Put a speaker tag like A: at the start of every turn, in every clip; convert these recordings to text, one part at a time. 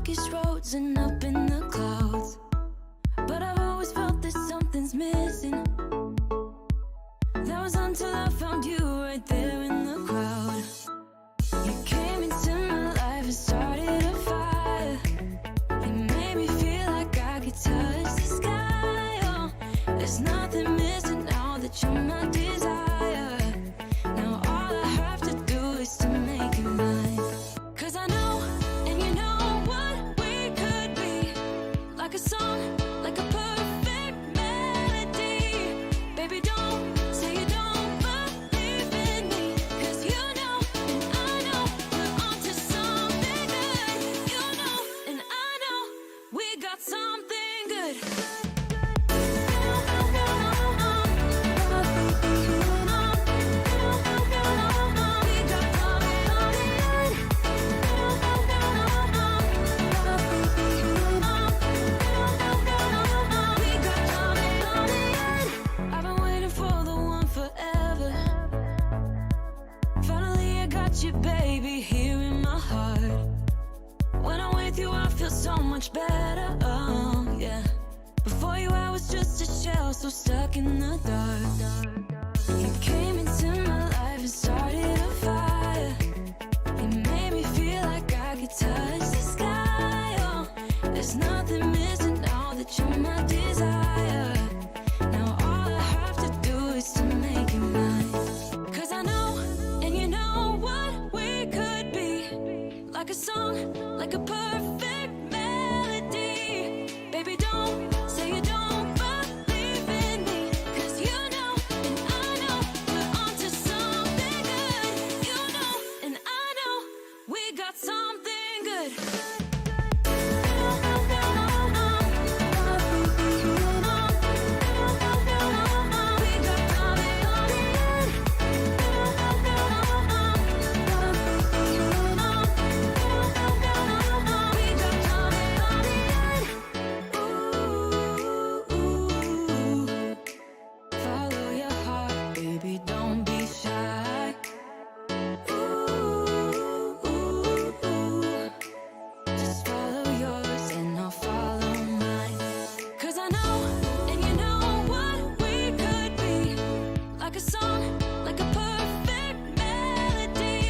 A: darkest roads and up in the clouds, but I've always felt that something's missing. That was until I found you right there in the crowd. You came into my life and started a fire. You made me feel like I could touch the sky. Oh, there's nothing missing now that you're my desire. Now all I have to do is to make you mine. 'Cause I know, and you know what we could be. Like a song, like a perfect melody. Baby, don't say you don't believe in me. 'Cause you know, and I know, we're onto something good. You know, and I know, we got something good. I've been waiting for the one forever. Finally I got you, baby, here in my heart. When I'm with you I feel so much better, oh yeah. Before you I was just a shell, so stuck in the dark. You came into my life and started a fire. You made me feel like I could touch the sky. Oh, there's nothing missing now that you're my desire. Now all I have to do is to make you mine. 'Cause I know, and you know what we could be. Like a song, like a perfect melody. Baby, don't say you don't believe in me. 'Cause you know, and I know, we're onto something good. You know, and I know, we got something good. Follow your heart, baby, don't be shy. Just follow yours and I'll follow mine. 'Cause I know, and you know what we could be. Like a song, like a perfect melody.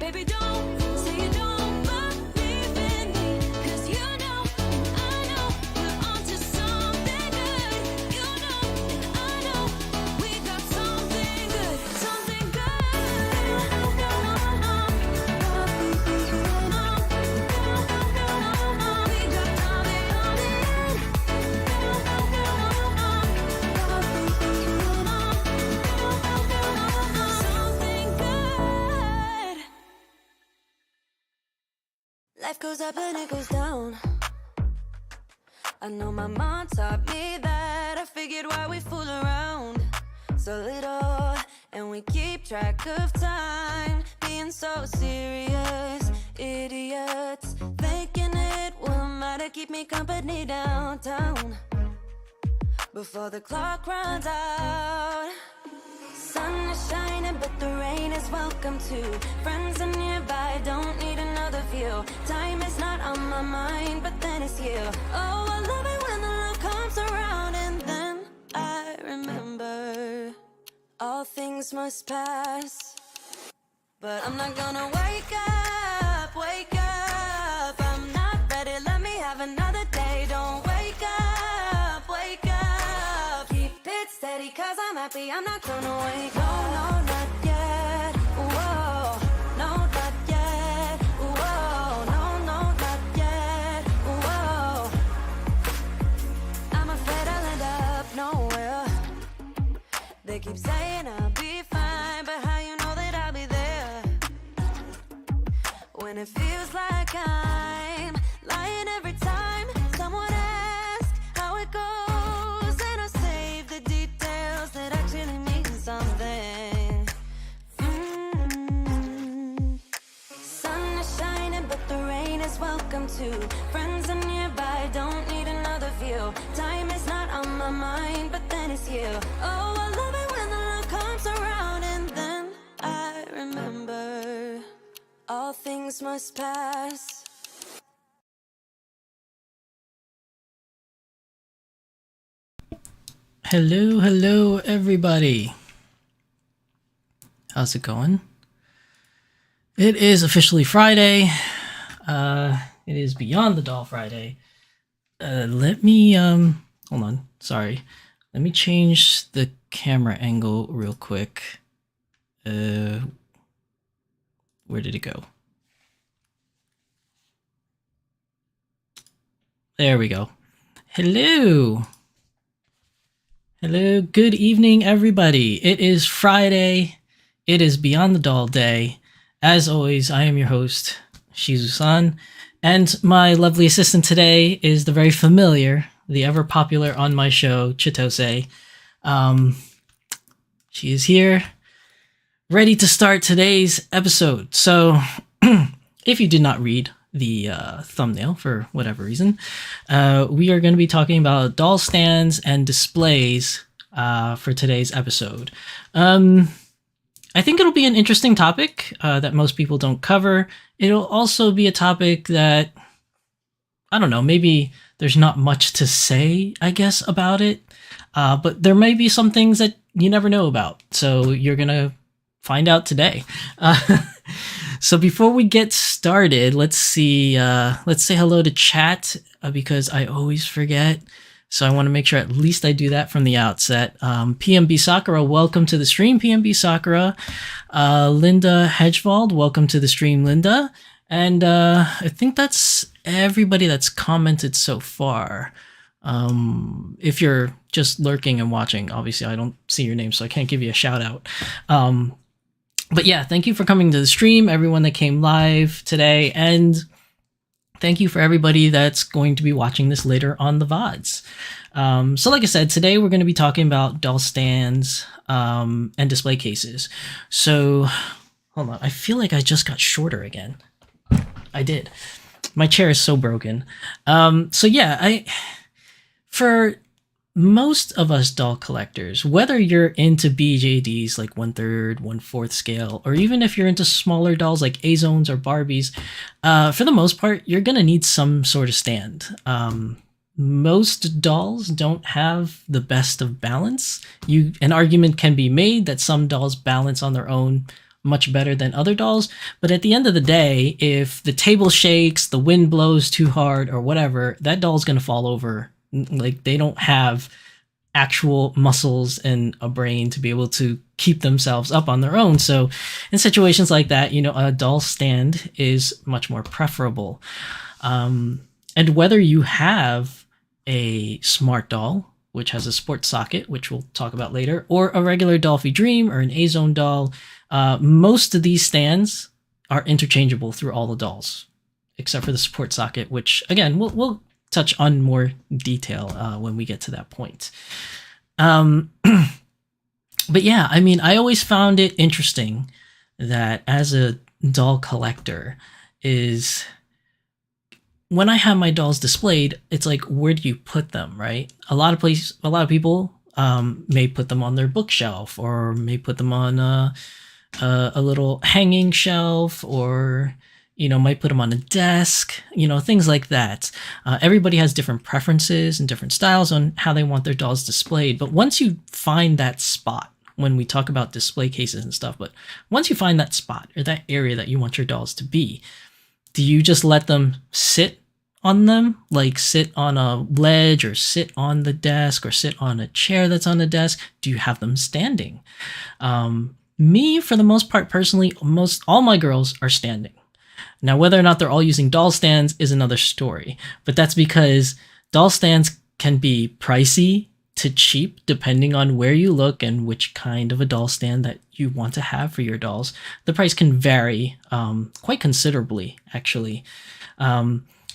A: Baby, don't say you don't believe in me. 'Cause you know, and I know, we're onto something good. You know, and I know, we got something good. Something good. Life goes up and it goes down. I know my mom taught me that. I figured why we fool around so little, and we keep track of time, being so serious. Idiots thinking it will matter, keep me company downtown before the clock runs out. Sun is shining, but the rain is welcome too. Friends are nearby, don't need another view. Time is not on my mind, but then it's you. Oh, I love it when the love comes around, and then I remember all things must pass. But I'm not gonna wake up, wake up. I'm not ready, let me have another day. Don't wake up, wake up. Keep it steady, 'cause I'm happy, I'm not gonna wake up. No, no, not yet, whoa. No, not yet, whoa. No, no, not yet, whoa. I'm afraid I'll end up nowhere. They keep saying I'll be fine, but how you know that I'll be there when it feels like I'm lying every time someone asks how it goes, and I save the details that actually mean something. Sun is shining, but the rain is welcome too. Friends are nearby, don't need another view. Time is not on my mind, but then it's you. Oh, I love it when the love comes around, and then I remember all things must pass.
B: Hello, everybody. How's it going? It is officially Friday. It is Beyond the Doll Friday. Let me, hold on, sorry. Let me change the camera angle real quick. Where did it go? There we go. Hello, good evening, everybody. It is Friday. It is Beyond the Doll Day. As always, I am your host, Shizusan, and my lovely assistant today is the very familiar, the ever popular on my show, Chitose. She is here, ready to start today's episode. So, if you did not read the thumbnail for whatever reason, we are going to be talking about doll stands and displays for today's episode. I think it'll be an interesting topic that most people don't cover. It'll also be a topic that, I don't know, maybe there's not much to say, I guess, about it. But there may be some things that you never know about. So you're going to find out today. So before we get started, let's say hello to chat because I always forget. So I want to make sure at least I do that from the outset. PMB Sakura, welcome to the stream, PMB Sakura. Linda Hedgewald, welcome to the stream, Linda. And I think that's everybody that's commented so far. If you're just lurking and watching, obviously I don't see your name, so I can't give you a shout out. But yeah, thank you for coming to the stream, everyone that came live today, and thank you for everybody that's going to be watching this later on the VODs. So like I said, today we're going to be talking about doll stands and display cases. So, hold on, I feel like I just got shorter again. I did. My chair is so broken. So yeah, for most of us doll collectors, whether you're into BJDs like 1/3, 1/4 scale, or even if you're into smaller dolls like A-Zones or Barbies, for the most part, you're going to need some sort of stand. Most dolls don't have the best of balance. An argument can be made that some dolls balance on their own much better than other dolls, but at the end of the day, if the table shakes, the wind blows too hard, or whatever, that doll's going to fall over. Like, they don't have actual muscles and a brain to be able to keep themselves up on their own. So in situations like that, a doll stand is much more preferable. And whether you have a smart doll, which has a sports socket, which we'll talk about later, or a regular Dolphy Dream or an A-Zone doll, most of these stands are interchangeable through all the dolls, except for the support socket, which again, we'll touch on more detail when we get to that point. But yeah, I mean, I always found it interesting that as a doll collector is when I have my dolls displayed, it's like, where do you put them, right? A lot of people may put them on their bookshelf or may put them on a little hanging shelf, or might put them on a desk, things like that. Everybody has different preferences and different styles on how they want their dolls displayed. But once you find that spot, when we talk about display cases and stuff, but once you find that spot or that area that you want your dolls to be, do you just let them sit on them, like sit on a ledge or sit on the desk or sit on a chair that's on the desk? Do you have them standing? Me, for the most part, personally, all my girls are standing. Now, whether or not they're all using doll stands is another story, but that's because doll stands can be pricey to cheap depending on where you look and which kind of a doll stand that you want to have for your dolls. The price can vary quite considerably, actually.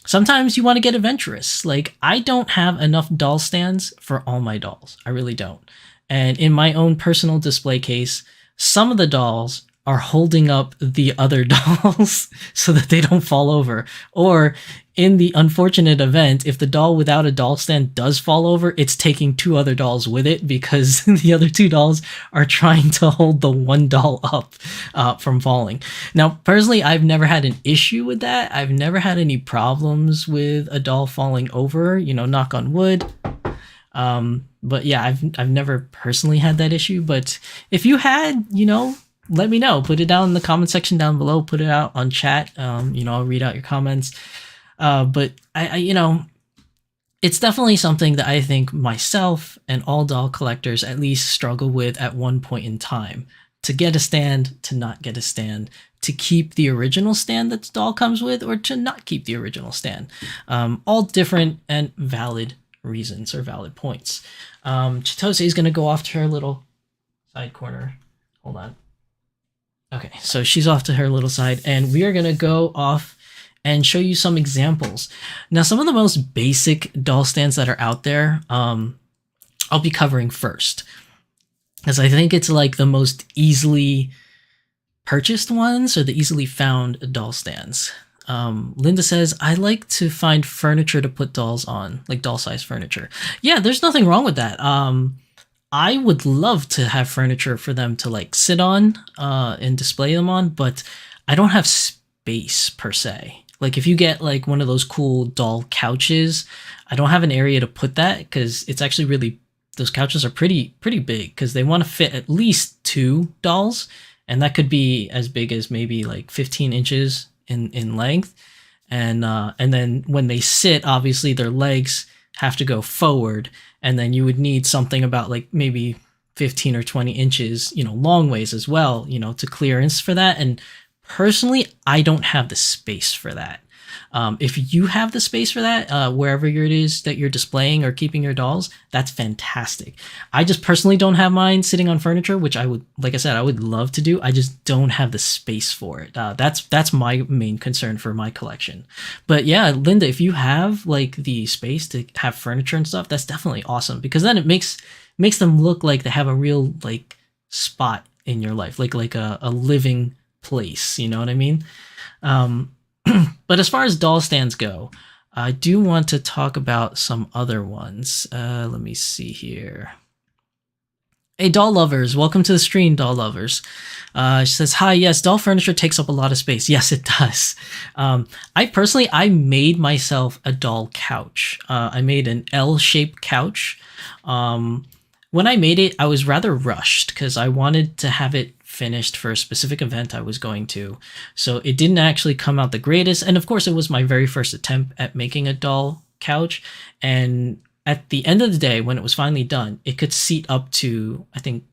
B: Sometimes you want to get adventurous. Like, I don't have enough doll stands for all my dolls. I really don't. And in my own personal display case, some of the dolls are holding up the other dolls so that they don't fall over. Or in the unfortunate event, if the doll without a doll stand does fall over, it's taking two other dolls with it because the other two dolls are trying to hold the one doll up from falling. Now, personally, I've never had an issue with that. I've never had any problems with a doll falling over, knock on wood. But yeah, I've never personally had that issue. But if you had, let me know. Put it down in the comment section down below. Put it out on chat. I'll read out your comments. But I it's definitely something that I think myself and all doll collectors at least struggle with at one point in time. To get a stand, to not get a stand, to keep the original stand that the doll comes with, or to not keep the original stand. All different and valid reasons or valid points. Chitose is going to go off to her little side corner. Hold on. Okay, so she's off to her little side, and we are going to go off and show you some examples. Now, some of the most basic doll stands that are out there, I'll be covering first, because I think it's like the most easily purchased ones or the easily found doll stands. Linda says, I like to find furniture to put dolls on, like doll-size furniture. Yeah, there's nothing wrong with that. I would love to have furniture for them to like sit on and display them on, but I don't have space per se. Like if you get like one of those cool doll couches, I don't have an area to put that because it's actually really, those couches are pretty big because they want to fit at least 2 dolls. And that could be as big as maybe like 15 inches in length. And then when they sit, obviously their legs have to go forward. And then you would need something about like maybe 15 or 20 inches, long ways as well, to clearance for that. And personally, I don't have the space for that. If you have the space for that, wherever it is that you're displaying or keeping your dolls, that's fantastic. I just personally don't have mine sitting on furniture, which I would, like I said, I would love to do. I just don't have the space for it. That's my main concern for my collection. But yeah, Linda, if you have like the space to have furniture and stuff, that's definitely awesome because then it makes them look like they have a real like spot in your life, like a living place. You know what I mean? But as far as doll stands go, I do want to talk about some other ones. Let me see here. Hey, doll lovers, welcome to the stream, doll lovers. She says, hi, yes, doll furniture takes up a lot of space. Yes, it does. I made myself a doll couch. I made an L-shaped couch. When I made it, I was rather rushed because I wanted to have it finished for a specific event I was going to. So it didn't actually come out the greatest. And of course, it was my very first attempt at making a doll couch. And at the end of the day, when it was finally done, it could seat up to, I think,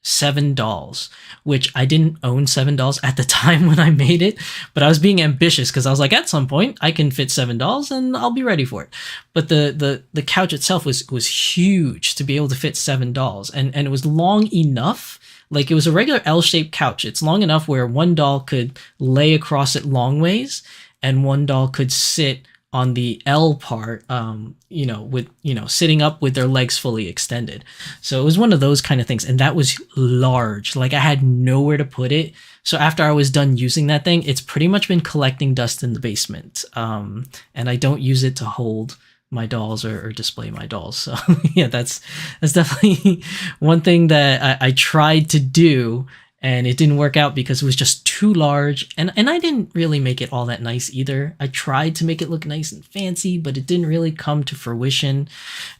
B: 7 dolls, which I didn't own 7 dolls at the time when I made it, but I was being ambitious because I was like, at some point I can fit 7 dolls and I'll be ready for it. But the couch itself was huge to be able to fit 7 dolls, and it was long enough. Like it was a regular L-shaped couch. It's long enough where one doll could lay across it long ways and one doll could sit on the L part, sitting up with their legs fully extended. So it was one of those kind of things. And that was large. Like I had nowhere to put it. So after I was done using that thing, it's pretty much been collecting dust in the basement. And I don't use it to hold my dolls or display my dolls. So yeah, that's definitely one thing that I tried to do, and it didn't work out because it was just too large, and I didn't really make it all that nice either. I tried to make it look nice and fancy, but it didn't really come to fruition.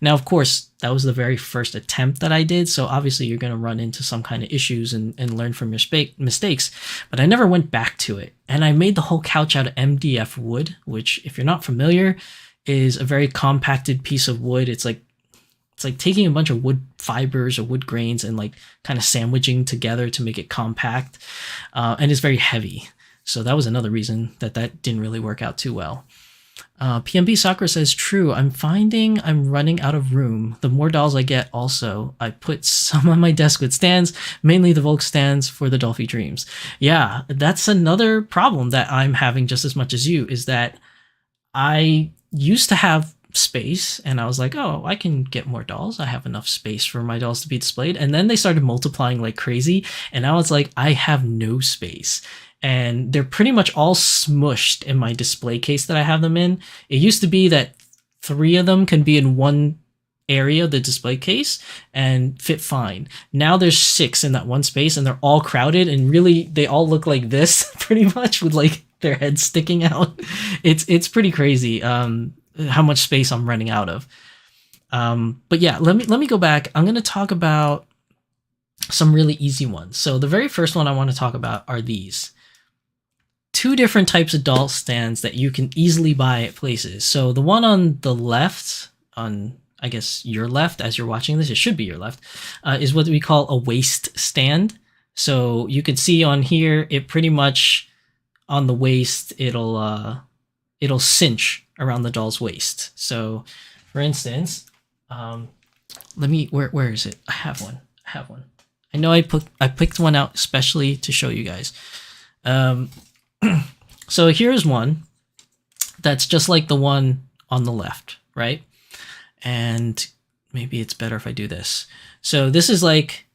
B: Now, of course, that was the very first attempt that I did, so obviously you're going to run into some kind of issues and learn from your mistakes, but I never went back to it. And I made the whole couch out of MDF wood, which, if you're not familiar, is a very compacted piece of wood. It's like taking a bunch of wood fibers or wood grains and like kind of sandwiching together to make it compact. And it's very heavy. So that was another reason that didn't really work out too well. PMB Sakura says, true, I'm finding I'm running out of room. The more dolls I get also, I put some on my desk with stands, mainly the Volk stands for the Dolphy Dreams. Yeah, that's another problem that I'm having just as much as you, is that I used to have space and I was like, oh, I can get more dolls. I have enough space for my dolls to be displayed. And then they started multiplying like crazy. And now it's like, I have no space. And they're pretty much all smushed in my display case that I have them in. It used to be that 3 of them can be in one area, the display case, and fit fine. Now there's 6 in that one space and they're all crowded, and really they all look like this pretty much with like their heads sticking out. It's pretty crazy how much space I'm running out of. But yeah, let me go back. I'm going to talk about some really easy ones. So the very first one I want to talk about are these. Two different types of doll stands that you can easily buy at places. So the one on the left, on I guess your left as you're watching this, it should be your left, is what we call a waist stand. So you can see on here, it pretty much on the waist, it'll cinch around the doll's waist. So for instance, where is it? I have one. I know I picked one out especially to show you guys. So here's one that's just like the one on the left, right? And maybe it's better if I do this. So this is like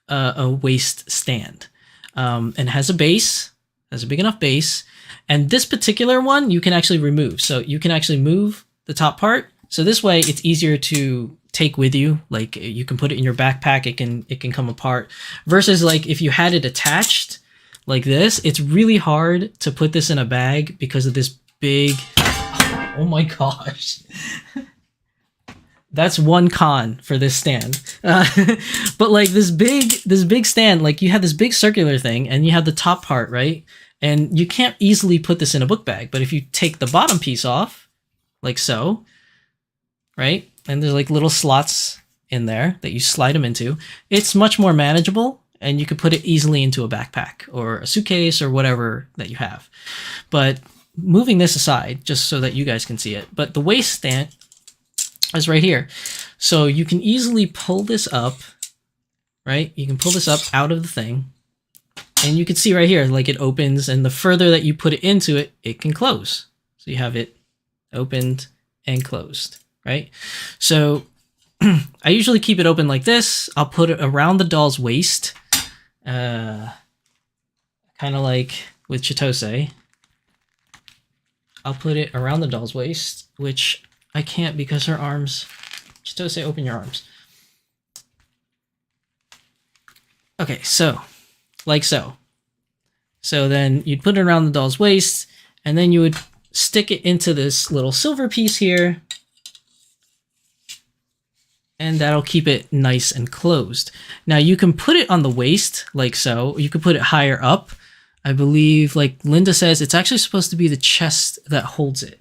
B: a waist stand, and has a base, has a big enough base. And this particular one you can actually remove. So you can actually move the top part. So this way it's easier to take with you. Like you can put it in your backpack. It can come apart. Versus like if you had it attached like this, it's really hard to put this in a bag because of this big, oh my gosh. That's one con for this stand. But like this big stand, like you have this big circular thing and you have the top part, right? And you can't easily put this in a book bag. But if you take the bottom piece off, like so, right? And there's like little slots in there that you slide them into. It's much more manageable and you could put it easily into a backpack or a suitcase or whatever that you have. But moving this aside, just so that you guys can see it, but the waist stand is right here. So you can easily pull this up, right? You can pull this up out of the thing and you can see right here, like it opens, and the further that you put it into it, it can close. So you have it opened and closed, right? So I usually keep it open like this. I'll put it around the doll's waist, kind of like with Chitose. I'll put it around the doll's waist, which I can't because her arms. Chitose, open your arms. Okay, so like so. So then you'd put it around the doll's waist, and then you would stick it into this little silver piece here, and that'll keep it nice and closed. Now you can put it on the waist like so. You could put it higher up. I believe, like Linda says, it's actually supposed to be the chest that holds it.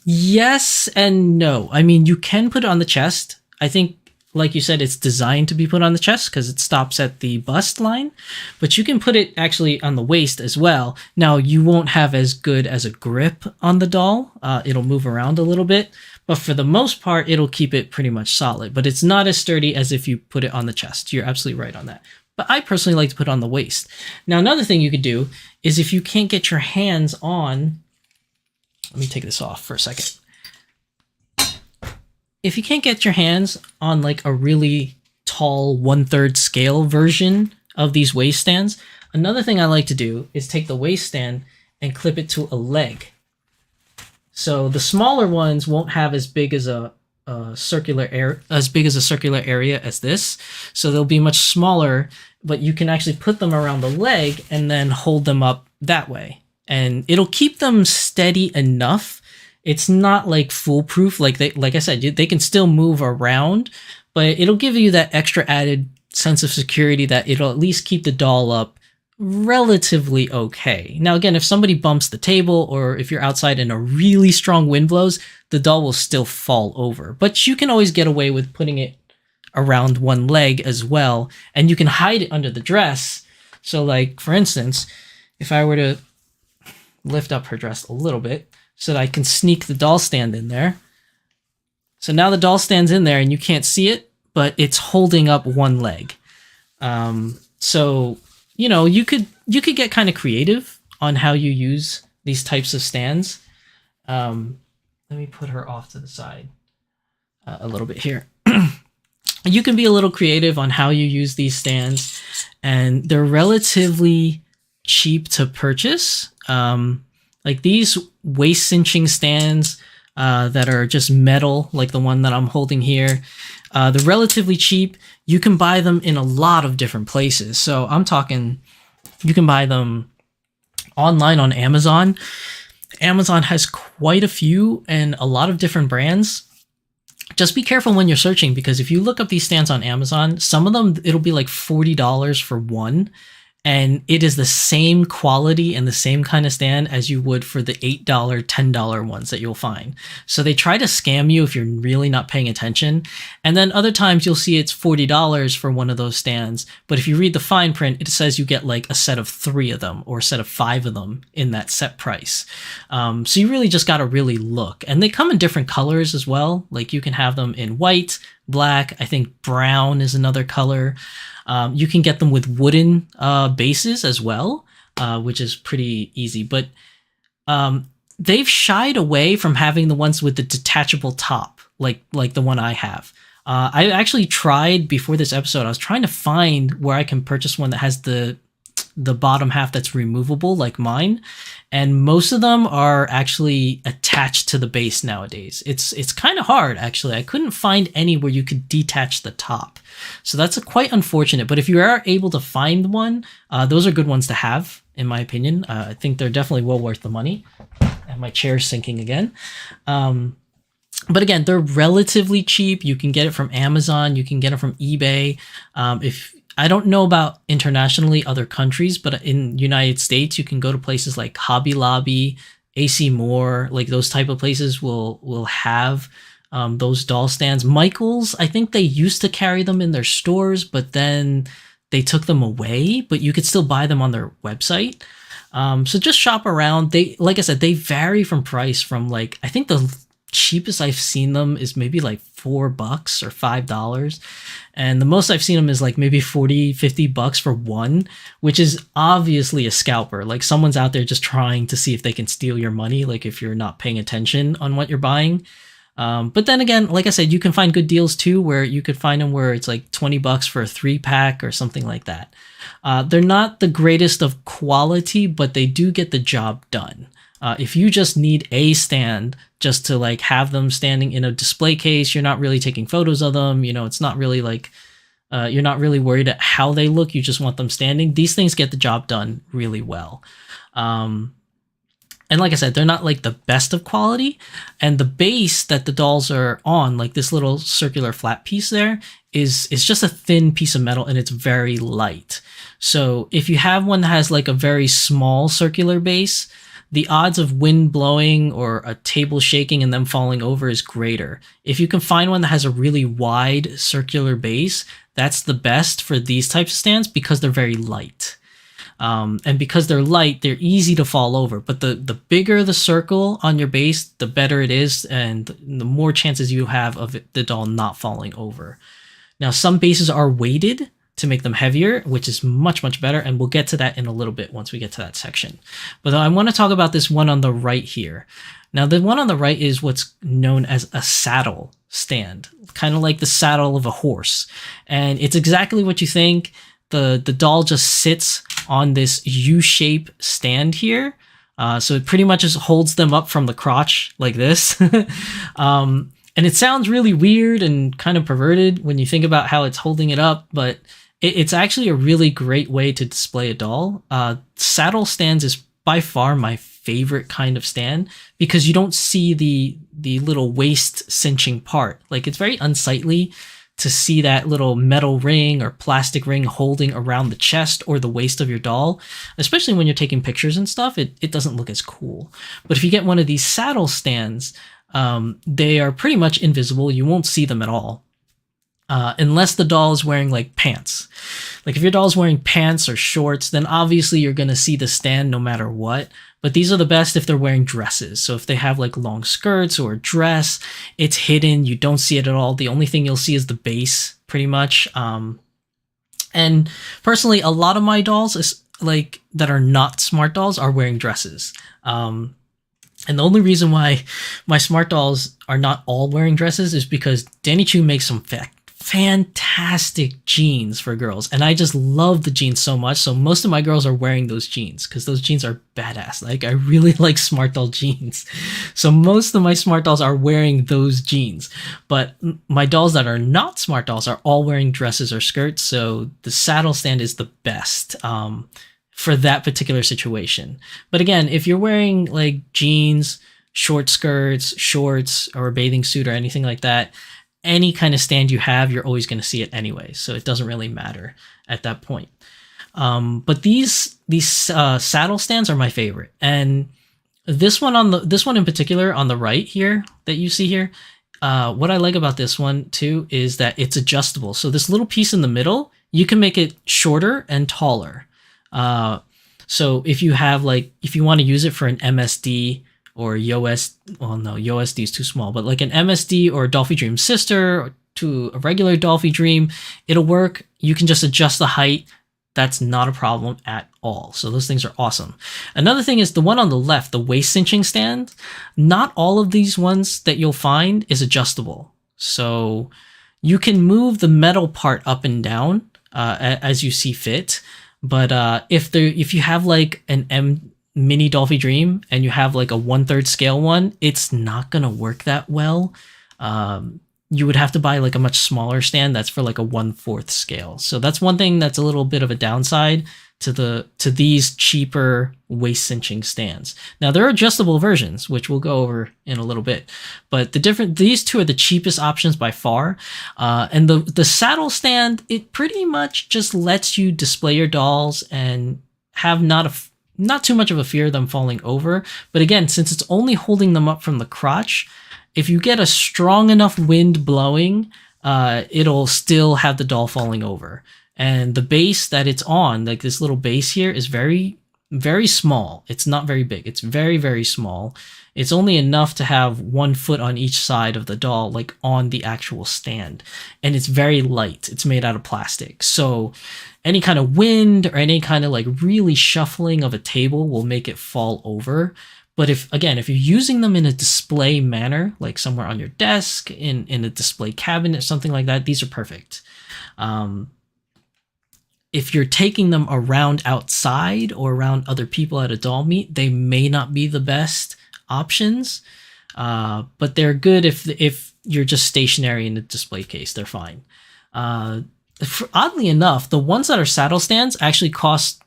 B: Yes and no. I mean, you can put it on the chest. I think, like you said, it's designed to be put on the chest because it stops at the bust line, but you can put it actually on the waist as well. Now, you won't have as good as a grip on the doll. It'll move around a little bit, but for the most part, it'll keep it pretty much solid, but it's not as sturdy as if you put it on the chest. You're absolutely right on that. But I personally like to put it on the waist. Now, another thing you could do is if you can't get your hands on, let me take this off for a second. If you can't get your hands on like a really tall 1/3 scale version of these waist stands, another thing I like to do is take the waist stand and clip it to a leg. So the smaller ones won't have as big as a circular area as this. So they'll be much smaller, but you can actually put them around the leg and then hold them up that way. And it'll keep them steady enough. It's not like foolproof. Like I said, they can still move around, but it'll give you that extra added sense of security that it'll at least keep the doll up relatively okay. Now, again, if somebody bumps the table or if you're outside and a really strong wind blows, the doll will still fall over. But you can always get away with putting it around one leg as well, and you can hide it under the dress. So like, for instance, if I were to lift up her dress a little bit so that I can sneak the doll stand in there. So now the doll stand's in there and you can't see it, but it's holding up one leg. So, you know, you could get kind of creative on how you use these types of stands. Let me put her off to the side a little bit here. You can be a little creative on how you use these stands, and they're relatively cheap to purchase. Like these waist cinching stands that are just metal, like the one that I'm holding here, they're relatively cheap. You can buy them in a lot of different places. So I'm talking, you can buy them online on Amazon. Amazon has quite a few and a lot of different brands. just be careful when you're searching, because if you look up these stands on Amazon, some of them, it'll be like $40 for one. And it is the same quality and the same kind of stand as you would for the $8, $10 ones that you'll find. So they try to scam you if you're really not paying attention. And then other times you'll see it's $40 for one of those stands. But if you read the fine print, it says you get like a set of 3 of them or a set of 5 of them in that set price. So you really just got to really look. And they come in different colors as well. Like you can have them in white, black, I think brown is another color. You can get them with wooden bases as well, which is pretty easy. But they've shied away from having the ones with the detachable top, like the one I have. I actually tried before this episode. I was trying to find where I can purchase one that has the bottom half that's removable, like mine, and most of them are actually attached to the base nowadays. It's kind of hard, actually. I couldn't find any where you could detach the top, so that's quite unfortunate. But if you are able to find one, those are good ones to have, in my opinion. I think they're definitely well worth the money. And my chair's sinking again. But again, they're relatively cheap. You can get it from Amazon. You can get it from eBay. If I don't know about internationally other countries, but in United States, you can go to places like Hobby Lobby, AC Moore, like those type of places will have those doll stands. Michaels, I think they used to carry them in their stores, but then they took them away, but you could still buy them on their website. So just shop around. They, like I said, they vary from price from like, I think the cheapest I've seen them is maybe like $4 or $5. And the most I've seen them is like maybe $40-$50 for one, which is obviously a scalper. Like someone's out there just trying to see if they can steal your money, like if you're not paying attention on what you're buying. But then again, like I said, you can find good deals too, where you could find them where it's like $20 for a 3-pack or something like that. They're not the greatest of quality, but they do get the job done. If you just need a stand just to like have them standing in a display case, you're not really taking photos of them, you know, it's not really like, you're not really worried at how they look, you just want them standing. These things get the job done really well. And like I said, they're not like the best of quality. And the base that the dolls are on, like this little circular flat piece there, is just a thin piece of metal and it's very light. So if you have one that has like a very small circular base, the odds of wind blowing or a table shaking and them falling over is greater. If you can find one that has a really wide circular base, that's the best for these types of stands because they're very light. And because they're light, they're easy to fall over. But the bigger the circle on your base, the better it is, and the more chances you have of the doll not falling over. Now, some bases are weighted to make them heavier, which is much, much better. And we'll get to that in a little bit once we get to that section. But I want to talk about this one on the right here. Now, the one on the right is what's known as a saddle stand, kind of like the saddle of a horse. And it's exactly what you think. The doll just sits on this U-shape stand here. So it pretty much just holds them up from the crotch like this. And it sounds really weird and kind of perverted when you think about how it's holding it up, but it's actually a really great way to display a doll. Saddle stands is by far my favorite kind of stand because you don't see the little waist cinching part. Like it's very unsightly to see that little metal ring or plastic ring holding around the chest or the waist of your doll, especially when you're taking pictures and stuff. It doesn't look as cool. But if you get one of these saddle stands, they are pretty much invisible. You won't see them at all. Unless the doll is wearing like pants. Like if your doll is wearing pants or shorts, then obviously you're going to see the stand no matter what. But these are the best if they're wearing dresses. So if they have like long skirts or a dress, it's hidden. You don't see it at all. The only thing you'll see is the base pretty much. And personally, a lot of my dolls is like that are not smart dolls are wearing dresses. And the only reason why my smart dolls are not all wearing dresses is because Danny Chu makes some fantastic jeans for girls. And I just love the jeans so much. So most of my girls are wearing those jeans because those jeans are badass. Like I really like smart doll jeans. So most of my smart dolls are wearing those jeans. But my dolls that are not smart dolls are all wearing dresses or skirts. So the saddle stand is the best. For that particular situation. But again, if you're wearing like jeans, short skirts, shorts, or a bathing suit or anything like that, any kind of stand you have, you're always going to see it anyway. So it doesn't really matter at that point. But these saddle stands are my favorite. And this one in particular on the right here that you see here, what I like about this one too is that it's adjustable. So this little piece in the middle, you can make it shorter and taller. So if you want to use it for an MSD or USD is too small, but like an MSD or a Dolphy Dream sister to a regular Dolphy Dream, it'll work. You can just adjust the height. That's not a problem at all. So those things are awesome. Another thing is the one on the left, the waist cinching stand. Not all of these ones that you'll find is adjustable. So you can move the metal part up and down as you see fit. But if you have like an mini Dolphy Dream and you have like a 1/3 scale one, it's not gonna work that well. You would have to buy like a much smaller stand that's for like a 1/4 scale. So that's one thing that's a little bit of a downside to these cheaper waist cinching stands. Now there are adjustable versions, which we'll go over in a little bit, but these two are the cheapest options by far. And the saddle stand, it pretty much just lets you display your dolls and have not too much of a fear of them falling over. But again, since it's only holding them up from the crotch, if you get a strong enough wind blowing, it'll still have the doll falling over. And the base that it's on, like this little base here, is very, very small. It's not very big. It's very, very small. It's only enough to have 1 foot on each side of the doll, like on the actual stand. And it's very light. It's made out of plastic. So any kind of wind or any kind of like really shuffling of a table will make it fall over. But if you're using them in a display manner, like somewhere on your desk, in a display cabinet, something like that, these are perfect. If you're taking them around outside or around other people at a doll meet, they may not be the best options, but they're good if you're just stationary in a display case. They're fine. Oddly enough, the ones that are saddle stands actually cost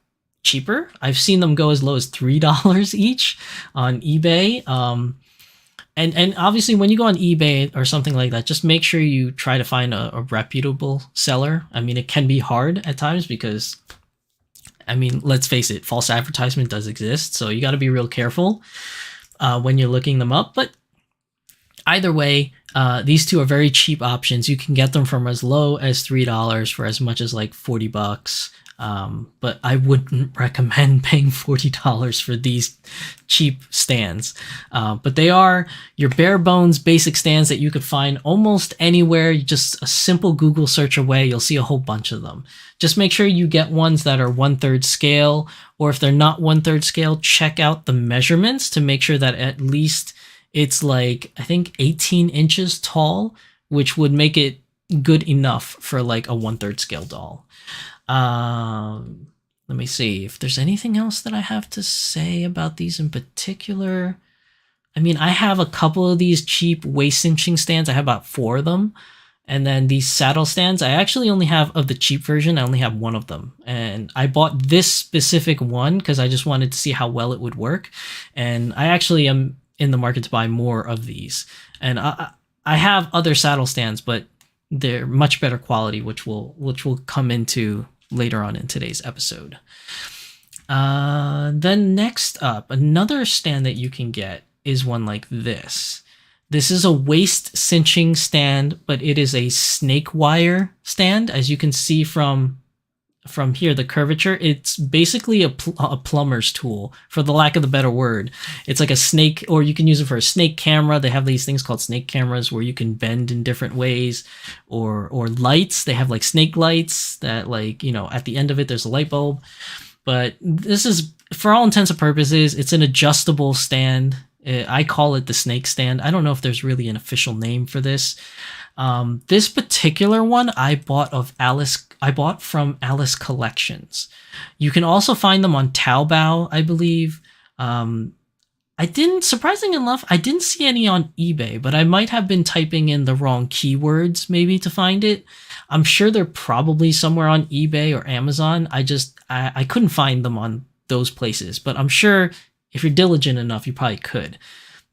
B: cheaper. I've seen them go as low as $3 each on eBay. And obviously when you go on eBay or something like that, just make sure you try to find a reputable seller. I mean, it can be hard at times because, I mean, let's face it, false advertisement does exist. So you got to be real careful when you're looking them up. But either way, these two are very cheap options. You can get them from as low as $3 for as much as like $40. But I wouldn't recommend paying $40 for these cheap stands. But they are your bare bones basic stands that you could find almost anywhere. Just a simple Google search away, you'll see a whole bunch of them. Just make sure you get ones that are 1/3 scale, or if they're not 1/3 scale, check out the measurements to make sure that at least it's like, I think 18 inches tall, which would make it good enough for like a 1/3 scale doll. Let me see if there's anything else that I have to say about these in particular. I mean, I have a couple of these cheap waist cinching stands. I have about 4 of them. And then these saddle stands, I actually only have, of the cheap version, I only have 1 of them. And I bought this specific one because I just wanted to see how well it would work. And I actually am in the market to buy more of these. And I have other saddle stands, but they're much better quality, which will come into later on in today's episode. Then next up, another stand that you can get is one like this. This is a waist cinching stand, but it is a snake wire stand. As you can see from here, the curvature, it's basically a plumber's tool, for the lack of the better word. It's like a snake, or you can use it for a snake camera. They have these things called snake cameras where you can bend in different ways, or lights. They have like snake lights that, like, you know, at the end of it, there's a light bulb. But this is, for all intents and purposes, it's an adjustable stand. I call it the snake stand. I don't know if there's really an official name for this. This particular one I bought from Alice Collections. You can also find them on Taobao, I believe. Surprisingly enough, I didn't see any on eBay, but I might have been typing in the wrong keywords maybe to find it. I'm sure they're probably somewhere on eBay or Amazon. I couldn't find them on those places, but I'm sure if you're diligent enough, you probably could.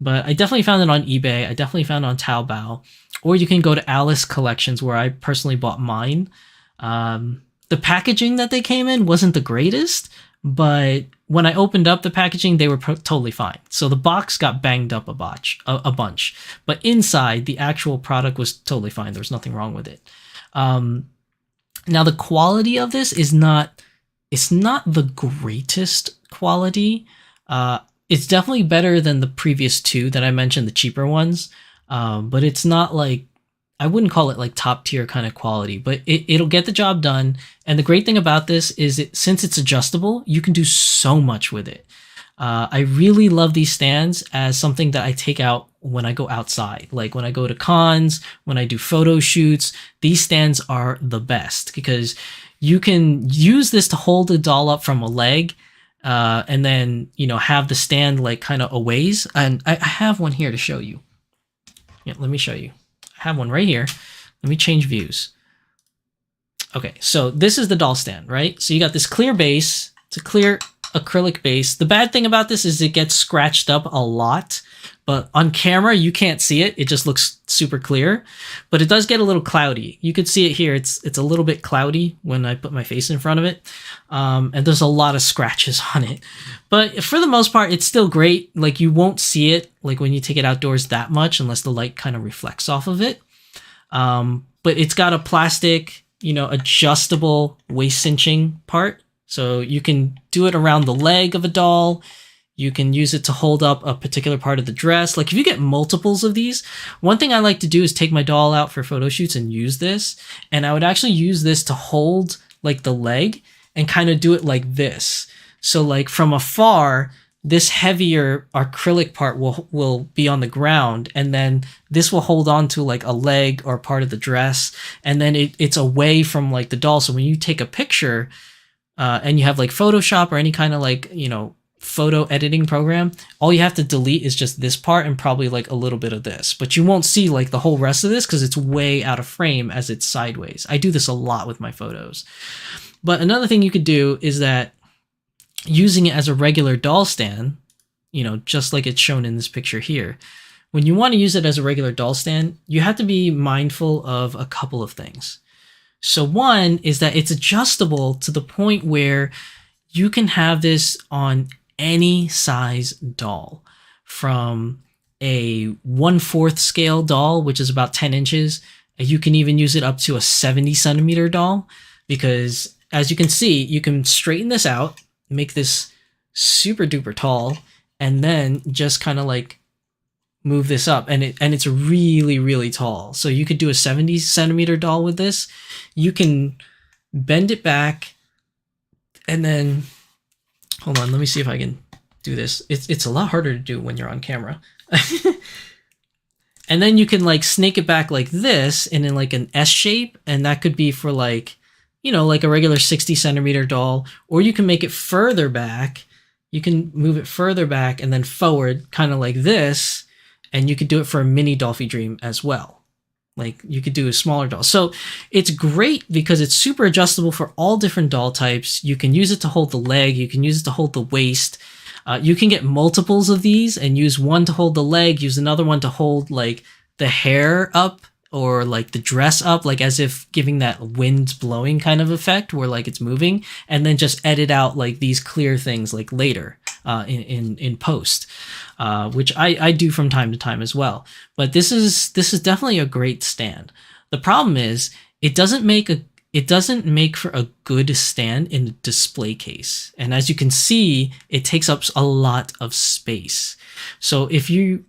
B: But I definitely found it on eBay. I definitely found it on Taobao. or you can go to Alice Collections, where I personally bought mine. The packaging that they came in wasn't the greatest, but when I opened up the packaging, they were totally fine. So the box got banged up a bunch, but inside the actual product was totally fine. There was nothing wrong with it. Now the quality of this is not, it's not the greatest quality. It's definitely better than the previous two that I mentioned, the cheaper ones. But it's not like, I wouldn't call it like top tier kind of quality, but it'll get the job done. And the great thing about this is since it's adjustable, you can do so much with it. I really love these stands as something that I take out when I go outside. Like when I go to cons, when I do photo shoots, these stands are the best because you can use this to hold the doll up from a leg, and then, you know, have the stand like kind of a ways. And I have one here to show you. Yeah, let me show you. I have one right here. Let me change views. Okay, so this is the doll stand, right? So you got this clear base. It's a clear acrylic base. The bad thing about this is it gets scratched up a lot, but on camera you can't see it. It just looks super clear, but it does get a little cloudy. You could see it here. It's a little bit cloudy when I put my face in front of it, and there's a lot of scratches on it. But for the most part, it's still great. Like you won't see it like when you take it outdoors that much unless the light kind of reflects off of it. But it's got a plastic, you know, adjustable waist cinching part. So you can do it around the leg of a doll. You can use it to hold up a particular part of the dress. Like if you get multiples of these, one thing I like to do is take my doll out for photo shoots and use this. And I would actually use this to hold like the leg and kind of do it like this. So like from afar, this heavier acrylic part will be on the ground, and then this will hold on to like a leg or part of the dress, and then it's away from like the doll. So when you take a picture, and you have like Photoshop or any kind of like, you know, photo editing program, all you have to delete is just this part and probably like a little bit of this, but you won't see like the whole rest of this because it's way out of frame as it's sideways. I do this a lot with my photos. But another thing you could do is that using it as a regular doll stand, you know, just like it's shown in this picture here, when you want to use it as a regular doll stand, you have to be mindful of a couple of things. So one is that it's adjustable to the point where you can have this on any size doll, from a 1/4 scale doll, which is about 10 inches. You can even use it up to a 70 centimeter doll, because as you can see, you can straighten this out, make this super duper tall, and then just kind of like move this up, and it's really, really tall. So you could do a 70 centimeter doll with this. You can bend it back, and then hold on, let me see if I can do this. It's a lot harder to do when you're on camera. And then you can like snake it back like this, and in like an S shape, and that could be for like, you know, like a regular 60 centimeter doll. Or you can make it further back. You can move it further back and then forward, kind of like this. And you could do it for a mini Dolphy Dream as well. Like you could do a smaller doll. So it's great because it's super adjustable for all different doll types. You can use it to hold the leg. You can use it to hold the waist. You can get multiples of these and use one to hold the leg, use another one to hold like the hair up or like the dress up, like as if giving that wind blowing kind of effect where like it's moving, and then just edit out like these clear things like later in post, which I do from time to time as well. But this is definitely a great stand. The problem is it doesn't make for a good stand in a display case. And as you can see, it takes up a lot of space. So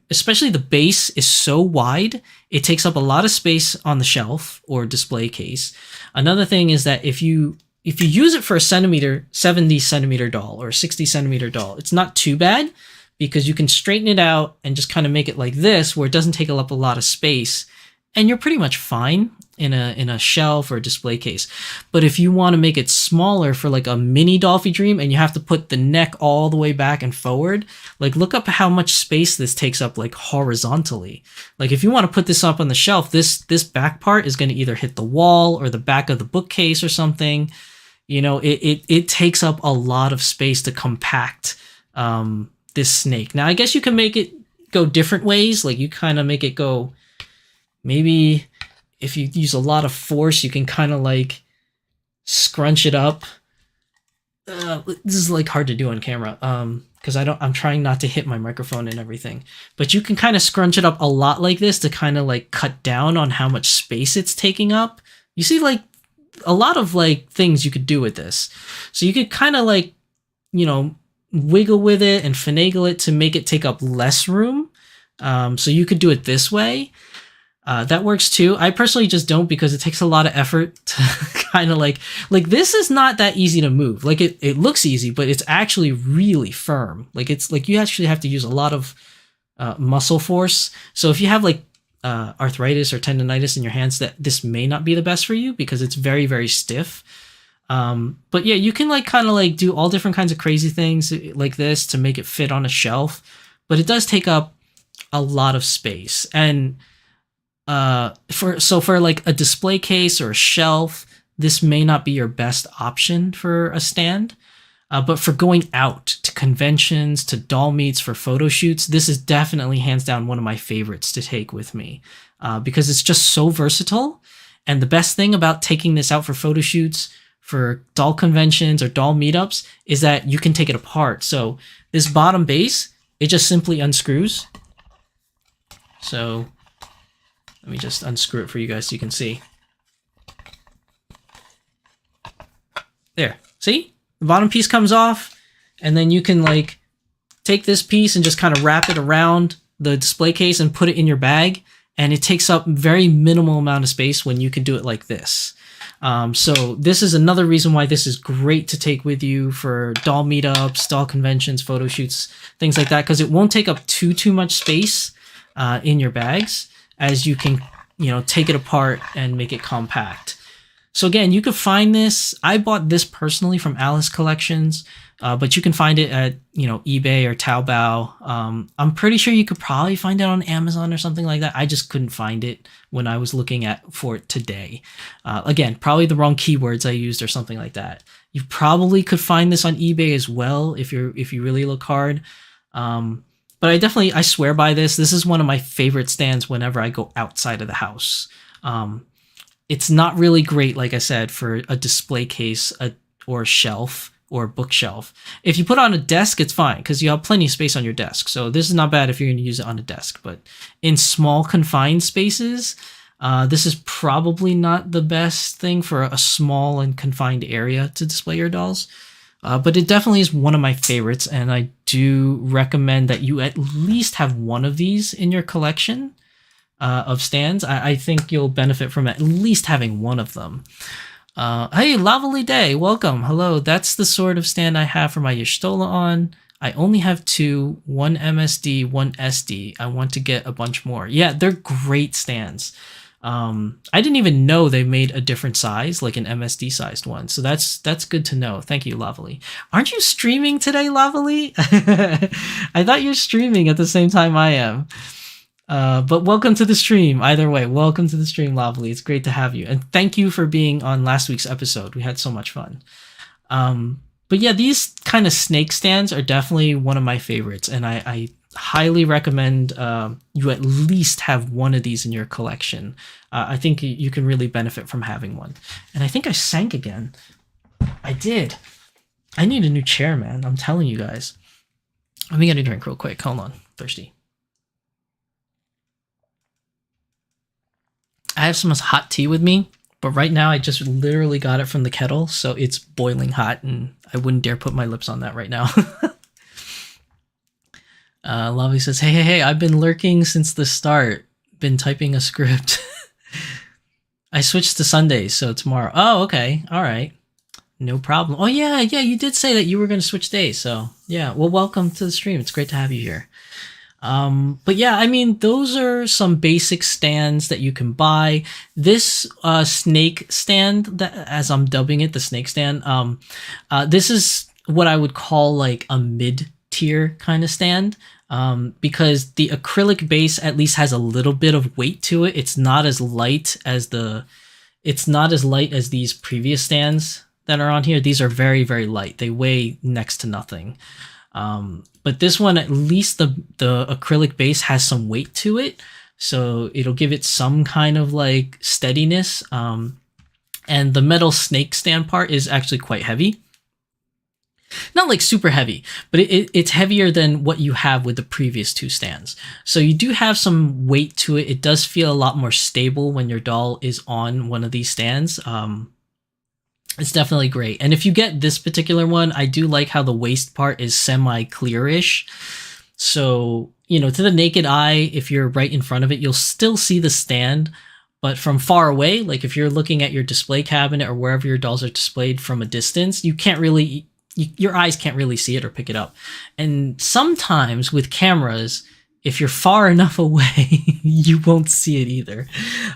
B: especially the base is so wide, it takes up a lot of space on the shelf or display case. Another thing is that if you use it for a 70 centimeter doll or a 60 centimeter doll, it's not too bad because you can straighten it out and just kind of make it like this where it doesn't take up a lot of space, and you're pretty much fine in a shelf or a display case. But if you want to make it smaller for like a mini Dolphy Dream and you have to put the neck all the way back and forward, like look up how much space this takes up like horizontally. Like if you want to put this up on the shelf, this back part is going to either hit the wall or the back of the bookcase or something. You know, it takes up a lot of space to compact this snake. Now I guess you can make it go different ways. Like you kind of make it go maybe if you use a lot of force, you can kind of like scrunch it up. This is like hard to do on camera because I'm trying not to hit my microphone and everything, but you can kind of scrunch it up a lot like this to kind of like cut down on how much space it's taking up. You see like a lot of like things you could do with this. So you could kind of like, you know, wiggle with it and finagle it to make it take up less room. So you could do it this way. That works too. I personally just don't because it takes a lot of effort to kind of like this is not that easy to move. Like it looks easy, but it's actually really firm. Like it's like you actually have to use a lot of muscle force. So if you have like arthritis or tendonitis in your hands, that this may not be the best for you because it's very, very stiff. But yeah, you can like kind of like do all different kinds of crazy things like this to make it fit on a shelf, but it does take up a lot of space. And for like a display case or a shelf, this may not be your best option for a stand. But for going out to conventions, to doll meets, for photo shoots, this is definitely hands down one of my favorites to take with me because it's just so versatile. And the best thing about taking this out for photo shoots, for doll conventions or doll meetups, is that you can take it apart. So this bottom base, it just simply unscrews. So let me just unscrew it for you guys so you can see. There, see? The bottom piece comes off, and then you can like take this piece and just kind of wrap it around the display case and put it in your bag, and it takes up very minimal amount of space when you can do it like this. So this is another reason why this is great to take with you for doll meetups, doll conventions, photo shoots, things like that, because it won't take up too much space in your bags, as you can, you know, take it apart and make it compact. So again, you could find this. I bought this personally from Alice Collections, but you can find it at, you know, eBay or Taobao. I'm pretty sure you could probably find it on Amazon or something like that. I just couldn't find it when I was looking for it today. Again, probably the wrong keywords I used or something like that. You probably could find this on eBay as well if you really look hard. But I swear by this. This is one of my favorite stands whenever I go outside of the house. It's not really great, like I said, for a display case or a shelf or a bookshelf. If you put it on a desk, it's fine because you have plenty of space on your desk. So this is not bad if you're going to use it on a desk. But in small confined spaces, this is probably not the best thing for a small and confined area to display your dolls. But it definitely is one of my favorites, and I do recommend that you at least have one of these in your collection of stands. I think you'll benefit from at least having one of them. Hey, LavilyDay, welcome. Hello, that's the sort of stand I have for my Y'shtola on. I only have two, one MSD, one SD. I want to get a bunch more. Yeah, they're great stands. I didn't even know they made a different size, like an MSD sized one. So that's good to know. Thank you, Lavily. Aren't you streaming today, Lavily? I thought you're streaming at the same time I am. But welcome to the stream. Either way, welcome to the stream, Lavily. It's great to have you. And thank you for being on last week's episode. We had so much fun. But yeah, these kind of snake stands are definitely one of my favorites. And I highly recommend you at least have one of these in your collection. I think you can really benefit from having one. And I think I sank again. I did. I need a new chair, man. I'm telling you guys. Let me get a drink real quick. Hold on. Thirsty. I have some hot tea with me, but right now I just literally got it from the kettle, so it's boiling hot, and I wouldn't dare put my lips on that right now. Lavi says, hey, I've been lurking since the start. Been typing a script. I switched to Sundays, so tomorrow. Oh, okay. All right. No problem. Oh, yeah, you did say that you were going to switch days, so yeah. Well, welcome to the stream. It's great to have you here. But yeah, I mean, those are some basic stands that you can buy. This snake stand, that, as I'm dubbing it, the snake stand, this is what I would call like a mid-tier kind of stand, because the acrylic base at least has a little bit of weight to it. It's not as light as these previous stands that are on here. These are very, very light. They weigh next to nothing. But this one, at least the acrylic base has some weight to it. so it'll give it some kind of like steadiness. And the metal snake stand part is actually quite heavy. Not like super heavy, but it's heavier than what you have with the previous two stands. So you do have some weight to it. It does feel a lot more stable when your doll is on one of these stands. It's definitely great. And if you get this particular one, I do like how the waist part is semi-clearish. So, you know, to the naked eye, if you're right in front of it, you'll still see the stand. But from far away, like if you're looking at your display cabinet or wherever your dolls are displayed from a distance, you can't really... your eyes can't really see it or pick it up. And sometimes with cameras, if you're far enough away, you won't see it either.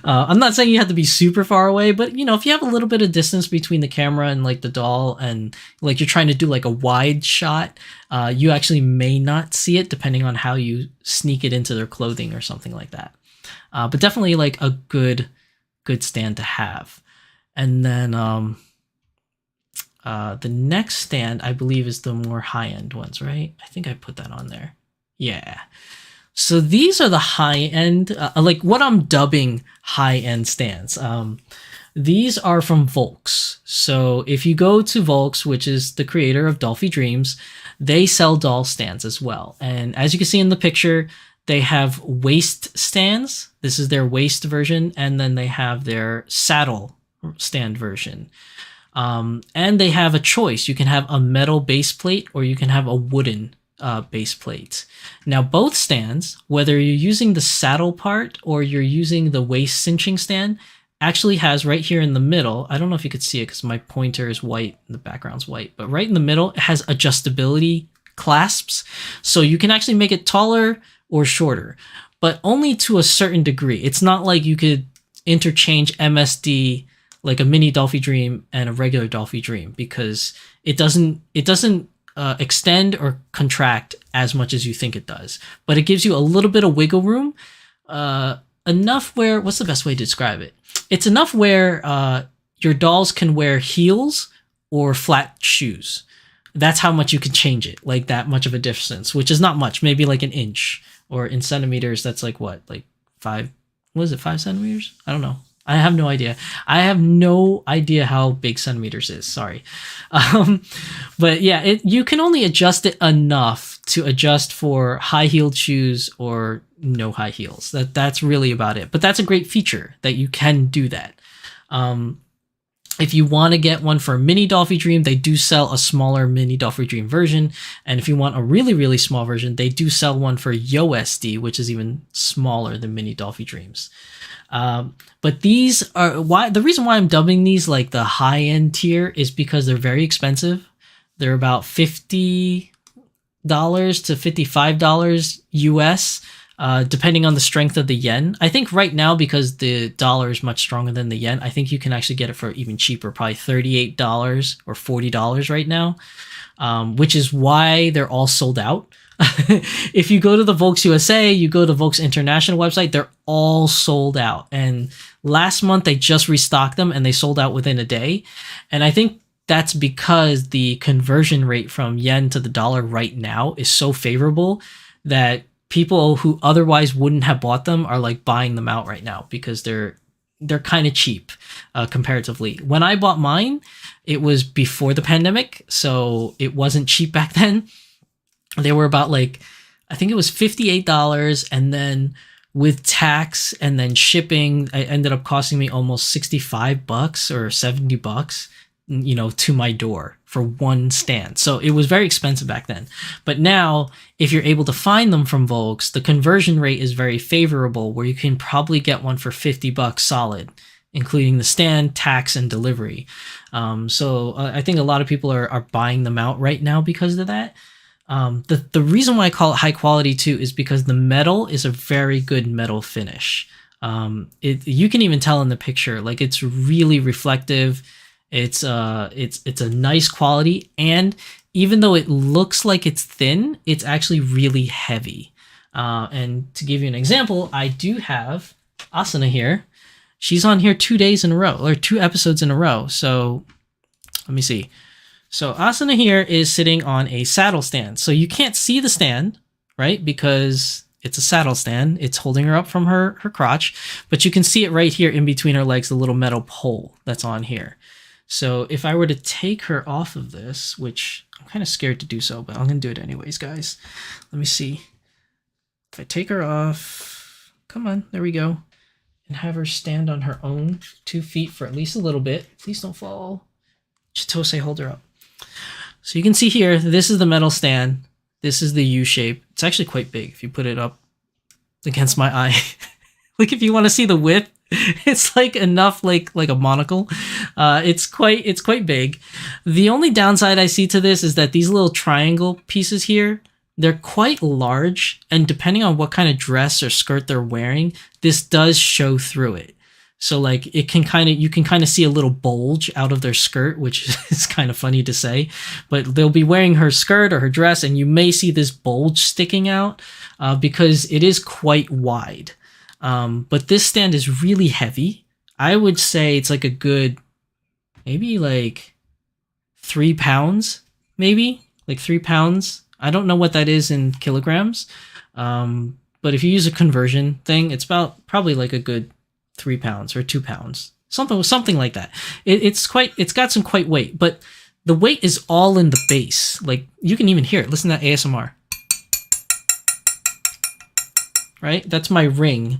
B: I'm not saying you have to be super far away, but you know, if you have a little bit of distance between the camera and like the doll, and like you're trying to do like a wide shot, you actually may not see it depending on how you sneak it into their clothing or something like that. But definitely like a good stand to have. And then the next stand, I believe, is the more high-end ones, right? I think I put that on there. Yeah. So these are the high-end, like what I'm dubbing high-end stands. These are from Volks. So if you go to Volks, which is the creator of Dolphy Dreams, they sell doll stands as well. And as you can see in the picture, they have waist stands. This is their waist version. And then they have their saddle stand version. And they have a choice. You can have a metal base plate or you can have a wooden base plate. Now, both stands, whether you're using the saddle part or you're using the waist cinching stand, actually has right here in the middle. I don't know if you could see it because my pointer is white and the background's white, but right in the middle, it has adjustability clasps. So you can actually make it taller or shorter, but only to a certain degree. It's not like you could interchange MSD like a mini Dolphy Dream and a regular Dolphy Dream, because it doesn't extend or contract as much as you think it does. But it gives you a little bit of wiggle room, enough where, what's the best way to describe it? It's enough where your dolls can wear heels or flat shoes. That's how much you can change it, like that much of a distance, which is not much, maybe like an inch, or in centimeters, that's like what, like 5 centimeters? I don't know. I have no idea. I have no idea how big centimeters is. Sorry. But yeah, you can only adjust it enough to adjust for high-heeled shoes or no high heels. That's really about it. But that's a great feature that you can do that. If you want to get one for a mini Dolphy Dream, they do sell a smaller mini Dolphy Dream version. And if you want a really, really small version, they do sell one for YoSD, which is even smaller than mini Dolphy Dreams. But these are the reason why I'm dubbing these like the high-end tier is because they're very expensive. They're about $50 to $55 US, depending on the strength of the yen. I think right now, because the dollar is much stronger than the yen, I think you can actually get it for even cheaper, probably $38 or $40 right now, which is why they're all sold out. If you go to the Volks USA, you go to Volks International website, they're all sold out. And last month they just restocked them and they sold out within a day. And I think that's because the conversion rate from yen to the dollar right now is so favorable that people who otherwise wouldn't have bought them are like buying them out right now because they're kind of cheap comparatively. When I bought mine, it was before the pandemic, so it wasn't cheap back then. They were about like, I think it was $58, and then with tax and then shipping, it ended up costing me almost $65 or $70, you know, to my door for one stand. So it was very expensive back then. But now, if you're able to find them from Volks, the conversion rate is very favorable, where you can probably get one for $50 solid, including the stand, tax, and delivery. So I think a lot of people are buying them out right now because of that. The reason why I call it high quality too is because the metal is a very good metal finish. You can even tell in the picture, like it's really reflective. It's a nice quality, and even though it looks like it's thin, it's actually really heavy. And to give you an example, I do have Asuna here. She's on here 2 days in a row, or 2 episodes in a row. So let me see. So Asuna here is sitting on a saddle stand. So you can't see the stand, right? Because it's a saddle stand. It's holding her up from her crotch, but you can see it right here in between her legs, the little metal pole that's on here. So if I were to take her off of this, which I'm kind of scared to do so, but I'm going to do it anyways, guys. Let me see. If I take her off, come on, there we go. And have her stand on her own 2 feet for at least a little bit. Please don't fall. Chitose, hold her up. So you can see here, this is the metal stand. This is the U shape. It's actually quite big if you put it up against my eye. Like if you want to see the width, it's like enough like a monocle. It's quite big. The only downside I see to this is that these little triangle pieces here, they're quite large, and depending on what kind of dress or skirt they're wearing, this does show through it. So like you can kind of see a little bulge out of their skirt, which is kind of funny to say, but they'll be wearing her skirt or her dress and you may see this bulge sticking out because it is quite wide. But this stand is really heavy. I would say it's like a good, maybe like 3 pounds, maybe like 3 pounds. I don't know what that is in kilograms. But if you use a conversion thing, it's about probably like a good 3 pounds or 2 pounds, something like that. It's got some quite weight, but the weight is all in the base. Like you can even hear it. Listen to that ASMR. Right? That's my ring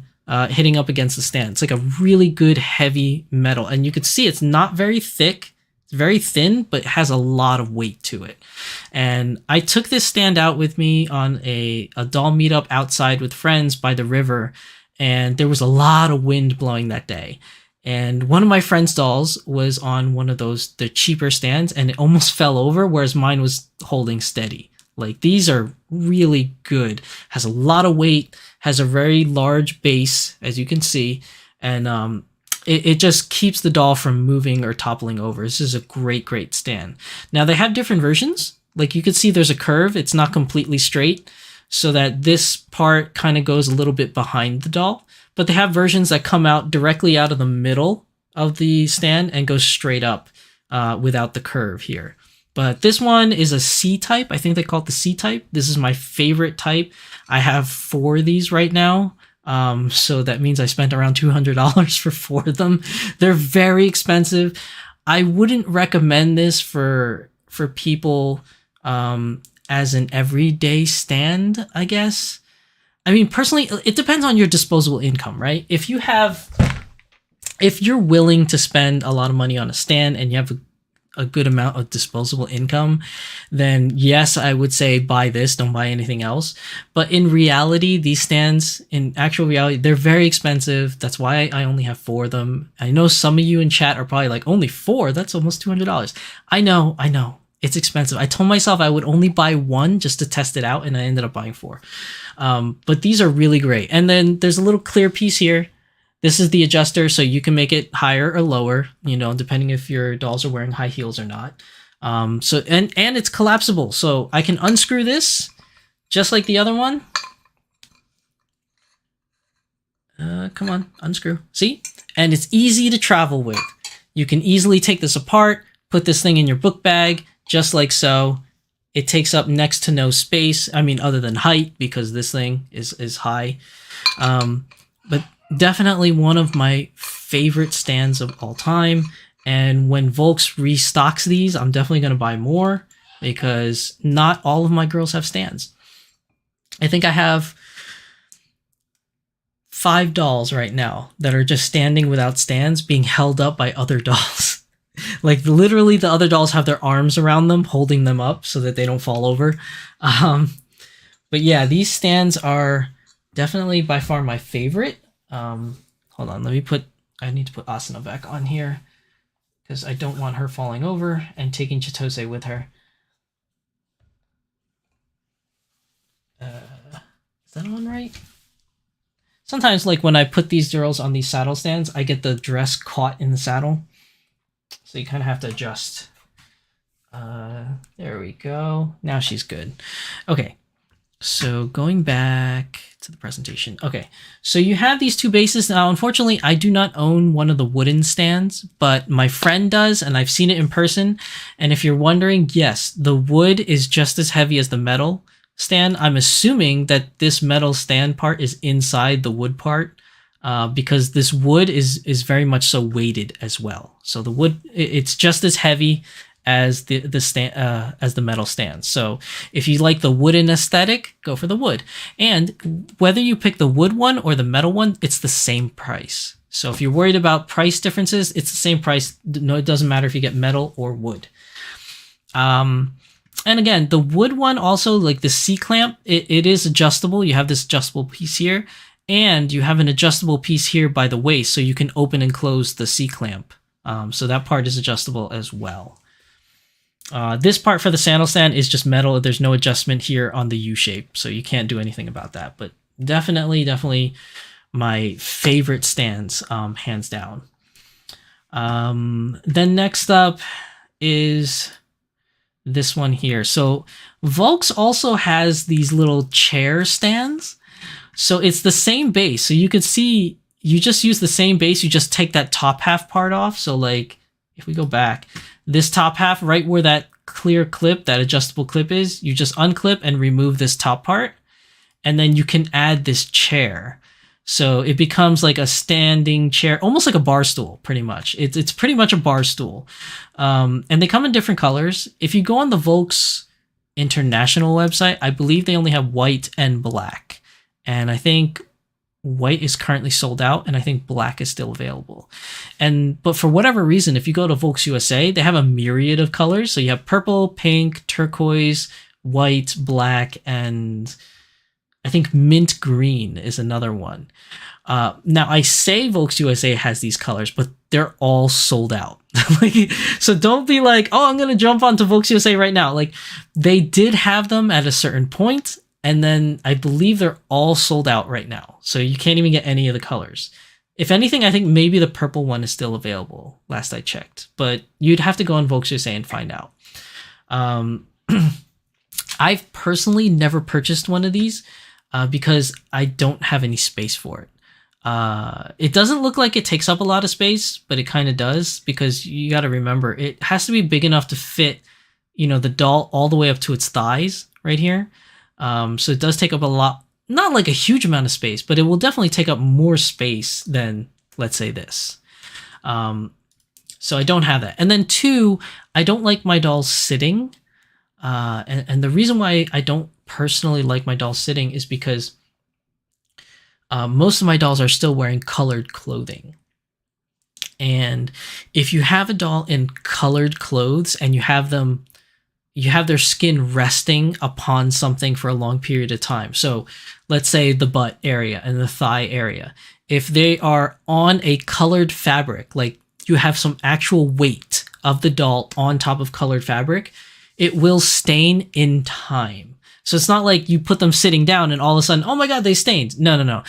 B: hitting up against the stand. It's like a really good heavy metal, and you can see it's not very thick. It's very thin, but it has a lot of weight to it. And I took this stand out with me on a doll meetup outside with friends by the river, and there was a lot of wind blowing that day. And one of my friend's dolls was on one of the cheaper stands, and it almost fell over, whereas mine was holding steady. Like these are really good. Has a lot of weight, has a very large base, as you can see, and it just keeps the doll from moving or toppling over. This is a great stand. Now they have different versions. Like you can see there's a curve. It's not completely straight, so that this part kind of goes a little bit behind the doll. But they have versions that come out directly out of the middle of the stand and go straight up without the curve here. But this one is a C-type. I think they call it the C-type. This is my favorite type. I have 4 of these right now. So that means I spent around $200 for 4 of them. They're very expensive. I wouldn't recommend this for people as an everyday stand, I guess. I mean, personally, it depends on your disposable income, right? If you're willing to spend a lot of money on a stand and you have a good amount of disposable income, then yes, I would say buy this, don't buy anything else. But in reality, these stands, in actual reality, they're very expensive. That's why I only have 4 of them. I know some of you in chat are probably like, only 4? That's almost $200. I know. It's expensive. I told myself I would only buy 1 just to test it out, and I ended up buying 4. But these are really great. And then there's a little clear piece here. This is the adjuster, so you can make it higher or lower, depending if your dolls are wearing high heels or not. And it's collapsible, so I can unscrew this just like the other one. Come on, unscrew. See? And it's easy to travel with. You can easily take this apart, put this thing in your book bag, just like so. It takes up next to no space. I mean, other than height, because this thing is high. But definitely one of my favorite stands of all time. And when Volks restocks these, I'm definitely going to buy more, because not all of my girls have stands. I think I have 5 dolls right now that are just standing without stands, being held up by other dolls. Like literally the other dolls have their arms around them, holding them up so that they don't fall over. But yeah, these stands are definitely by far my favorite. Hold on, I need to put Asuna back on here, because I don't want her falling over and taking Chitose with her. Is that on right? Sometimes, like when I put these girls on these saddle stands, I get the dress caught in the saddle. So you kind of have to adjust. There we go. Now she's good. Okay. So going back to the presentation. Okay, so you have these 2 bases. Now, unfortunately, I do not own one of the wooden stands, but my friend does, and I've seen it in person. And if you're wondering, yes, the wood is just as heavy as the metal, stand, I'm assuming that this metal stand part is inside the wood part, because this wood is very much so weighted as well. So the wood, it's just as heavy as the stand, as the metal stand. So if you like the wooden aesthetic, go for the wood. And whether you pick the wood one or the metal one, it's the same price. So if you're worried about price differences, it's the same price. No, it doesn't matter if you get metal or wood. And again, the wood one also, like the C-clamp, it is adjustable. You have this adjustable piece here, and you have an adjustable piece here by the waist, so you can open and close the C-clamp. So that part is adjustable as well. This part for the sandal stand is just metal. There's no adjustment here on the U-shape, so you can't do anything about that. But definitely my favorite stands, hands down. Then next up is this one here. So Volks also has these little chair stands. So it's the same base. So you could see, you just use the same base. You just take that top half part off. So like, if we go back, this top half, right where that clear clip, that adjustable clip is, you just unclip and remove this top part. And then you can add this chair. So it becomes like a standing chair, almost like a bar stool, pretty much. It's pretty much a bar stool. And they come in different colors. If you go on the Volks International website, I believe they only have white and black. And I think white is currently sold out, and I think black is still available. But for whatever reason, if you go to Volks USA, they have a myriad of colors. So you have purple, pink, turquoise, white, black, and I think mint green is another one. Now I say Volks USA has these colors, but they're all sold out. So don't be like, oh, I'm going to jump onto Volks USA right now. Like, they did have them at a certain point, and then I believe they're all sold out right now. So you can't even get any of the colors. If anything, I think maybe the purple one is still available, last I checked. But you'd have to go on Volks USA and find out. I've personally never purchased one of these because I don't have any space for it. It doesn't look like it takes up a lot of space, but it kind of does, because you got to remember, it has to be big enough to fit, the doll all the way up to its thighs right here. So it does take up a lot, not like a huge amount of space, but it will definitely take up more space than, let's say, this. So I don't have that. And then 2, I don't like my dolls sitting. And the reason why I don't personally like my dolls sitting is because most of my dolls are still wearing colored clothing. And if you have a doll in colored clothes and you have their skin resting upon something for a long period of time. So let's say the butt area and the thigh area. If they are on a colored fabric, like you have some actual weight of the doll on top of colored fabric, it will stain in time. So it's not like you put them sitting down and all of a sudden, oh my God, they stained. No.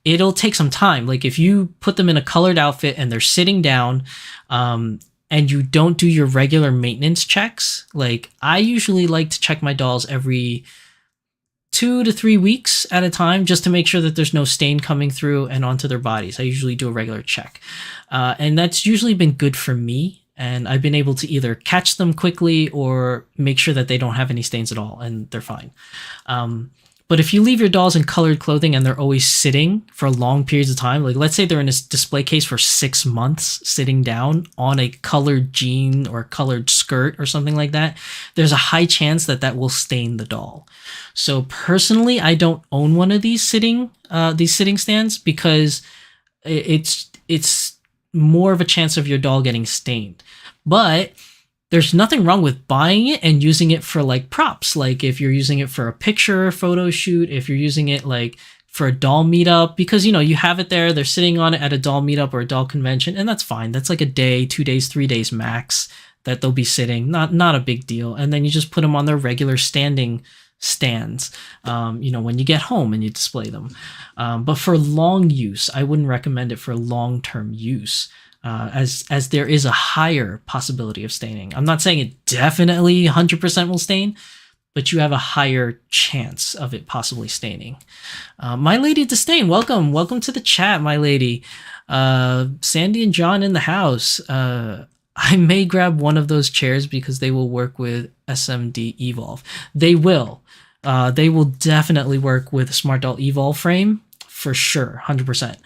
B: It'll take some time. Like if you put them in a colored outfit and they're sitting down, and you don't do your regular maintenance checks, like I usually like to check my dolls every 2 to 3 weeks at a time, just to make sure that there's no stain coming through and onto their bodies. I usually do a regular check. And that's usually been good for me. And I've been able to either catch them quickly or make sure that they don't have any stains at all, and they're fine. But if you leave your dolls in colored clothing and they're always sitting for long periods of time, like let's say they're in a display case for 6 months sitting down on a colored jean or colored skirt or something like that, there's a high chance that that will stain the doll. So personally, I don't own one of these sitting stands because it's more of a chance of your doll getting stained. But there's nothing wrong with buying it and using it for like props. Like if you're using it for a picture photo shoot, if you're using it like for a doll meetup, because you have it there, they're sitting on it at a doll meetup or a doll convention, and that's fine. That's like a day, 2 days, 3 days max that they'll be sitting. Not a big deal. And then you just put them on their regular standing stands, when you get home and you display them. But for long use, I wouldn't recommend it for long-term use. As there is a higher possibility of staining. I'm not saying it definitely 100% will stain, but you have a higher chance of it possibly staining. My Lady Disdain, welcome to the chat, my lady. Sandy and John in the house. I may grab one of those chairs because they will work with SMD Evolve. They will. They will definitely work with a Smart Doll Evolve frame for sure, 100%.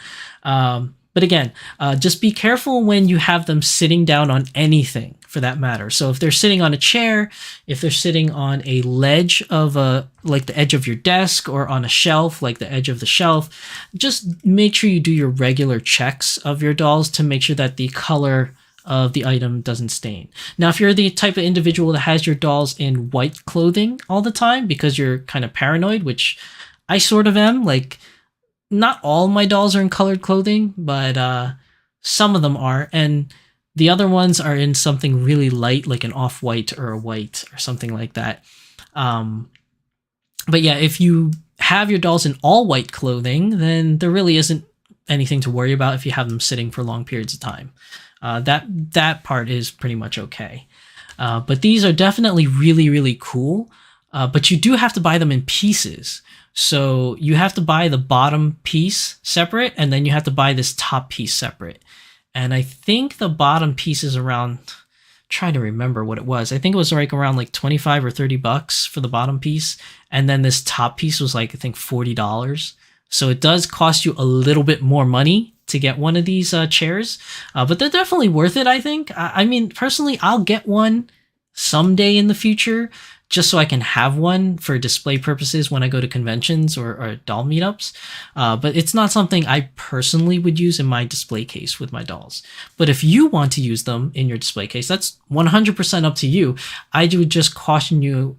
B: But again, just be careful when you have them sitting down on anything for that matter. So if they're sitting on a chair, if they're sitting on a ledge of like the edge of your desk, or on a shelf, like the edge of the shelf, just make sure you do your regular checks of your dolls to make sure that the color of the item doesn't stain. Now, if you're the type of individual that has your dolls in white clothing all the time because you're kind of paranoid, which I sort of am, like, not all my dolls are in colored clothing, but some of them are, and the other ones are in something really light, like an off-white or a white or something like that. But yeah, if you have your dolls in all white clothing, then there really isn't anything to worry about if you have them sitting for long periods of time. That part is pretty much okay. But these are definitely really, really cool. But you do have to buy them in pieces. So you have to buy the bottom piece separate, and then you have to buy this top piece separate. And I think the bottom piece is around, trying to remember what it was. I think it was like around like 25 or 30 bucks for the bottom piece. And then this top piece was like, I think $40. So it does cost you a little bit more money to get one of these chairs. But they're definitely worth it, I think. I mean, personally, I'll get one someday in the future, just so I can have one for display purposes when I go to conventions or doll meetups. But it's not something I personally would use in my display case with my dolls. But if you want to use them in your display case, that's 100% up to you. I would just caution you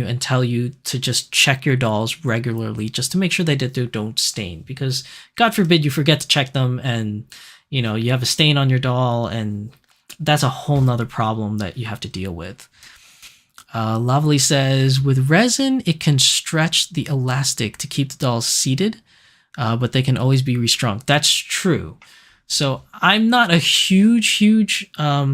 B: and tell you to just check your dolls regularly just to make sure they don't stain, because God forbid you forget to check them and you have a stain on your doll, and that's a whole nother problem that you have to deal with. Lovely says, with resin, it can stretch the elastic to keep the dolls seated, but they can always be restrung. That's true. So I'm not a huge, I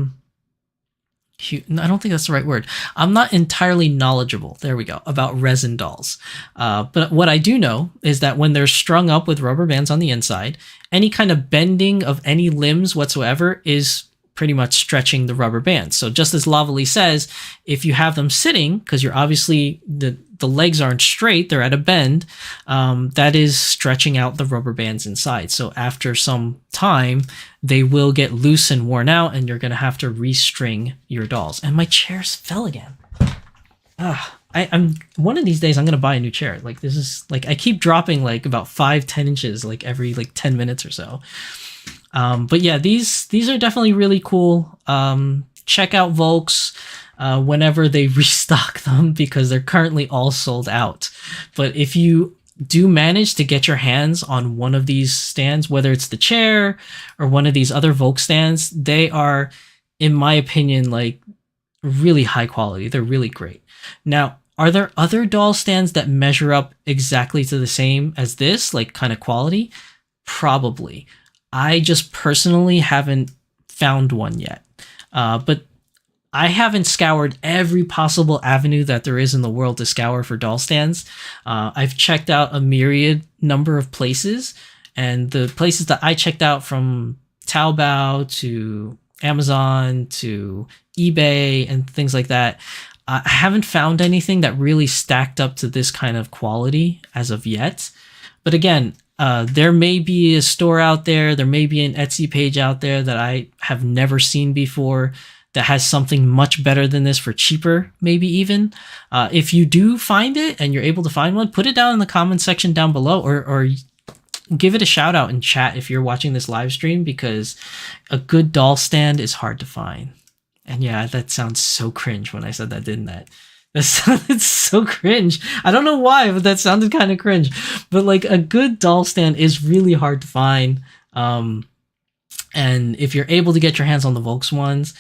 B: don't think that's the right word. I'm not entirely knowledgeable, there we go, about resin dolls. But what I do know is that when they're strung up with rubber bands on the inside, any kind of bending of any limbs whatsoever is pretty much stretching the rubber bands. So just as Lovely says, if you have them sitting, because you're obviously, the legs aren't straight, they're at a bend, that is stretching out the rubber bands inside. So after some time, they will get loose and worn out, and you're going to have to restring your dolls. And my chairs fell again. I'm one of these days I'm going to buy a new chair. Like, this is, like, I keep dropping like about 5-10 inches like every like 10 minutes or so. But yeah, these are definitely really cool. Check out Volks whenever they restock them, because they're currently all sold out. But if you do manage to get your hands on one of these stands, whether it's the chair or one of these other Volk stands, they are, in my opinion, like really high quality. They're really great. Now, are there other doll stands that measure up exactly to the same as this, like kind of quality? Probably. I just personally haven't found one yet. But I haven't scoured every possible avenue that there is in the world to scour for doll stands. I've checked out a myriad number of places, and the places that I checked out, from Taobao to Amazon to eBay and things like that, I haven't found anything that really stacked up to this kind of quality as of yet. But again, there may be a store out there, there may be an Etsy page out there that I have never seen before that has something much better than this for cheaper, maybe even. If you do find it and you're able to find one, put it down in the comment section down below, or give it a shout out in chat if you're watching this live stream, because a good doll stand is hard to find. And yeah, that sounds so cringe when I said that, didn't it? That sounded so cringe. I don't know why, but that sounded kind of cringe. But like, a good doll stand is really hard to find. And if you're able to get your hands on the Volks ones,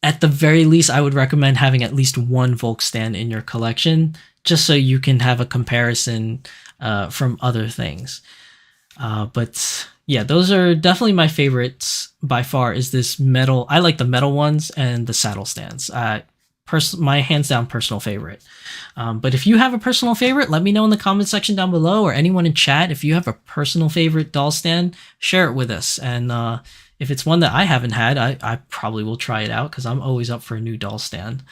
B: at the very least, I would recommend having at least one Volk stand in your collection, just so you can have a comparison from other things. But yeah, those are definitely my favorites by far, is this metal. I like the metal ones and the saddle stands. My hands down personal favorite. But if you have a personal favorite, let me know in the comment section down below, or anyone in chat. If you have a personal favorite doll stand, share it with us. And if it's one that I haven't had, I probably will try it out, because I'm always up for a new doll stand.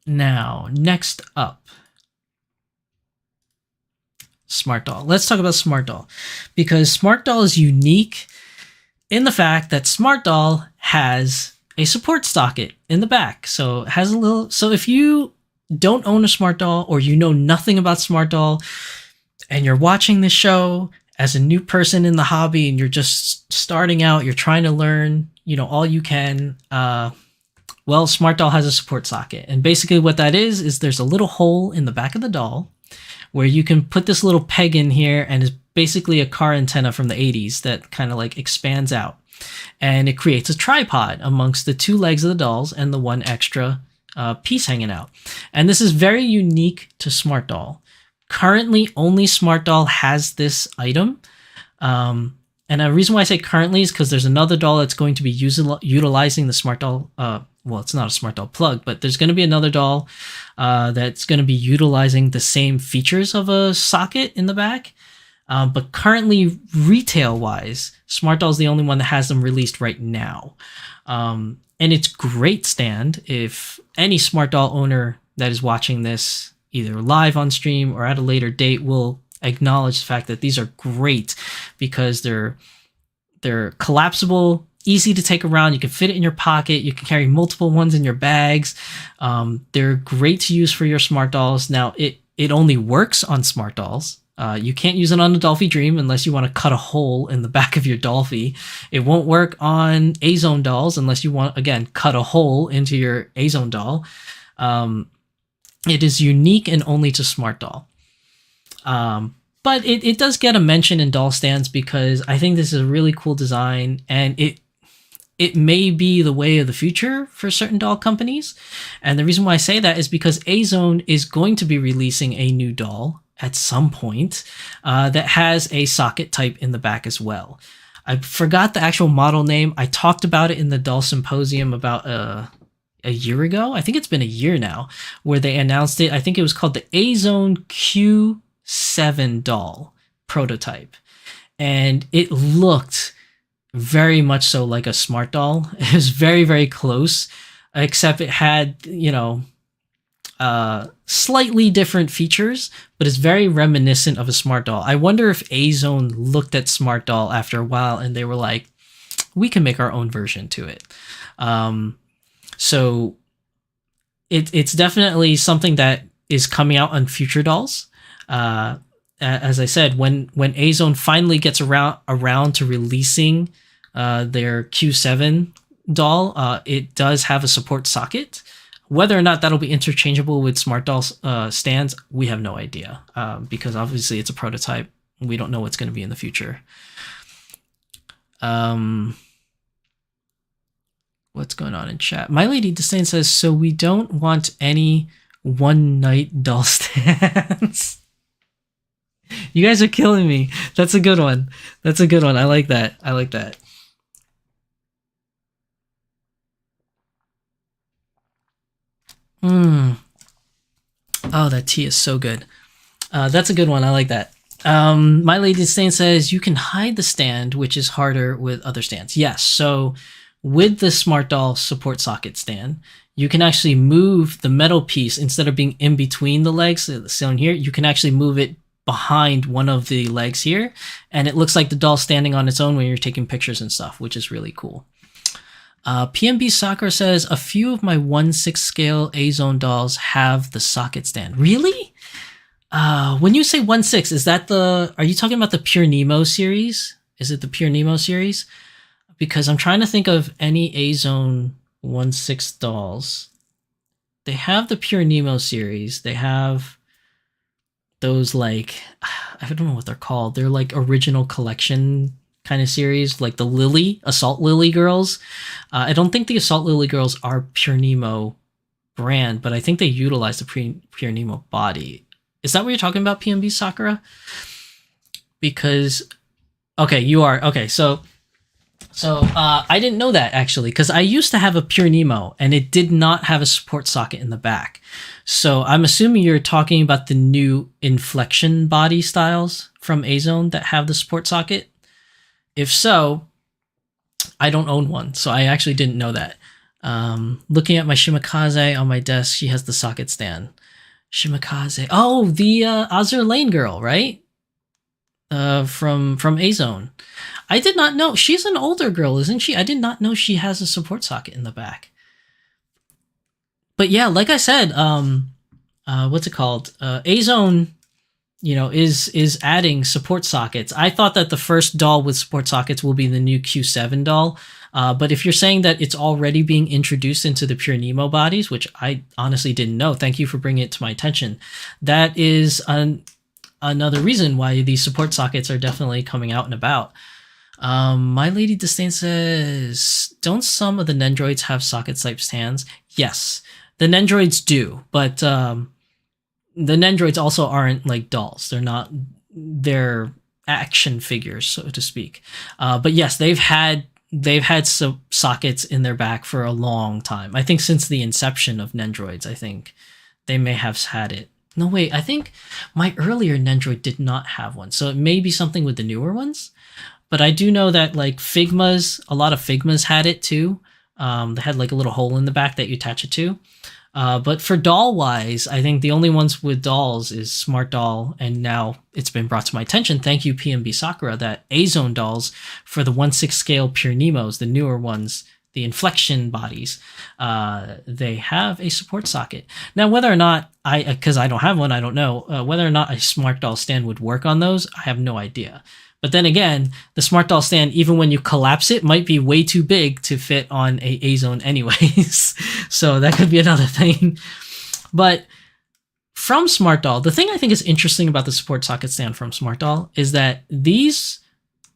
B: Now, next up, Smart Doll. Let's talk about Smart Doll, because Smart Doll is unique in the fact that Smart Doll has a support socket in the back. So it has a little, so if you don't own a Smart Doll, or you know nothing about Smart Doll and you're watching this show as a new person in the hobby and you're just starting out, you're trying to learn, all you can, well, Smart Doll has a support socket. And basically what that is there's a little hole in the back of the doll where you can put this little peg in here, and it's basically a car antenna from the 80s that kind of like expands out. And it creates a tripod amongst the two legs of the dolls and the one extra piece hanging out. And this is very unique to Smart Doll. Currently, only Smart Doll has this item. And the reason why I say currently is because there's another doll that's going to be utilizing the Smart Doll. Well, it's not a Smart Doll plug, but there's going to be another doll that's going to be utilizing the same features of a socket in the back. But currently, retail-wise, Smart Doll is the only one that has them released right now. And it's great stand. If any Smart Doll owner that is watching this, either live on stream or at a later date, will acknowledge the fact that these are great because they're collapsible, easy to take around. You can fit it in your pocket. You can carry multiple ones in your bags. They're great to use for your Smart Dolls. Now, it only works on Smart Dolls. You can't use it on a Dolphy Dream unless you want to cut a hole in the back of your Dolphy. It won't work on A-Zone dolls unless you want, again, cut a hole into your A-Zone doll. It is unique and only to Smart Doll. But it does get a mention in doll stands because I think this is a really cool design, and it may be the way of the future for certain doll companies. And the reason why I say that is because A-Zone is going to be releasing a new doll at some point that has a socket type in the back as well. I forgot the actual model name. I talked about it in the Doll Symposium about a year ago. I think it's been a year now, where they announced it. I think it was called the A-Zone Q7 doll prototype. And it looked very much so like a Smart Doll. It was very, very close, except it had, slightly different features, but it's very reminiscent of a Smart Doll. I wonder if A-Zone looked at Smart Doll after a while and they were like, we can make our own version to it. So it's definitely something that is coming out on future dolls. As I said, when A-Zone finally gets around to releasing their Q7 doll, it does have a support socket. Whether or not that'll be interchangeable with Smart Doll stands, we have no idea, because obviously it's a prototype. We don't know what's going to be in the future. What's going on in chat? My Lady Disdain says, so we don't want any one-night doll stands. You guys are killing me. That's a good one. That's a good one. I like that. I like that. Oh, that tea is so good. That's a good one. I like that. My Lady Disdain says, you can hide the stand, which is harder with other stands. Yes, so with the Smart Doll support socket stand, you can actually move the metal piece instead of being in between the legs, shown here, you can actually move it behind one of the legs here, and it looks like the doll standing on its own when you're taking pictures and stuff, which is really cool. PMB Soccer says, a few of my 1/6 scale A-Zone dolls have the socket stand. Really? When you say 1/6, is that are you talking about the Pure Nemo series? Is it the Pure Nemo series? Because I'm trying to think of any A-Zone 1/6 dolls. They have the Pure Nemo series. They have those, like, I don't know what they're called. They're like original collection kind of series, like the Assault Lily girls. I don't think the Assault Lily girls are Pure Nemo brand, but I think they utilize the Pure Nemo body. Is that what you're talking about, PMB Sakura? Because, okay, you are. Okay, so I didn't know that, actually, because I used to have a Pure Nemo, and it did not have a support socket in the back. So I'm assuming you're talking about the new inflection body styles from A-Zone that have the support socket. If so, I don't own one, so I actually didn't know that. Looking at my Shimakaze on my desk, she has the socket stand. Shimakaze. Oh, the Azure Lane girl, right? From A-Zone. I did not know. She's an older girl, isn't she? I did not know she has a support socket in the back. But yeah, like I said, what's it called? A-Zone, is adding support sockets. I thought that the first doll with support sockets will be the new Q7 doll. But if you're saying that it's already being introduced into the Pure Nemo bodies, which I honestly didn't know, thank you for bringing it to my attention. That is another reason why these support sockets are definitely coming out and about. My Lady Disdain says, don't some of the Nendroids have socket type stands? Yes, the Nendroids do, but the Nendroids also aren't like dolls. They're action figures, so to speak. But yes, they've had some sockets in their back for a long time. I think since the inception of Nendroids, I think they may have had it. No, wait, I think my earlier Nendroid did not have one. So it may be something with the newer ones. But I do know that like Figmas, a lot of Figmas had it too. They had like a little hole in the back that you attach it to. But for doll-wise, I think the only ones with dolls is Smart Doll, and now it's been brought to my attention, thank you PMB Sakura, that A-Zone dolls for the 1/6 scale Pure Nemos, the newer ones, the inflection bodies, they have a support socket. Now, whether or not because I don't have one, I don't know, whether or not a Smart Doll stand would work on those, I have no idea. But then again, the Smart Doll stand, even when you collapse it, might be way too big to fit on a A-Zone anyways. So that could be another thing. But from Smart Doll, the thing I think is interesting about the support socket stand from Smart Doll is that this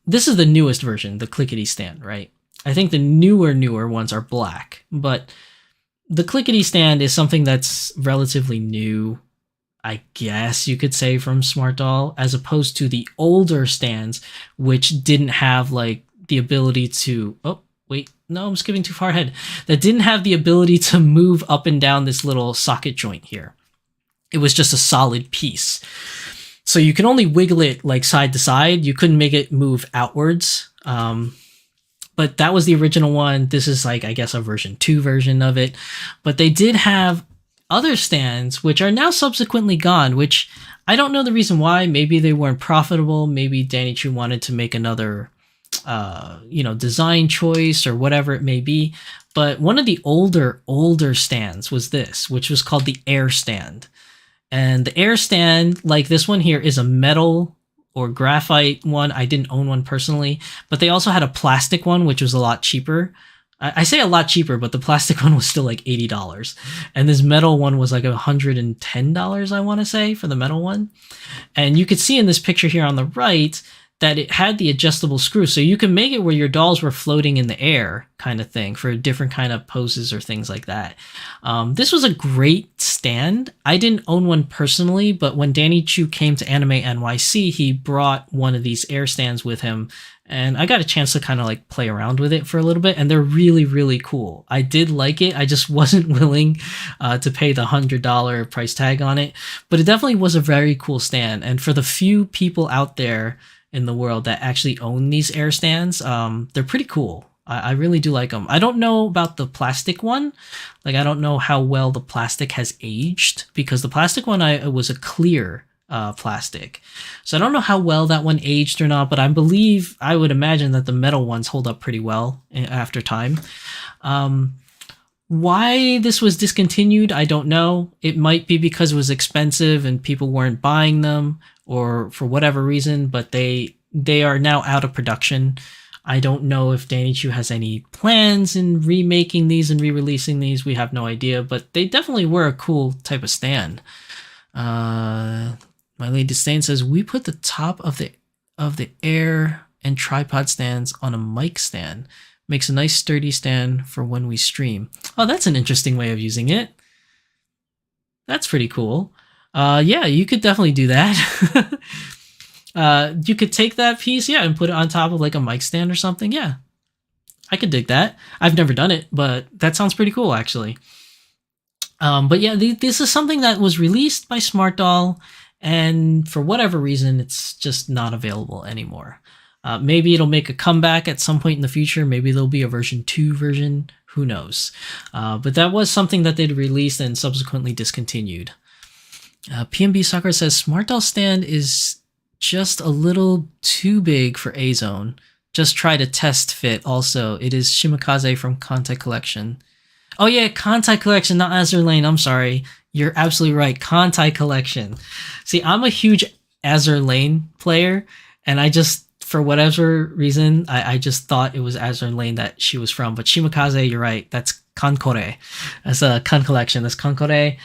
B: is the newest version, the clickety stand, right? I think the newer ones are black, but the clickety stand is something that's relatively new, I guess you could say, from Smart Doll, as opposed to the older stands, which didn't have like the ability to, oh wait, no, I'm skipping too far ahead, that didn't have the ability to move up and down this little socket joint here. It was just a solid piece. So you can only wiggle it like side to side. You couldn't make it move outwards. But that was the original one. This is like, I guess, a version 2 version of it. But they did have other stands, which are now subsequently gone, which I don't know the reason why. Maybe they weren't profitable. Maybe Danny Chu wanted to make another, design choice or whatever it may be. But one of the older stands was this, which was called the Air Stand. And the Air Stand, like this one here, is a metal or graphite one. I didn't own one personally, but they also had a plastic one, which was a lot cheaper. I say a lot cheaper, but the plastic one was still like $80. And this metal one was like $110, I want to say, for the metal one. And you could see in this picture here on the right that it had the adjustable screw. So you can make it where your dolls were floating in the air kind of thing for different kind of poses or things like that. This was a great stand. I didn't own one personally, but when Danny Chu came to Anime NYC, he brought one of these air stands with him. And I got a chance to kind of like play around with it for a little bit, and they're really, really cool. I did like it. I just wasn't willing to pay the $100 price tag on it, but it definitely was a very cool stand. And for the few people out there in the world that actually own these air stands, they're pretty cool. I really do like them. I don't know about the plastic one. Like, I don't know how well the plastic has aged, because the plastic one was a clear plastic. So I don't know how well that one aged or not, but I would imagine that the metal ones hold up pretty well after time. Why this was discontinued, I don't know. It might be because it was expensive and people weren't buying them, or for whatever reason, but they are now out of production. I don't know if Danny Chu has any plans in remaking these and re-releasing these. We have no idea, but they definitely were a cool type of stand. My Lady Disdain says, we put the top of the air and tripod stands on a mic stand. Makes a nice sturdy stand for when we stream. Oh, that's an interesting way of using it. That's pretty cool. Yeah, you could definitely do that. You could take that piece, yeah, and put it on top of like a mic stand or something. Yeah, I could dig that. I've never done it, but that sounds pretty cool, actually. But yeah, this is something that was released by Smart Doll, and for whatever reason, it's just not available anymore. Maybe it'll make a comeback at some point in the future. Maybe there'll be a version 2 version. Who knows? But that was something that they'd released and subsequently discontinued. PNB Sakura says Smart Doll Stand is just a little too big for A-Zone. Just try to test fit. Also, it is Shimakaze from Kantai Collection. Oh yeah, Kantai Collection, not Azure Lane. I'm sorry. You're absolutely right. Kantai Collection. See, I'm a huge Azure Lane player, and I just, for whatever reason, I just thought it was Azure Lane that she was from. But Shimakaze, you're right. That's Kankore. That's a Kan Collection. That's Kankore.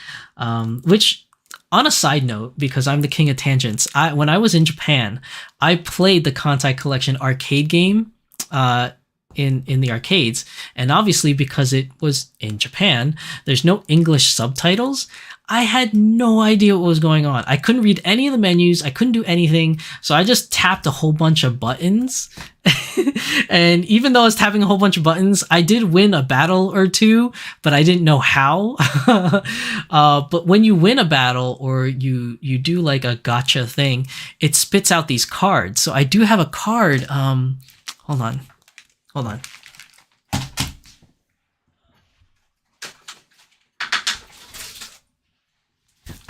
B: Which, on a side note, because I'm the king of tangents, when I was in Japan, I played the Kantai Collection arcade game in the arcades, and obviously because it was in Japan, there's no English subtitles. I had no idea what was going on. I couldn't read any of the menus. I couldn't do anything. So I just tapped a whole bunch of buttons. And even though I was tapping a whole bunch of buttons, I did win a battle or two, but I didn't know how. But when you win a battle or you do like a gacha thing, it spits out these cards. So I do have a card. Hold on.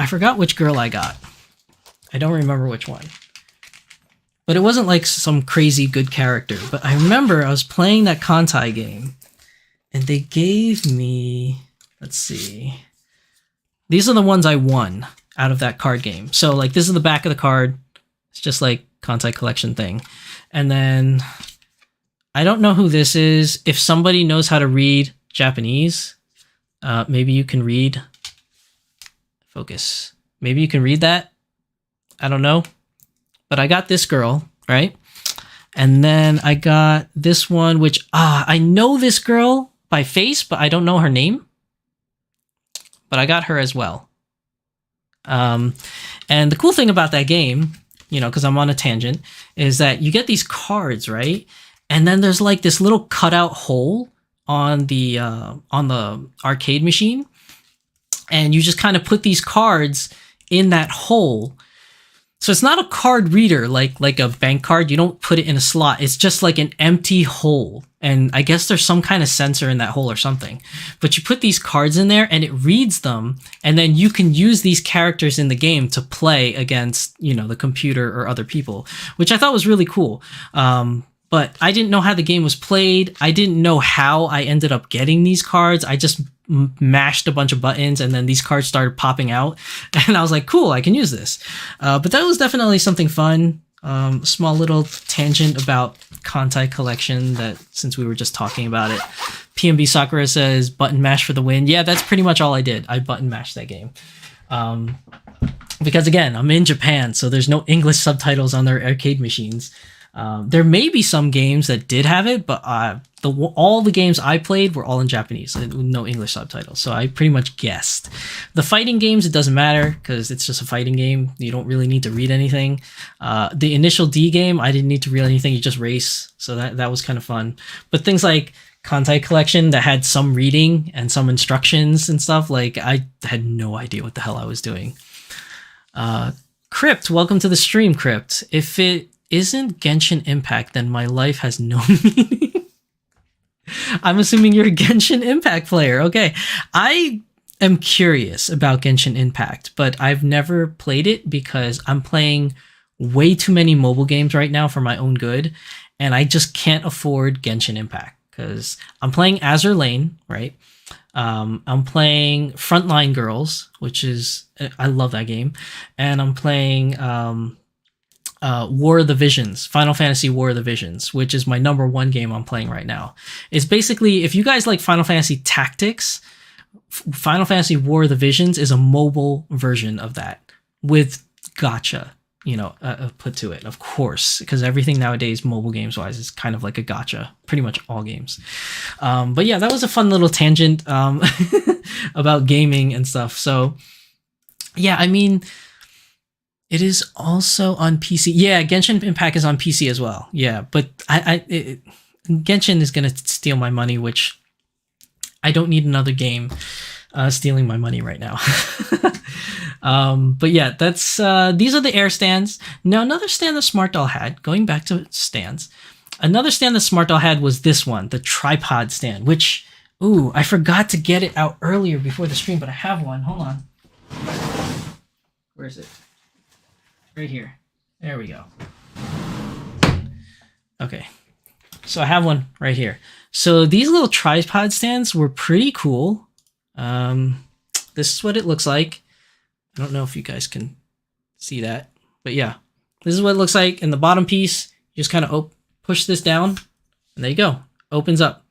B: I forgot which girl I got. I don't remember which one. But it wasn't like some crazy good character. But I remember I was playing that Kantai game, and they gave me, let's see. These are the ones I won out of that card game. So like this is the back of the card. It's just like Kantai Collection thing. And then I don't know who this is. If somebody knows how to read Japanese, maybe you can read. Focus. Maybe you can read that. I don't know. But I got this girl, right? And then I got this one, which, I know this girl by face, but I don't know her name. But I got her as well. And the cool thing about that game, because I'm on a tangent, is that you get these cards, right? And then there's like this little cutout hole on the arcade machine. And you just kind of put these cards in that hole. So it's not a card reader like a bank card. You don't put it in a slot. It's just like an empty hole. And I guess there's some kind of sensor in that hole or something. But you put these cards in there and it reads them. And then you can use these characters in the game to play against, the computer or other people, which I thought was really cool. But I didn't know how the game was played. I didn't know how I ended up getting these cards. I just mashed a bunch of buttons and then these cards started popping out. And I was like, cool, I can use this. But that was definitely something fun. Small little tangent about Kantai Collection that since we were just talking about it. PNB Sakura says button mash for the win. Yeah, that's pretty much all I did. I button mashed that game. Because again, I'm in Japan, so there's no English subtitles on their arcade machines. There may be some games that did have it, but all the games I played were all in Japanese, no English subtitles. So I pretty much guessed. The fighting games, it doesn't matter because it's just a fighting game. You don't really need to read anything. The initial D game, I didn't need to read anything. You just race. So that was kind of fun. But things like Kantai Collection that had some reading and some instructions and stuff, like I had no idea what the hell I was doing. Crypt, welcome to the stream, Crypt. If it isn't Genshin Impact, then my life has no meaning. I'm assuming you're a Genshin Impact player. Okay. I am curious about Genshin Impact, but I've never played it because I'm playing way too many mobile games right now for my own good, and I just can't afford Genshin Impact because I'm playing Azure Lane, right? I'm playing Frontline Girls, which is, I love that game, and I'm playing War of the Visions, Final Fantasy War of the Visions, which is my #1 game I'm playing right now. It's basically, if you guys like Final Fantasy Tactics, Final Fantasy War of the Visions is a mobile version of that with gacha, put to it, of course, because everything nowadays, mobile games wise, is kind of like a gacha, pretty much all games. But yeah, that was a fun little tangent about gaming and stuff. So yeah, I mean, it is also on PC. Yeah, Genshin Impact is on PC as well. Yeah, but Genshin is going to steal my money, which I don't need another game stealing my money right now. But yeah, that's these are the air stands. Now another stand that Smart Doll had, going back to stands, another stand that Smart Doll had was this one, the tripod stand, which, ooh, I forgot to get it out earlier before the stream, but I have one. Hold on. Where is it? Right here. There we go. Okay. So I have one right here. So these little tripod stands were pretty cool. This is what it looks like. I don't know if you guys can see that, but yeah, this is what it looks like. In the bottom piece, you just kind of push this down, and there you go. Opens up.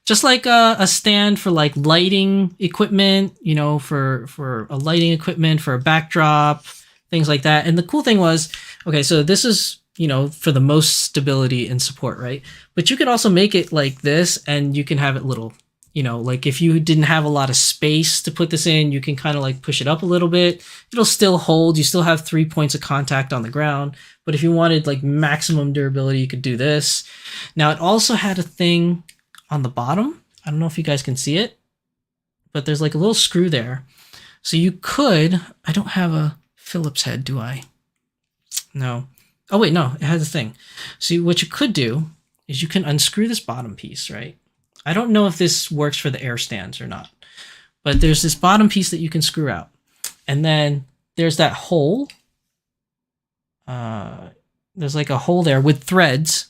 B: Just like a stand for like lighting equipment, you know, for a lighting equipment, for a backdrop, things like that. And the cool thing was, okay, so this is, you know, for the most stability and support, right? But you could also make it like this, and you can have it little, you know, like if you didn't have a lot of space to put this in, you can kind of like push it up a little bit. It'll still hold. You still have 3 points of contact on the ground. But if you wanted like maximum durability, you could do this. Now it also had a thing on the bottom. I don't know if you guys can see it, but there's like a little screw there. So you could, I don't have a Phillips head, do I? No. Oh wait, no, it has a thing. So what you could do is you can unscrew this bottom piece, right? I don't know if this works for the air stands or not, but there's this bottom piece that you can screw out. And then there's that hole. There's like a hole there with threads,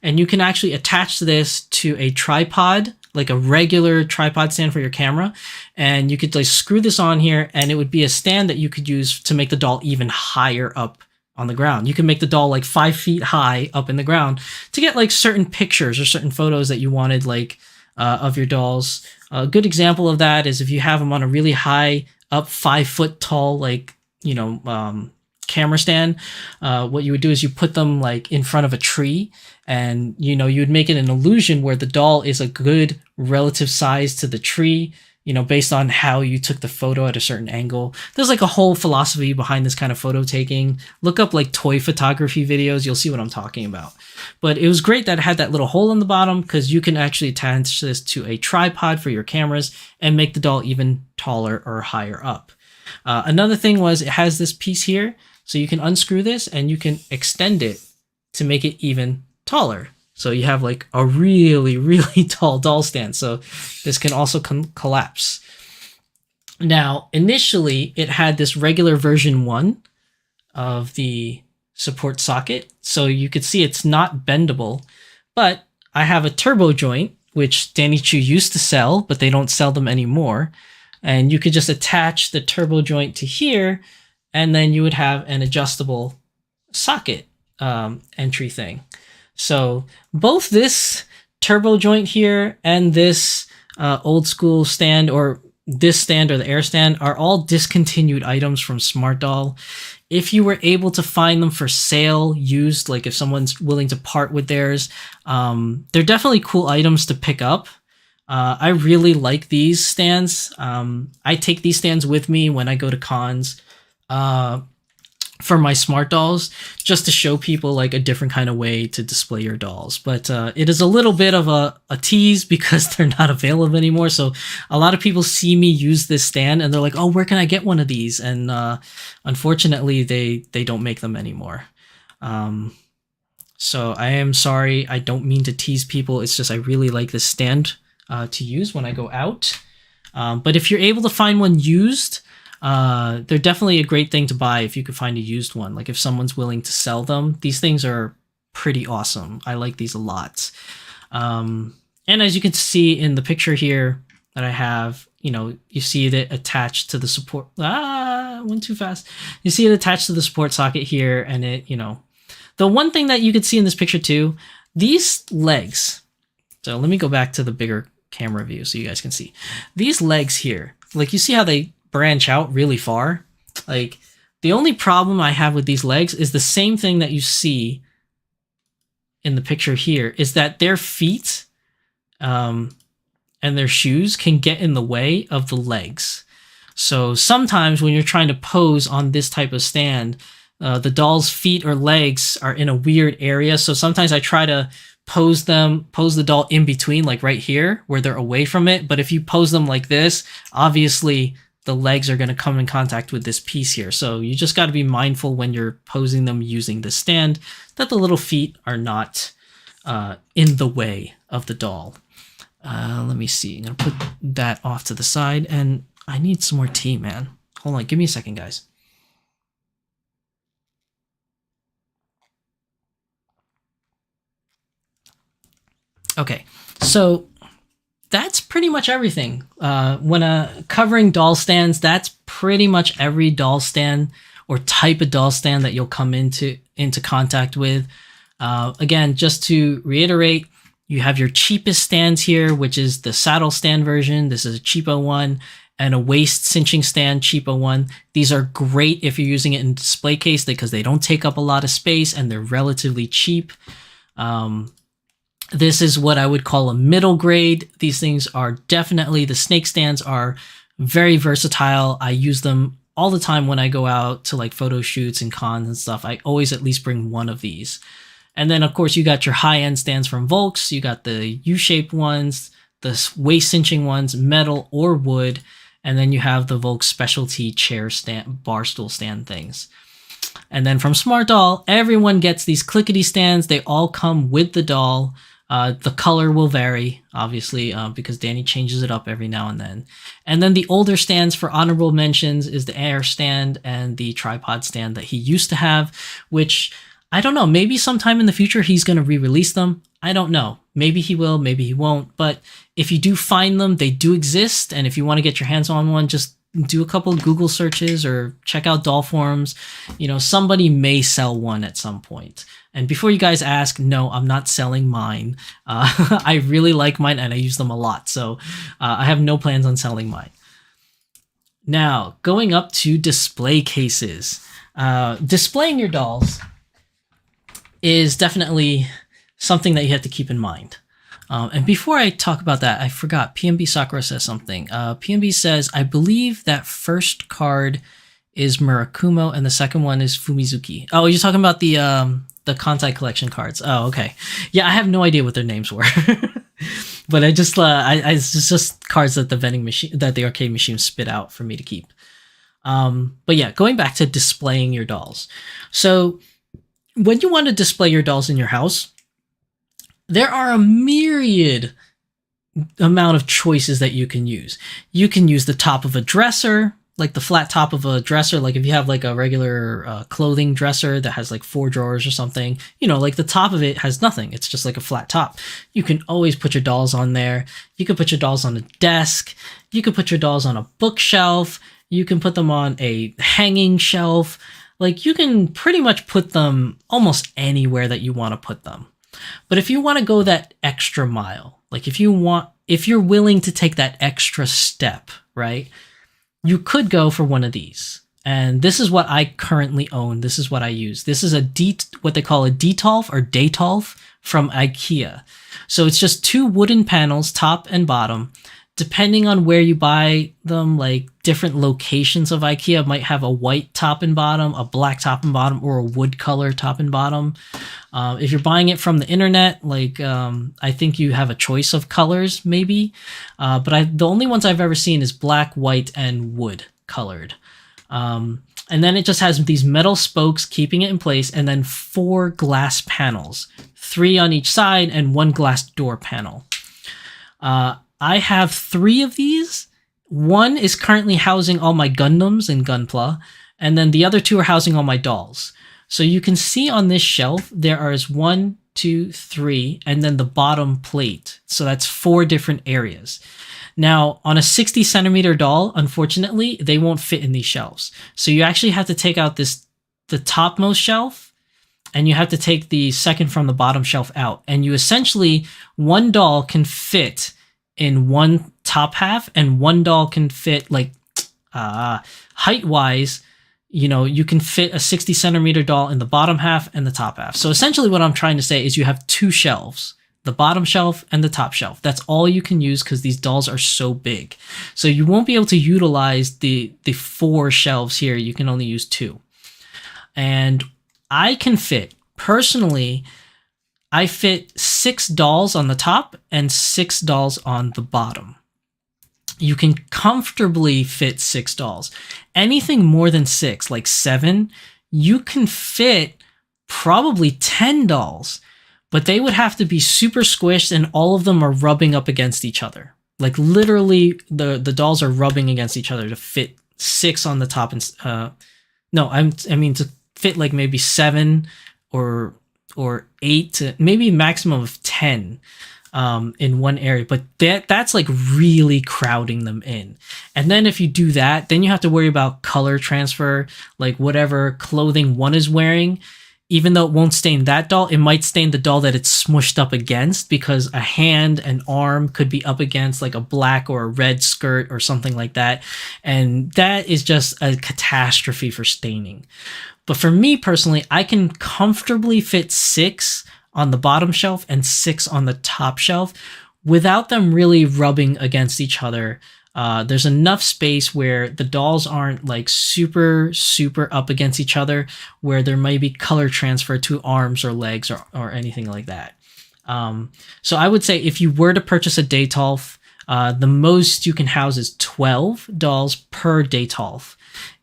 B: and you can actually attach this to a tripod, like a regular tripod stand for your camera. And you could like screw this on here, and it would be a stand that you could use to make the doll even higher up on the ground. You can make the doll like 5 feet high up in the ground to get like certain pictures or certain photos that you wanted, like of your dolls. A good example of that is if you have them on a really high up 5 foot tall, like, you know, camera stand, what you would do is you put them like in front of a tree, and, you know, you would make it an illusion where the doll is a good relative size to the tree, you know, based on how you took the photo at a certain angle. There's like a whole philosophy behind this kind of photo taking. Look up like toy photography videos. You'll see what I'm talking about. But it was great that it had that little hole in the bottom, because you can actually attach this to a tripod for your cameras and make the doll even taller or higher up. Another thing was it has this piece here. So you can unscrew this and you can extend it to make it even taller. So you have like a really, really tall doll stand. So this can also collapse. Now, initially, it had this regular version 1 of the support socket. So you could see it's not bendable. But I have a turbo joint, which Danny Chu used to sell, but they don't sell them anymore. And you could just attach the turbo joint to here, and then you would have an adjustable socket entry thing. So both this turbo joint here and this old school stand, or this stand or the air stand, are all discontinued items from Smart Doll. If you were able to find them for sale, used, like if someone's willing to part with theirs, they're definitely cool items to pick up. I really like these stands. I take these stands with me when I go to cons for my Smart Dolls, just to show people like a different kind of way to display your dolls. But it is a little bit of a tease because they're not available anymore. So a lot of people see me use this stand and they're like, oh, where can I get one of these? And unfortunately, they don't make them anymore. So I am sorry. I don't mean to tease people. It's just I really like this stand to use when I go out. But if you're able to find one used, they're definitely a great thing to buy if you could find a used one. Like if someone's willing to sell them, these things are pretty awesome. I like these a lot. And as you can see in the picture here that I have, you know, you see it attached to the support. Went too fast. You see it attached to the support socket here, and it, you know, the one thing that you could see in this picture too, these legs. So let me go back to the bigger camera view so you guys can see these legs here. Like you see how they branch out really far. Like the only problem I have with these legs is the same thing that you see in the picture here, is that their feet and their shoes can get in the way of the legs. So sometimes when you're trying to pose on this type of stand, the doll's feet or legs are in a weird area. So sometimes I try to pose the doll in between, like right here where they're away from it. But if you pose them like this, obviously the legs are going to come in contact with this piece here. So you just got to be mindful when you're posing them using the stand that the little feet are not in the way of the doll. Let me see. I'm going to put that off to the side, and I need some more tea, man. Hold on. Give me a second, guys. Okay, so that's pretty much everything. When covering doll stands, that's pretty much every doll stand or type of doll stand that you'll come into contact with. Again, just to reiterate, you have your cheapest stands here, which is the saddle stand version. This is a cheapo one, and a waist cinching stand, cheapo one. These are great if you're using it in display case because they don't take up a lot of space and they're relatively cheap. This is what I would call a middle grade. These things are definitely, the snake stands are very versatile. I use them all the time when I go out to like photo shoots and cons and stuff. I always at least bring one of these. And then of course you got your high-end stands from Volks. You got the U-shaped ones, the waist cinching ones, metal or wood. And then you have the Volks specialty chair stand, bar stool stand things. And then from Smart Doll, everyone gets these clickety stands. They all come with the doll. The color will vary, obviously, because Danny changes it up every now and then. And then the older stands for honorable mentions is the air stand and the tripod stand that he used to have, which, I don't know, maybe sometime in the future he's going to re-release them. I don't know. Maybe he will, maybe he won't. But if you do find them, they do exist. And if you want to get your hands on one, just do a couple of Google searches or check out doll forums. You know, somebody may sell one at some point. And before you guys ask, no, I'm not selling mine. I really like mine and I use them a lot. So I have no plans on selling mine. Now, going up to display cases. Displaying your dolls is definitely something that you have to keep in mind. And before I talk about that, I forgot, PNB Sakura says something. PNB says, I believe that first card is Murakumo and the second one is Fumizuki. Oh, you're talking about the Kantai collection cards. Oh, okay. Yeah, I have no idea what their names were. But it's just cards that the vending machine, that the arcade machine spit out for me to keep. But yeah, going back to displaying your dolls. So when you want to display your dolls in your house, there are a myriad amount of choices that you can use. You can use the top of a dresser, like the flat top of a dresser. Like if you have like a regular clothing dresser that has like 4 drawers or something, you know, like the top of it has nothing. It's just like a flat top. You can always put your dolls on there. You can put your dolls on a desk. You can put your dolls on a bookshelf. You can put them on a hanging shelf. Like you can pretty much put them almost anywhere that you want to put them. But if you want to go that extra mile, like if you're willing to take that extra step, right? You could go for one of these. And this is what I currently own. This is what I use. This is what they call a Detolf or Detolf from IKEA. So it's just 2 wooden panels, top and bottom. Depending on where you buy them, like different locations of IKEA might have a white top and bottom, a black top and bottom, or a wood color top and bottom. If you're buying it from the internet, like I think you have a choice of colors maybe. But the only ones I've ever seen is black, white, and wood colored. And then it just has these metal spokes keeping it in place, and then 4 glass panels, 3 on each side and 1 glass door panel. I have 3 of these. 1 is currently housing all my Gundams and Gunpla, and then the other 2 are housing all my dolls. So you can see on this shelf, there is 1, 2, 3, and then the bottom plate. So that's 4 different areas. Now, on a 60 centimeter doll, unfortunately, they won't fit in these shelves. So you actually have to take out the topmost shelf, and you have to take the second from the bottom shelf out. And you essentially, 1 doll can fit in 1 top half, and 1 doll can fit like height wise, you know, you can fit a 60 centimeter doll in the bottom half and the top half. So essentially what I'm trying to say is you have 2 shelves, the bottom shelf and the top shelf. That's all you can use because these dolls are so big. So you won't be able to utilize the 4 shelves here. You can only use 2. And I can fit, personally, I fit 6 dolls on the top and 6 dolls on the bottom. You can comfortably fit 6 dolls. Anything more than 6, like 7, you can fit probably 10 dolls, but they would have to be super squished and all of them are rubbing up against each other. Like literally the dolls are rubbing against each other to fit 6 on the top and I mean to fit like maybe 7 or 8 to maybe maximum of 10 in one area, but that's like really crowding them in. And then if you do that, then you have to worry about color transfer, like whatever clothing one is wearing, even though it won't stain that doll, it might stain the doll that it's smushed up against, because a hand and arm could be up against like a black or a red skirt or something like that. And that is just a catastrophe for staining. But for me personally, I can comfortably fit 6 on the bottom shelf and 6 on the top shelf without them really rubbing against each other. There's enough space where the dolls aren't like super up against each other, where there might be color transfer to arms or legs or anything like that. So I would say if you were to purchase a Daytolf, the most you can house is 12 dolls per Daytolf.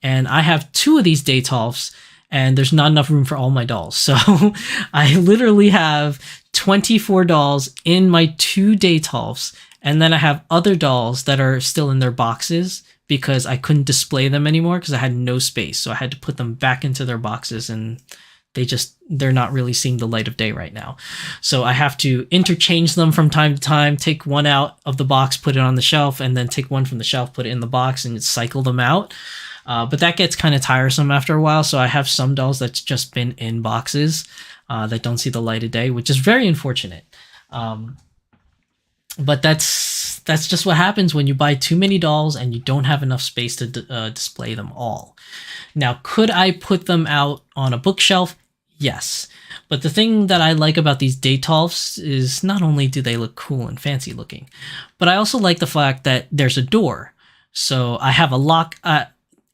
B: And I have 2 of these Daytolfs, and there's not enough room for all my dolls. So I literally have 24 dolls in my 2 Daytolfs, and then I have other dolls that are still in their boxes because I couldn't display them anymore because I had no space. So I had to put them back into their boxes, and they're not really seeing the light of day right now. So I have to interchange them from time to time, take one out of the box, put it on the shelf, and then take one from the shelf, put it in the box, and cycle them out. But that gets kind of tiresome after a while. So I have some dolls that's just been in boxes that don't see the light of day, which is very unfortunate. But that's just what happens when you buy too many dolls and you don't have enough space to display them all. Now, could I put them out on a bookshelf? Yes. But the thing that I like about these Daytolfs is not only do they look cool and fancy looking, but I also like the fact that there's a door. So I have a lock.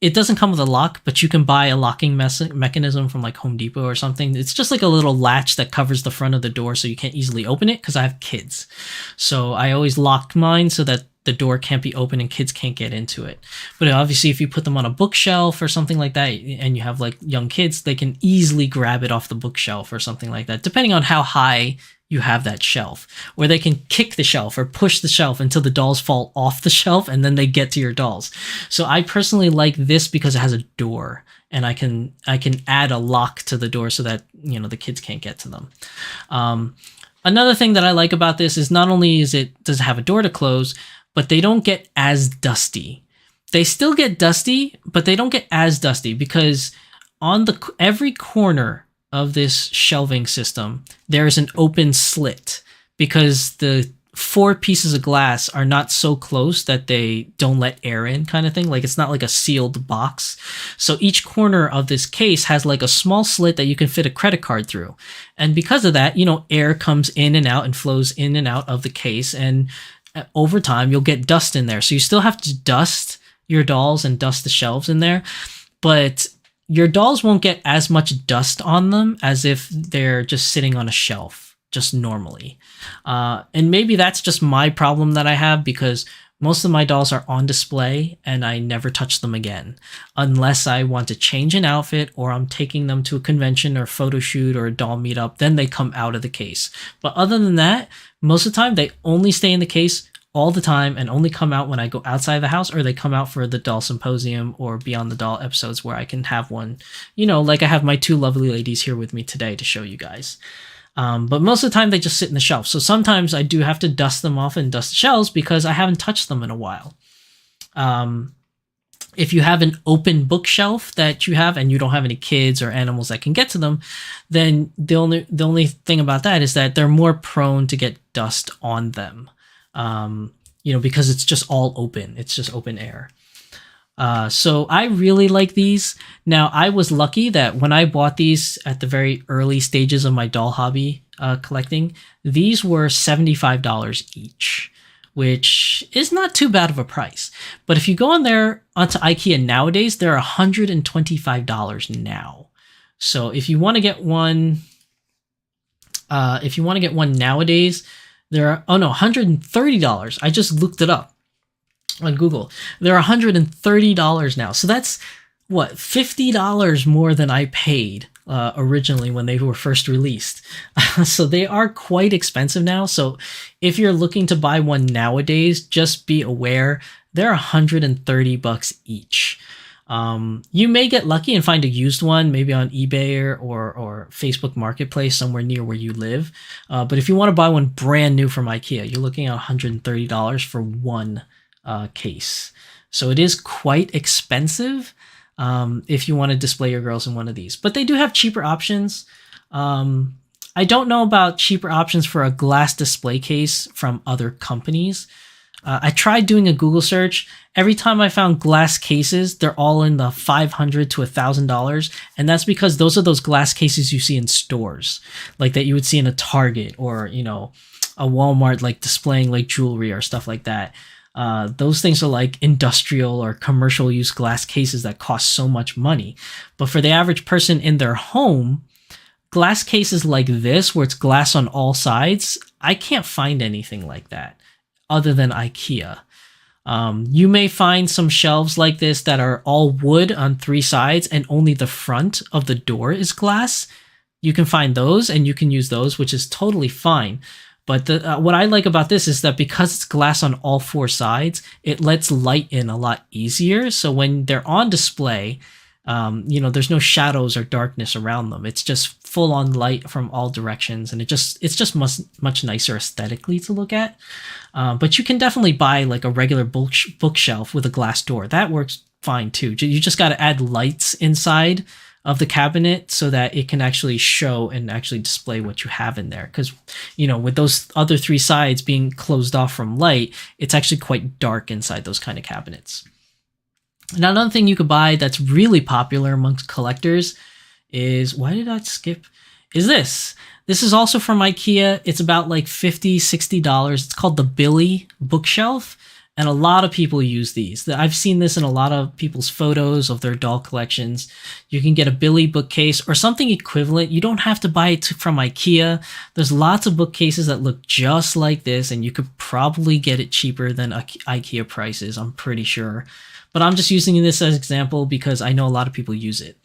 B: It doesn't come with a lock, but you can buy a locking mechanism from like Home Depot or something. It's just like a little latch that covers the front of the door so you can't easily open it, because I have kids. So I always lock mine so that the door can't be open and kids can't get into it. But obviously if you put them on a bookshelf or something like that, and you have like young kids, they can easily grab it off the bookshelf or something like that, depending on how high you have that shelf, or they can kick the shelf or push the shelf until the dolls fall off the shelf and then they get to your dolls. So I personally like this because it has a door, and I can add a lock to the door so that, you know, the kids can't get to them. Another thing that I like about this is not only does it have a door to close, but they don't get as dusty. They still get dusty, but they don't get as dusty, because on every corner of this shelving system, there is an open slit, because the 4 pieces of glass are not so close that they don't let air in, kind of thing. Like, it's not like a sealed box. So each corner of this case has like a small slit that you can fit a credit card through. And because of that, you know, air comes in and out and flows in and out of the case. And over time, you'll get dust in there. So you still have to dust your dolls and dust the shelves in there. But your dolls won't get as much dust on them as if they're just sitting on a shelf, just normally. And maybe that's just my problem that I have, because most of my dolls are on display and I never touch them again, unless I want to change an outfit or I'm taking them to a convention or photo shoot or a doll meetup. Then they come out of the case. But other than that, most of the time they only stay in the case all the time and only come out when I go outside the house, or they come out for the doll symposium or Beyond the Doll episodes where I can have one, you know, like I have my 2 lovely ladies here with me today to show you guys. But most of the time they just sit in the shelf. So sometimes I do have to dust them off and dust the shelves because I haven't touched them in a while. If you have an open bookshelf that you have and you don't have any kids or animals that can get to them, then the only thing about that is that they're more prone to get dust on them. You know, because it's just all open. It's just open air. So I really like these. Now, I was lucky that when I bought these at the very early stages of my doll hobby collecting, these were $75 each, which is not too bad of a price. But if you go on there onto IKEA nowadays, they're $125 now. So if you want to get one If you want to get one nowadays, there are, oh no, $130. I just looked it up on Google. They're $130 now. So that's what, $50 more than I paid originally when they were first released. So they are quite expensive now. So if you're looking to buy one nowadays, just be aware they're $130 each. You may get lucky and find a used one, maybe on eBay or Facebook Marketplace somewhere near where you live. But if you want to buy one brand new from IKEA, you're looking at $130 for one case. So it is quite expensive if you want to display your girls in one of these. But they do have cheaper options. I don't know about cheaper options for a glass display case from other companies. I tried doing a Google search. Every time I found glass cases, they're all in the $500 to $1,000. And that's because those are those glass cases you see in stores, like that you would see in a Target or, you know, a Walmart, like displaying like jewelry or stuff like that. Those things are like industrial or commercial use glass cases that cost so much money. But for the average person in their home, glass cases like this, where it's glass on all sides, I can't find anything like that other than IKEA. You may find some shelves like this that are all wood on 3 sides and only the front of the door is glass. You can find those and you can use those, which is totally fine. But what I like about this is that because it's glass on all 4 sides, it lets light in a lot easier. So when they're on display, you know, there's no shadows or darkness around them. It's just full on light from all directions. And it's just much nicer aesthetically to look at. But you can definitely buy like a regular bookshelf with a glass door. That works fine too. You just got to add lights inside of the cabinet so that it can actually show and actually display what you have in there. Because, you know, with those other 3 sides being closed off from light, it's actually quite dark inside those kind of cabinets. Now, another thing you could buy that's really popular amongst collectors is, why did I skip? Is this. This is also from IKEA. It's about like $50, $60. It's called the Billy bookshelf. And a lot of people use these. I've seen this in a lot of people's photos of their doll collections. You can get a Billy bookcase or something equivalent. You don't have to buy it from IKEA. There's lots of bookcases that look just like this, and you could probably get it cheaper than IKEA prices, I'm pretty sure. But I'm just using this as an example because I know a lot of people use it.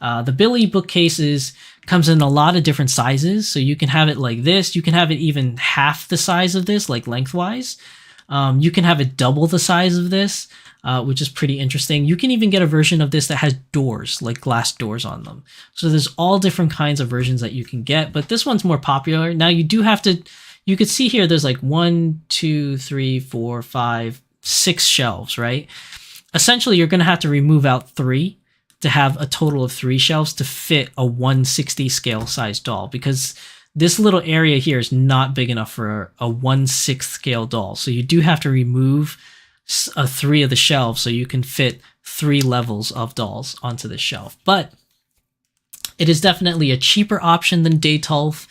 B: The Billy bookcases comes in a lot of different sizes. So you can have it like this. You can have it even half the size of this, like lengthwise. You can have it double the size of this, which is pretty interesting. You can even get a version of this that has doors, like glass doors on them. So there's all different kinds of versions that you can get, but this one's more popular. Now you do have to, you could see here, there's like 1, 2, 3, 4, 5, 6 shelves, right? Essentially, you're going to have to remove out 3 to have a total of 3 shelves to fit a 1/60 scale size doll, because this little area here is not big enough for a 1/6 scale doll. So you do have to remove 3 of the shelves so you can fit 3 levels of dolls onto this shelf. But it is definitely a cheaper option than Detolf,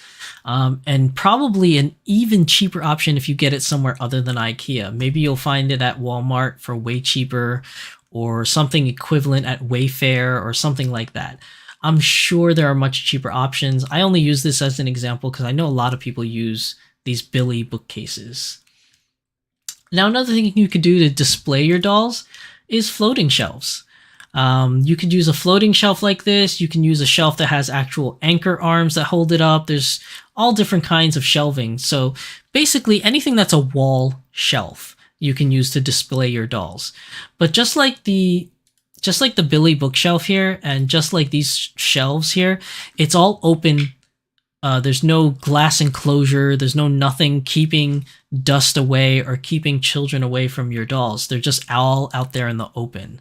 B: and probably an even cheaper option if you get it somewhere other than IKEA. Maybe you'll find it at Walmart for way cheaper, or something equivalent at Wayfair or something like that. I'm sure there are much cheaper options. I only use this as an example because I know a lot of people use these Billy bookcases. Now, another thing you could do to display your dolls is floating shelves. You could use a floating shelf like this. You can use a shelf that has actual anchor arms that hold it up. There's all different kinds of shelving. So basically anything that's a wall shelf you can use to display your dolls. But just like the Billy bookshelf here, and just like these shelves here, it's all open. There's no glass enclosure. There's no nothing keeping dust away or keeping children away from your dolls. They're just all out there in the open.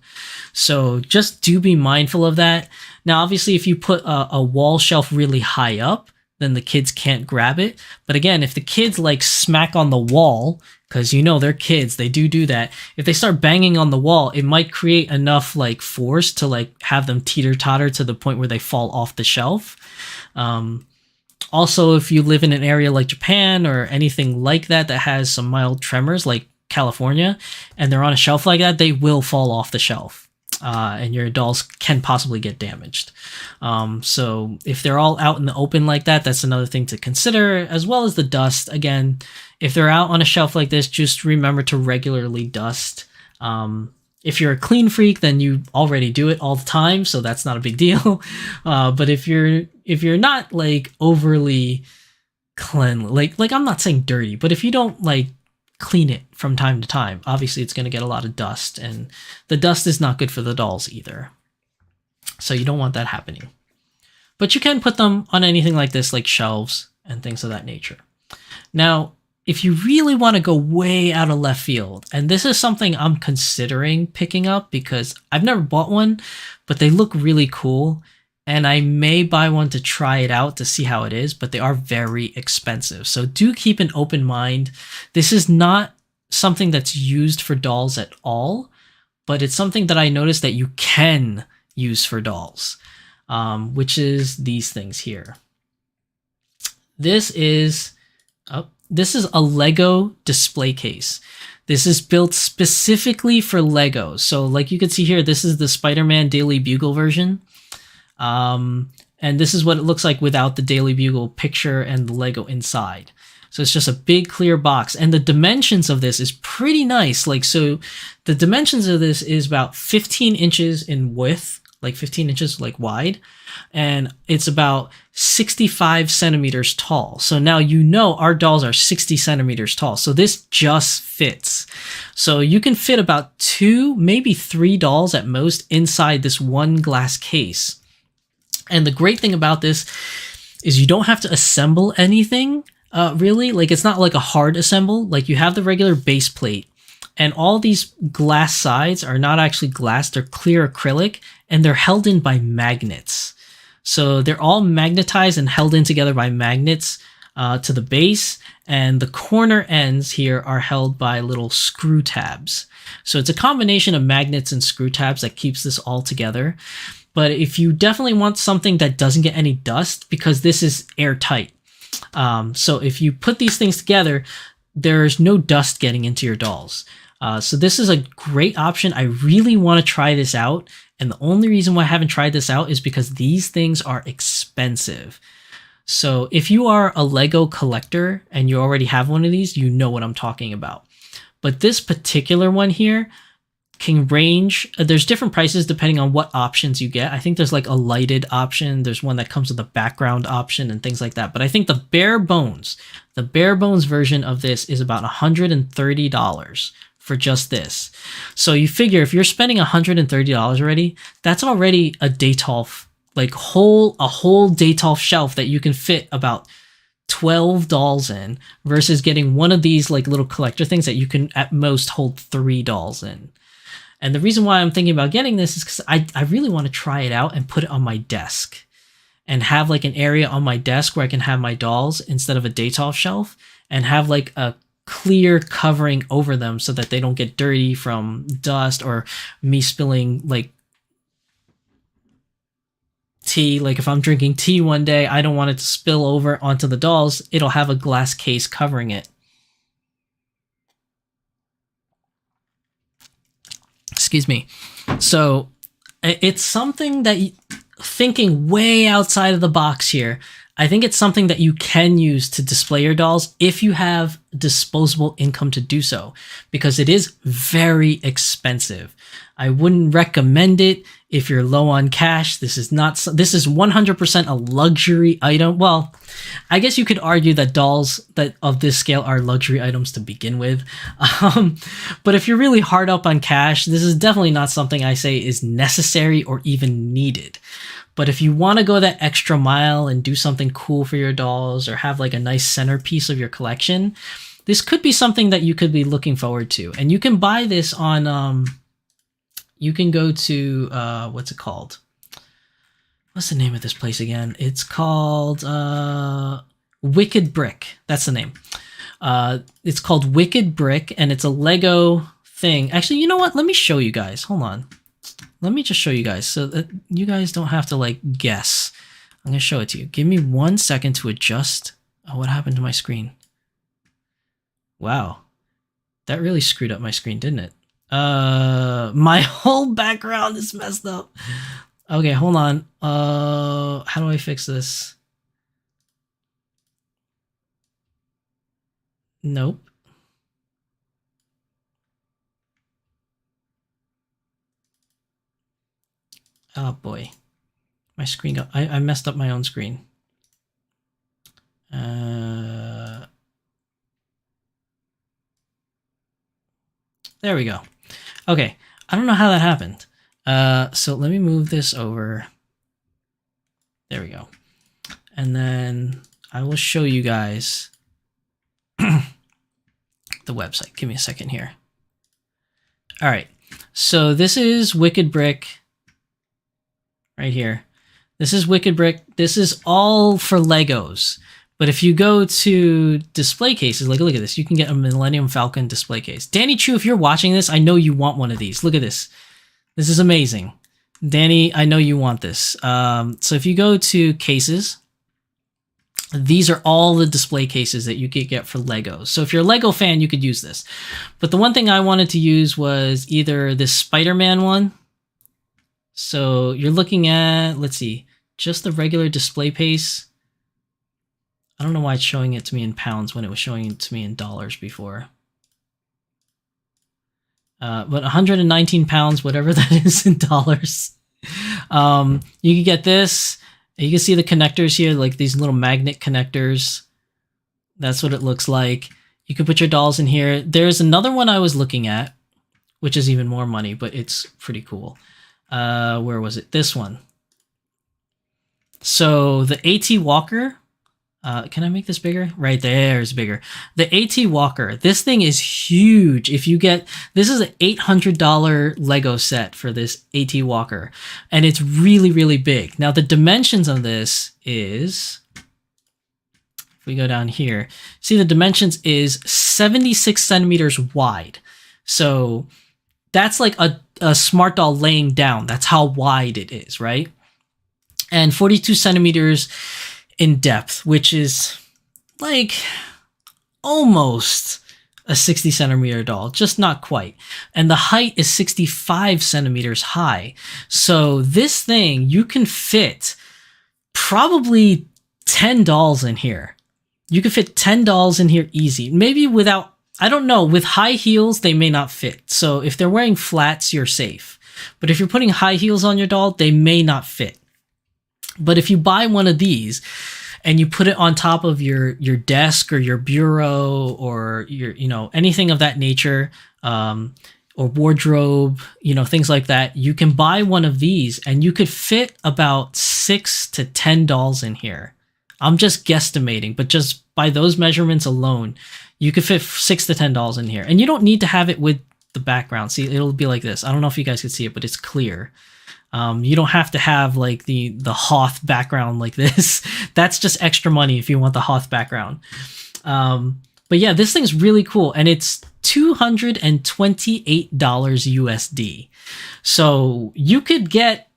B: So just do be mindful of that. Now, obviously, if you put a wall shelf really high up, then the kids can't grab it. But again, if the kids like smack on the wall, because you know they're kids, they do that. If they start banging on the wall, it might create enough like force to like have them teeter-totter to the point where they fall off the shelf. Also, if you live in an area like Japan or anything like that that has some mild tremors like California, and they're on a shelf like that, they will fall off the shelf. and your dolls can possibly get damaged. So if they're all out in the open like that, that's another thing to consider, as well as the dust. Again, if they're out on a shelf like this, just remember to regularly dust. If you're a clean freak, then you already do it all the time, so that's not a big deal. But if you're not like overly cleanly, like I'm not saying dirty, but if you don't like clean it from time to time, obviously it's going to get a lot of dust, and the dust is not good for the dolls either. So you don't want that happening. But you can put them on anything like this, like shelves and things of that nature. Now, if you really want to go way out of left field, and this is something I'm considering picking up because I've never bought one, but they look really cool, and I may buy one to try it out to see how it is, but they are very expensive. So do keep an open mind. This is not something that's used for dolls at all, but it's something that I noticed that you can use for dolls, which is these things here. This is a Lego display case. This is built specifically for Legos. So like you can see here, this is the Spider-Man Daily Bugle version. And this is what it looks like without the Daily Bugle picture and the Lego inside. So it's just a big clear box, and the dimensions of this is pretty nice. Like, so the dimensions of this is about 15 inches in width, like 15 inches like wide, and it's about 65 centimeters tall. So now you know our dolls are 60 centimeters tall. So this just fits. So you can fit about 2, maybe 3 dolls at most inside this one glass case. And the great thing about this is you don't have to assemble anything, really. Like, it's not like a hard assemble. Like, you have the regular base plate, and all these glass sides are not actually glass. They're clear acrylic, and they're held in by magnets. So they're all magnetized and held in together by magnets to the base, and the corner ends here are held by little screw tabs. So it's a combination of magnets and screw tabs that keeps this all together. But if you definitely want something that doesn't get any dust, because this is airtight. So if you put these things together, there's no dust getting into your dolls. So this is a great option. I really want to try this out. And the only reason why I haven't tried this out is because these things are expensive. So if you are a Lego collector and you already have one of these, you know what I'm talking about. But this particular one here can range, there's different prices depending on what options you get. I think there's like a lighted option, there's one that comes with a background option and things like that. But I think the bare bones version of this is about $130 for just this. So you figure if you're spending $130 already, that's already a Detolf, like a whole Detolf shelf that you can fit about 12 dolls in, versus getting one of these like little collector things that you can at most hold 3 dolls in. And the reason why I'm thinking about getting this is because I really want to try it out and put it on my desk and have like an area on my desk where I can have my dolls instead of a Detolf shelf, and have like a clear covering over them so that they don't get dirty from dust or me spilling like tea. Like if I'm drinking tea one day, I don't want it to spill over onto the dolls. It'll have a glass case covering it. Excuse me. So it's something that, thinking way outside of the box here, I think it's something that you can use to display your dolls if you have disposable income to do so, because it is very expensive. I wouldn't recommend it if you're low on cash. This is 100% a luxury item. Well, I guess you could argue that dolls that of this scale are luxury items to begin with. But if you're really hard up on cash, this is definitely not something I say is necessary or even needed. But if you want to go that extra mile and do something cool for your dolls, or have like a nice centerpiece of your collection, this could be something that you could be looking forward to. And you can buy this on, you can go to, what's it called? What's the name of this place again? It's called Wicked Brick. That's the name. It's called Wicked Brick, and it's a Lego thing. Actually, you know what? Let me show you guys. Hold on. Let me just show you guys so that you guys don't have to like guess. I'm going to show it to you. Give me 1 second to adjust. Oh, what happened to my screen? Wow. That really screwed up my screen, didn't it? My whole background is messed up. Okay, hold on. How do I fix this? Nope. Oh boy. My screen got, I messed up my own screen. There we go. Okay, I don't know how that happened. So let me move this over. There we go. And then I will show you guys the website. Give me a second here. All right, so this is Wicked Brick right here. This is Wicked Brick. This is all for Legos. But if you go to display cases, like look at this, you can get a Millennium Falcon display case. Danny Chu, if you're watching this, I know you want one of these. Look at this. This is amazing. Danny, I know you want this. So if you go to cases, these are all the display cases that you could get for Legos. So if you're a Lego fan, you could use this. But the one thing I wanted to use was either this Spider-Man one. So you're looking at, let's see, just the regular display case. I don't know why it's showing it to me in pounds when it was showing it to me in dollars before. But 119 pounds, whatever that is in dollars. You can get this. You can see the connectors here, like these little magnet connectors. That's what it looks like. You can put your dolls in here. There's another one I was looking at, which is even more money, but it's pretty cool. Where was it? This one. So the AT Walker. Can I make this bigger? Right there is bigger. The AT Walker. This thing is huge. If you get, this is an $800 Lego set for this AT Walker. And it's really, really big. Now the dimensions of this is, if we go down here, see the dimensions is 76 centimeters wide. So that's like a smart doll laying down. That's how wide it is, right? And 42 centimeters in depth, which is like almost a 60 centimeter doll, just not quite. And the height is 65 centimeters high. So this thing, you can fit probably 10 dolls in here. You can fit 10 dolls in here easy. Maybe without, I don't know, with high heels, they may not fit. So if they're wearing flats, you're safe. But if you're putting high heels on your doll, they may not fit. But if you buy one of these and you put it on top of your desk or your bureau or your, you know, anything of that nature, or wardrobe, you know, things like that, you can buy one of these and you could fit about 6 to 10 dolls in here. I'm just guesstimating, but just by those measurements alone, you could fit 6 to 10 dolls in here. And you don't need to have it with the background. See, it'll be like this. I don't know if you guys can see it, but it's clear. You don't have to have like the Hoth background like this. That's just extra money if you want the Hoth background. But yeah, this thing's really cool, and it's $228 USD. So you could get,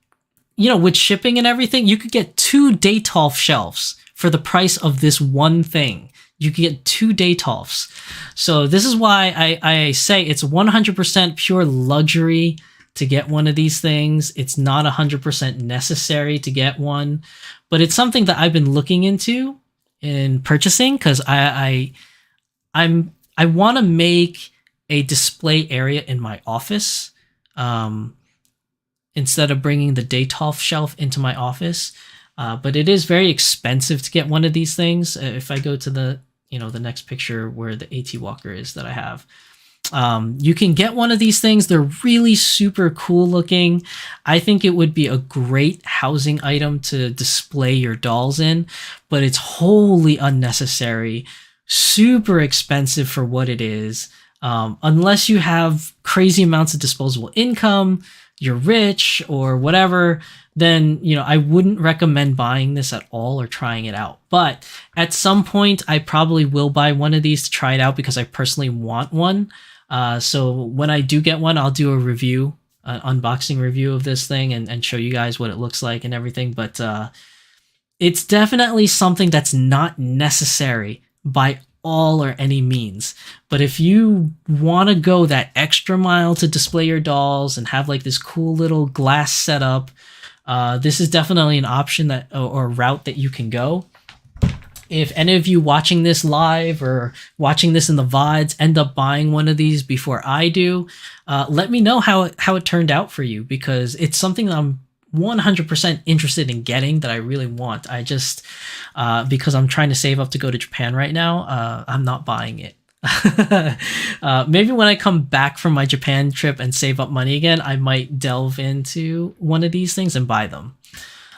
B: you know, with shipping and everything, you could get 2 Daytolf shelves for the price of this one thing. You can get 2 Daytolfs. So this is why I say it's 100% pure luxury to get one of these things. It's not 100% necessary to get one, but it's something that I've been looking into in purchasing because I want to make a display area in my office instead of bringing the Daytolf shelf into my office. But it is very expensive to get one of these things. If I go to the, you know, the next picture where the AT Walker is that I have, you can get one of these things. They're really super cool looking. I think it would be a great housing item to display your dolls in, but it's wholly unnecessary, super expensive for what it is. Unless you have crazy amounts of disposable income, you're rich or whatever, then, you know, I wouldn't recommend buying this at all or trying it out. But at some point, I probably will buy one of these to try it out because I personally want one. So when I do get one, I'll do a review, an unboxing review of this thing and show you guys what it looks like and everything. But it's definitely something that's not necessary by all or any means. But if you want to go that extra mile to display your dolls and have like this cool little glass setup, this is definitely an option that or route that you can go. If any of you watching this live or watching this in the VODs end up buying one of these before I do, let me know how it turned out for you, because it's something that I'm 100% interested in getting, that I really want. I just, because I'm trying to save up to go to Japan right now, I'm not buying it. Maybe when I come back from my Japan trip and save up money again, I might delve into one of these things and buy them.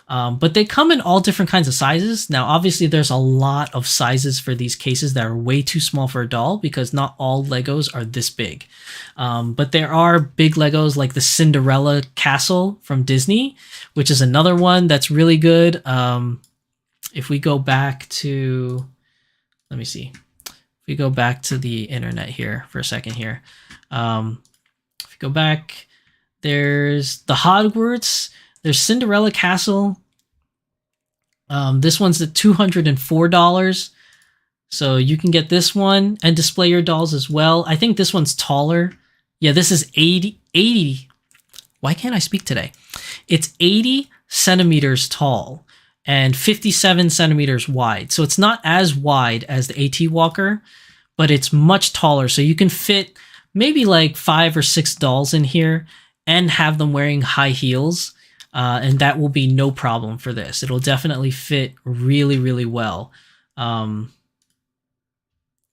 B: But they come in all different kinds of sizes. Now, obviously, there's a lot of sizes for these cases that are way too small for a doll, because not all Legos are this big. But there are big Legos like the Cinderella Castle from Disney, which is another one that's really good. If we go back to, let me see. If we go back to the internet here for a second here. If we go back, there's the Hogwarts. There's Cinderella Castle. This one's at $204. So you can get this one and display your dolls as well. I think this one's taller. Yeah, this is 80. Why can't I speak today? It's 80 centimeters tall and 57 centimeters wide. So it's not as wide as the AT Walker, but it's much taller. So you can fit maybe like 5 or 6 dolls in here and have them wearing high heels. And that will be no problem for this. It'll definitely fit really, really well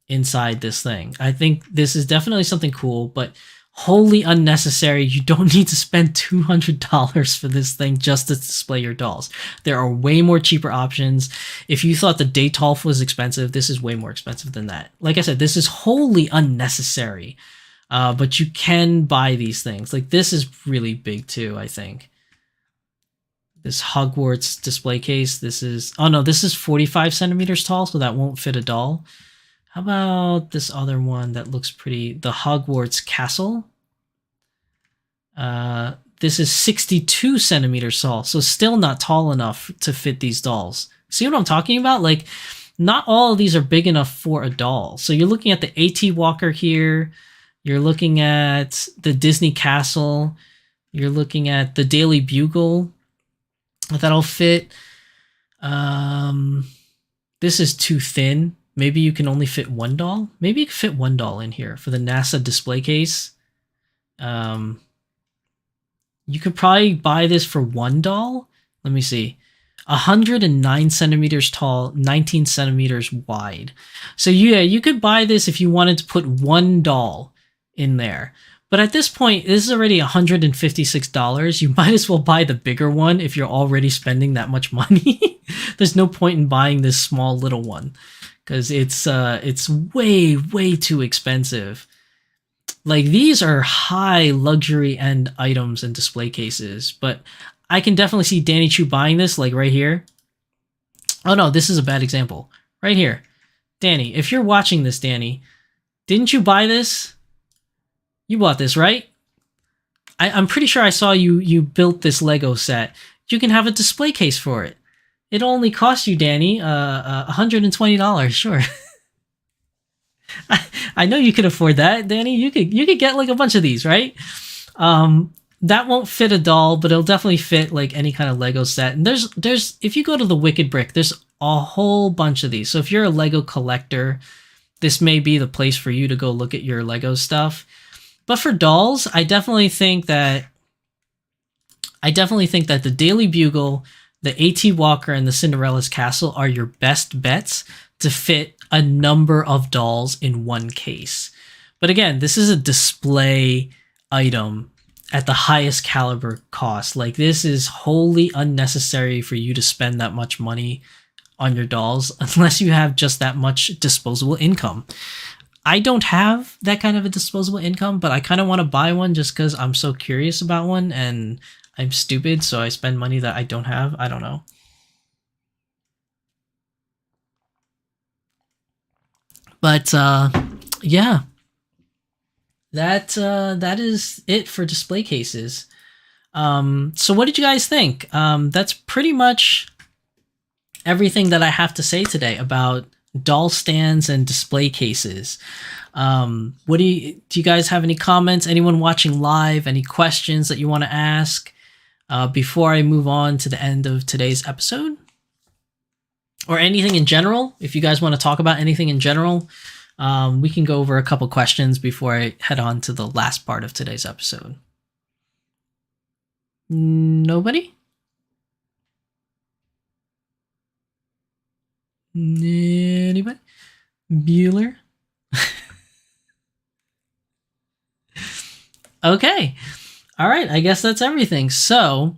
B: inside this thing. I think this is definitely something cool, but wholly unnecessary. You don't need to spend $200 for this thing just to display your dolls. There are way more cheaper options. If you thought the Daytolf was expensive, this is way more expensive than that. Like I said, this is wholly unnecessary, but you can buy these things. Like this is really big too, I think. This Hogwarts display case, this is 45 centimeters tall, so that won't fit a doll. How about this other one that looks pretty, the Hogwarts Castle? This is 62 centimeters tall, so still not tall enough to fit these dolls. See what I'm talking about? Like, not all of these are big enough for a doll. So you're looking at the AT Walker here, you're looking at the Disney Castle, you're looking at the Daily Bugle, that'll fit. This is too thin. Maybe you can only fit one doll. Maybe you can fit one doll in here for the NASA display case. You could probably buy this for one doll. Let me see. 109 centimeters tall, 19 centimeters wide. So yeah, you could buy this if you wanted to put one doll in there. But at this point, this is already $156. You might as well buy the bigger one if you're already spending that much money. There's no point in buying this small little one because it's way, way too expensive. Like, these are high luxury end items and display cases, but I can definitely see Danny Chu buying this, like right here. Oh no, this is a bad example. Right here. Danny, if you're watching this, Danny, didn't you buy this? You bought this, right? I'm pretty sure I saw you built this Lego set. You can have a display case for it. It only cost you, Danny, $120. Sure. I know you could afford that, Danny. You could get like a bunch of these, right? That won't fit a doll, but it'll definitely fit like any kind of Lego set. And there's if you go to the Wicked Brick, there's a whole bunch of these. So if you're a Lego collector, this may be the place for you to go look at your Lego stuff. But for dolls, I definitely think that the Daily Bugle, the AT Walker, and the Cinderella's Castle are your best bets to fit a number of dolls in one case. But again, this is a display item at the highest caliber cost. Like, this is wholly unnecessary for you to spend that much money on your dolls unless you have just that much disposable income. I don't have that kind of a disposable income, but I kind of want to buy one just because I'm so curious about one and I'm stupid, so I spend money that I don't have. I don't know. But yeah, that is it for display cases. So what did you guys think? That's pretty much everything that I have to say today about doll stands and display cases. What do you guys have any comments? Anyone watching live? Any questions that you want to ask before I move on to the end of today's episode? Or anything in general? If you guys want to talk about anything in general, we can go over a couple questions before I head on to the last part of today's episode. Nobody? Anybody? Bueller? Okay. All right. I guess that's everything. So,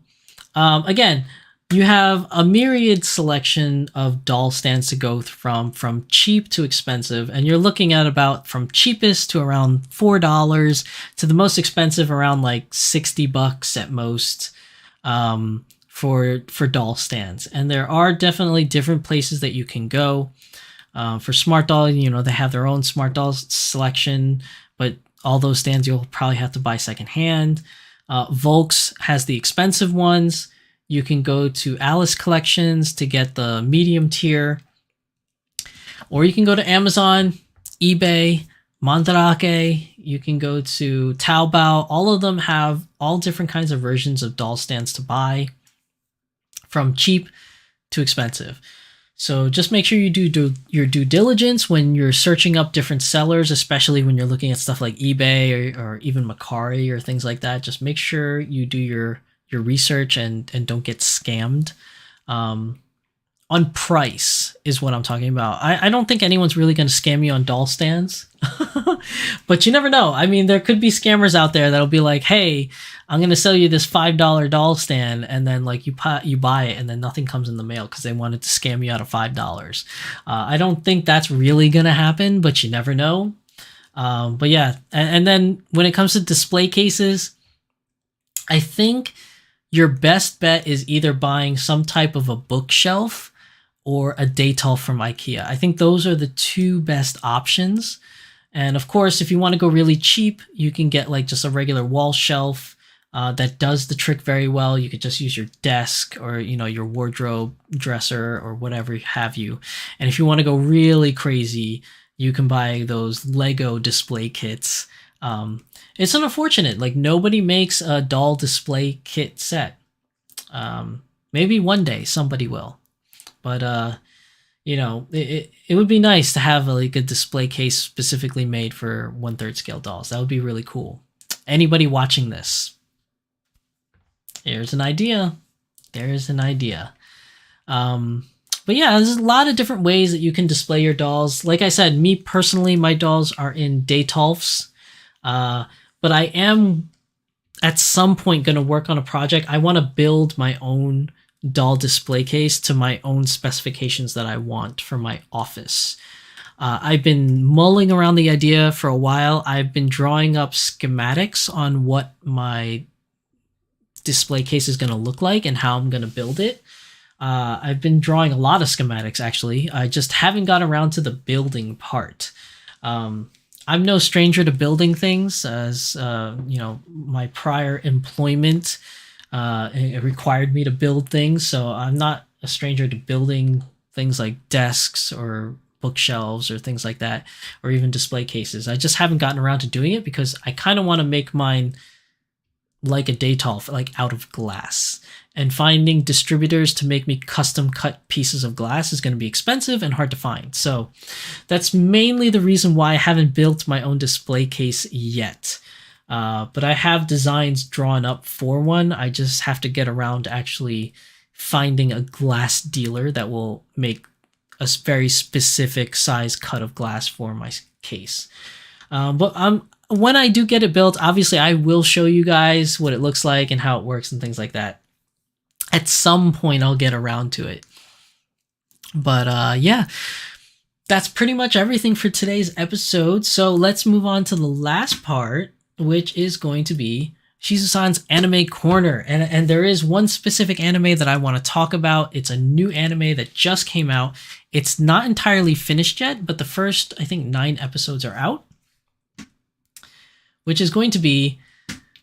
B: again, you have a myriad selection of doll stands to go from cheap to expensive, and you're looking at about from cheapest to around $4 to the most expensive around like $60 at most for doll stands. And there are definitely different places that you can go. For Smart Doll, they have their own Smart Doll selection, but all those stands you'll probably have to buy secondhand. Volks has the expensive ones. You can go to Alice Collections to get the medium tier, or you can go to Amazon, eBay, Mandarake. You can go to Taobao. All of them have all different kinds of versions of doll stands to buy, from cheap to expensive. So just make sure you do your due diligence when you're searching up different sellers, especially when you're looking at stuff like eBay or even Mercari or things like that. Just make sure you do your research and don't get scammed. On price is what I'm talking about. I don't think anyone's really going to scam you on doll stands, but you never know. I mean, there could be scammers out there that'll be like, hey, I'm going to sell you this $5 doll stand, and then like you buy it and then nothing comes in the mail because they wanted to scam you out of $5. I don't think that's really going to happen, but you never know. But yeah, and then when it comes to display cases, I think your best bet is either buying some type of a bookshelf or a Daytol from IKEA. I think those are the two best options. And of course, if you want to go really cheap, you can get like just a regular wall shelf that does the trick very well. You could just use your desk or, your wardrobe dresser or whatever have you. And if you want to go really crazy, you can buy those Lego display kits. It's unfortunate, like nobody makes a doll display kit set. Maybe one day somebody will, but it would be nice to have a display case specifically made for 1/3 scale dolls. That would be really cool. Anybody watching this, there's an idea. But yeah, there's a lot of different ways that you can display your dolls. Like I said, me personally, my dolls are in Daytolfs. But I am at some point going to work on a project. I want to build my own doll display case to my own specifications that I want for my office. I've been mulling around the idea for a while. I've been drawing up schematics on what my display case is going to look like and how I'm going to build it. I've been drawing a lot of schematics, actually. I just haven't got around to the building part. I'm no stranger to building things, as my prior employment it required me to build things, so I'm not a stranger to building things like desks or bookshelves or things like that, or even display cases. I just haven't gotten around to doing it because I kind of want to make mine like a Daytol, like out of glass. And finding distributors to make me custom cut pieces of glass is going to be expensive and hard to find. So that's mainly the reason why I haven't built my own display case yet. But I have designs drawn up for one. I just have to get around to actually finding a glass dealer that will make a very specific size cut of glass for my case. But when I do get it built, obviously I will show you guys what it looks like and how it works and things like that. At some point, I'll get around to it. But yeah, that's pretty much everything for today's episode. So let's move on to the last part, which is going to be Shizusan's Anime Corner. And there is one specific anime that I want to talk about. It's a new anime that just came out. It's not entirely finished yet, but the first, I think, 9 episodes are out, which is going to be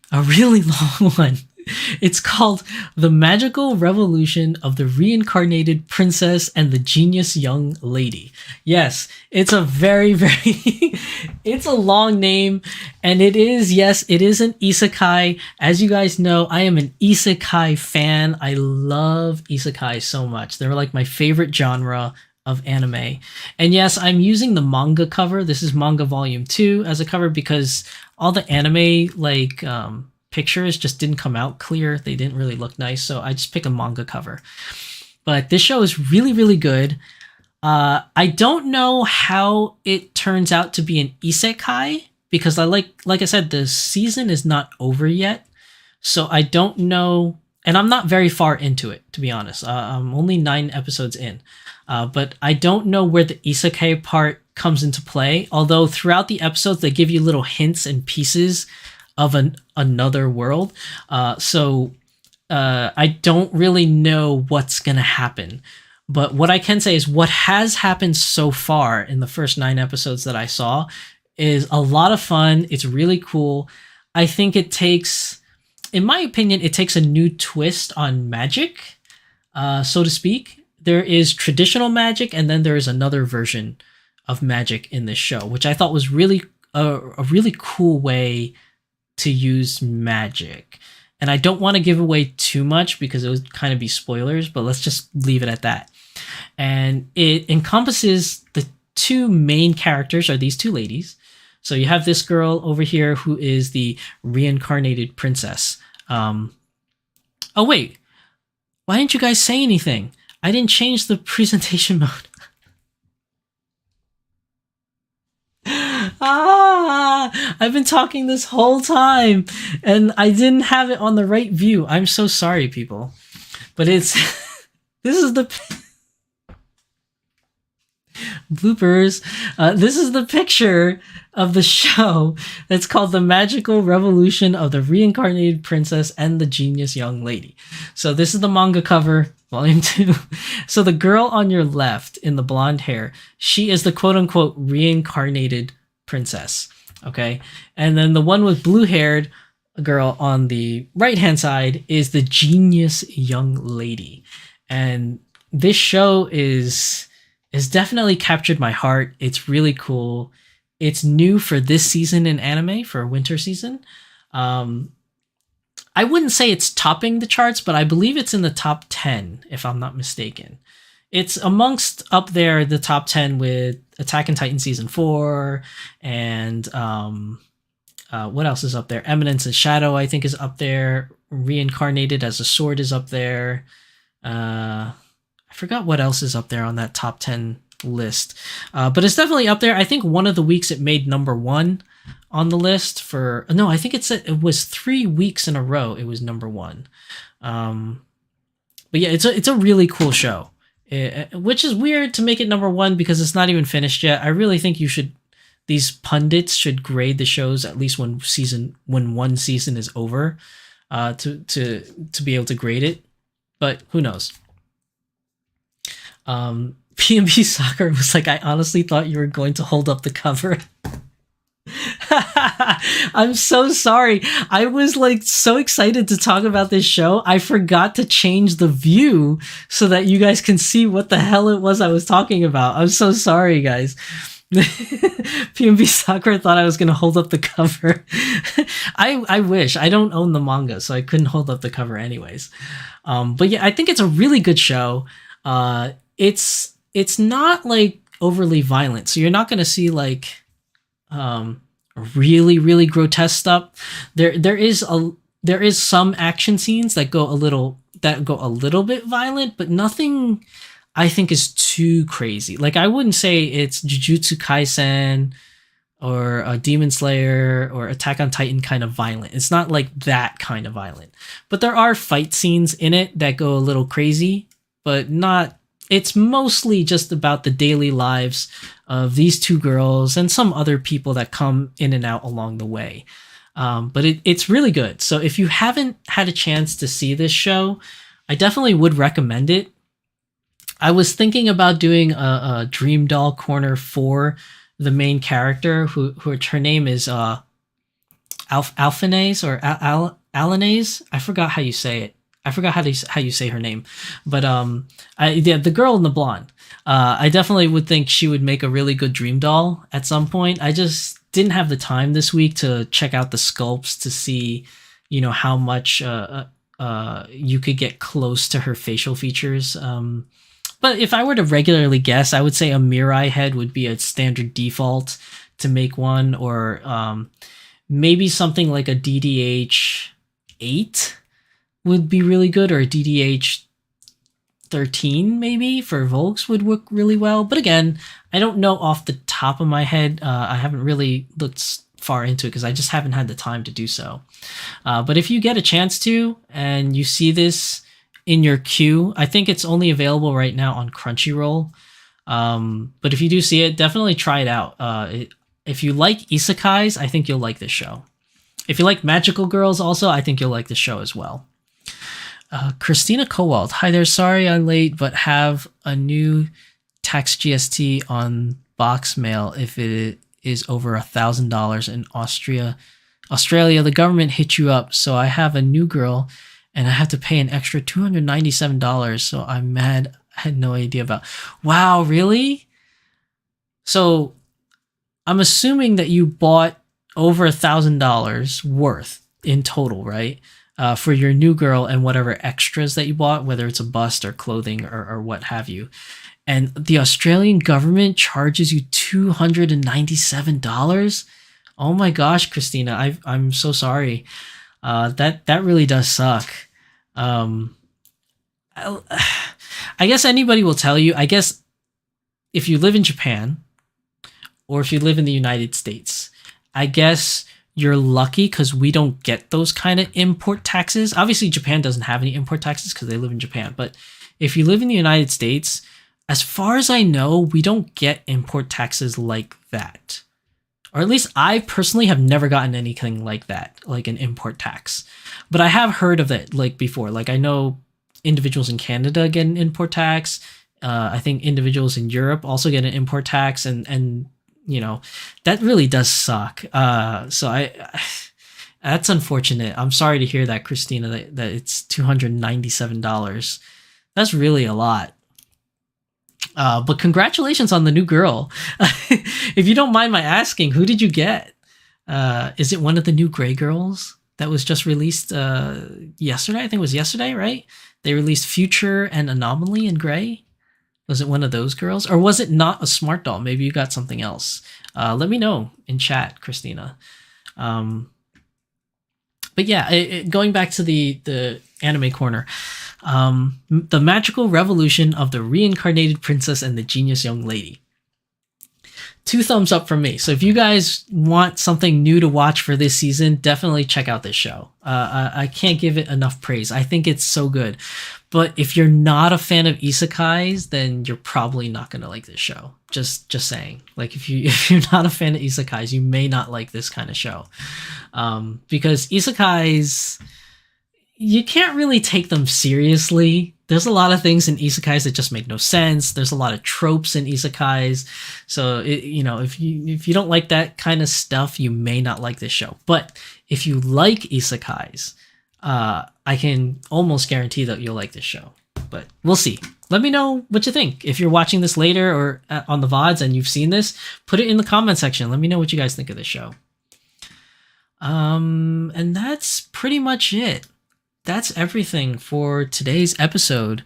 B: a really long one. It's called The Magical Revolution of the Reincarnated Princess and the Genius Young Lady. Yes, it's a very, very, it's a long name. And it is, yes, it is an isekai. As you guys know, I am an isekai fan. I love isekai so much. They're like my favorite genre of anime. And yes, I'm using the manga cover. This is manga volume 2 as a cover because all the anime like pictures just didn't come out clear. They didn't really look nice, so I just pick a manga cover. But this show is really, really good. I don't know how it turns out to be an isekai because like I said, the season is not over yet. So I don't know, and I'm not very far into it, to be honest. I'm only 9 episodes in. But I don't know where the isekai part comes into play, although throughout the episodes they give you little hints and pieces of another world. So I don't really know what's going to happen. But what I can say is what has happened so far in the first 9 episodes that I saw is a lot of fun. It's really cool. I think it takes, in my opinion, it takes a new twist on magic, so to speak. There is traditional magic, and then there is another version of magic in this show, which I thought was really a really cool way to use magic. And I don't want to give away too much because it would kind of be spoilers, but let's just leave it at that. And it encompasses the 2 main characters are these 2 ladies. So you have this girl over here who is the reincarnated princess. Oh wait, why didn't you guys say anything? I didn't change the presentation mode. I've been talking this whole time and I didn't have it on the right view. I'm so sorry, people. But it's this is the bloopers. This is the picture of the show that's called The Magical Revolution of the Reincarnated Princess and the Genius Young Lady. So this is the manga cover, volume 2. So the girl on your left in the blonde hair, she is the quote-unquote reincarnated princess. Okay. And then the one with blue-haired girl on the right-hand side is the genius young lady. And this show is definitely captured my heart. It's really cool. It's new for this season in anime, for winter season. I wouldn't say it's topping the charts, but I believe it's in the top 10, if I'm not mistaken. It's amongst up there, the top 10 with Attack on Titan Season 4, and what else is up there? Eminence and Shadow, I think, is up there. Reincarnated as a Sword is up there. I forgot what else is up there on that top 10 list. But it's definitely up there. I think one of the weeks it made number 1 on the list for... No, I think it was 3 weeks in a row it was number 1. But yeah, it's a really cool show. Which is weird to make it number 1 because it's not even finished yet. I really think these pundits should grade the shows at least when one season is over, to be able to grade it. But who knows? PNB Soccer was like, I honestly thought you were going to hold up the cover. I'm so sorry. I was like so excited to talk about this show. I forgot to change the view so that you guys can see what the hell it was I was talking about. I'm so sorry, guys. PNB Soccer thought I was going to hold up the cover. I wish. I don't own the manga, so I couldn't hold up the cover anyways. But yeah, I think it's a really good show. It's not like overly violent, so you're not going to see like really, really grotesque stuff. There is some action scenes that go a little bit violent, but nothing I think is too crazy. Like I wouldn't say it's Jujutsu Kaisen or a Demon Slayer or Attack on Titan kind of violent. It's not like that kind of violent. But there are fight scenes in it that go a little crazy, but not... It's mostly just about the daily lives of these 2 girls and some other people that come in and out along the way. But it's really good. So if you haven't had a chance to see this show, I definitely would recommend it. I was thinking about doing a Dream Doll Corner for the main character, who her name is Alphinaze or Alanaise. I forgot how you say it. I forgot how you say her name, but the girl in the blonde. I definitely would think she would make a really good dream doll at some point. I just didn't have the time this week to check out the sculpts to see, how much you could get close to her facial features. But if I were to regularly guess, I would say a Mirai head would be a standard default to make one, or maybe something like a DDH 8 would be really good, or a DDH 13 maybe for Volks would work really well. But again, I don't know off the top of my head. I haven't really looked far into it because I just haven't had the time to do so. But if you get a chance to and you see this in your queue, I think it's only available right now on Crunchyroll. But if you do see it, definitely try it out. If you like isekais, I think you'll like this show. If you like magical girls also, I think you'll like this show as well. Christina Kowald. Hi there. Sorry I'm late, but have a new tax GST on box mail if it is over $1,000 in Australia. The government hit you up, so I have a new girl and I have to pay an extra $297. So I'm mad. I had no idea about. Wow, really? So I'm assuming that you bought over $1,000 worth in total, right? For your new girl and whatever extras that you bought, whether it's a bust or clothing or what have you. And the Australian government charges you $297? Oh my gosh, Christina, I'm so sorry. That really does suck. I guess anybody will tell you, I guess if you live in Japan or if you live in the United States, I guess you're lucky because we don't get those kind of import taxes. Obviously, Japan doesn't have any import taxes because they live in Japan. But if you live in the United States, as far as I know, we don't get import taxes like that. Or at least I personally have never gotten anything like that, like an import tax. But I have heard of it like before. Like I know individuals in Canada get an import tax. I think individuals in Europe also get an import tax, and that really does suck. So I that's unfortunate. I'm sorry to hear that, Christina, that it's $297. That's really a lot. But congratulations on the new girl. If you don't mind my asking, who did you get? Is it one of the new Gray Girls that was just released yesterday? I think it was yesterday, right? They released Future and Anomaly in Gray. Was it one of those girls? Or was it not a smart doll? Maybe you got something else. Let me know in chat, Christina. But yeah, going back to the anime corner. The Magical Revolution of the Reincarnated Princess and the Genius Young Lady. 2 thumbs up from me. So if you guys want something new to watch for this season, definitely check out this show. I can't give it enough praise. I think it's so good. But if you're not a fan of isekais, then you're probably not going to like this show. Just saying. Like if you're not a fan of isekais, you may not like this kind of show. Because isekais, you can't really take them seriously. There's a lot of things in isekais that just make no sense. There's a lot of tropes in isekais. So, if you don't like that kind of stuff, you may not like this show. But if you like isekais, I can almost guarantee that you'll like this show. But we'll see. Let me know what you think. If you're watching this later or on the VODs and you've seen this, put it in the comment section. Let me know what you guys think of this show. And that's pretty much it. That's everything for today's episode.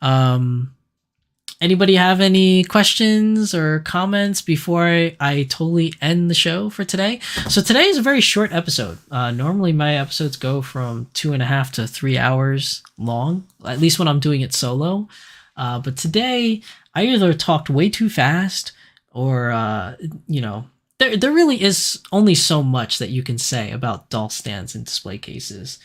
B: Anybody have any questions or comments before I totally end the show for today? So today is a very short episode. Normally my episodes go from 2.5 to 3 hours long, at least when I'm doing it solo. But today I either talked way too fast or, there really is only so much that you can say about doll stands and display cases.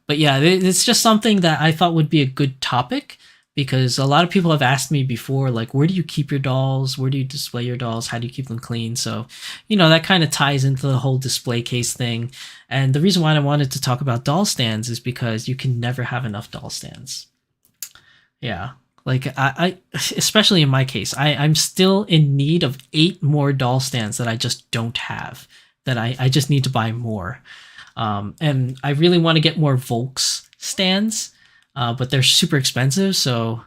B: But yeah, it's just something that I thought would be a good topic because a lot of people have asked me before, like, where do you keep your dolls? Where do you display your dolls? How do you keep them clean? So, that kind of ties into the whole display case thing. And the reason why I wanted to talk about doll stands is because you can never have enough doll stands. Yeah. Like, I especially in my case, I'm still in need of 8 more doll stands that I just don't have, that I just need to buy more. And I really want to get more Volks stands, but they're super expensive, so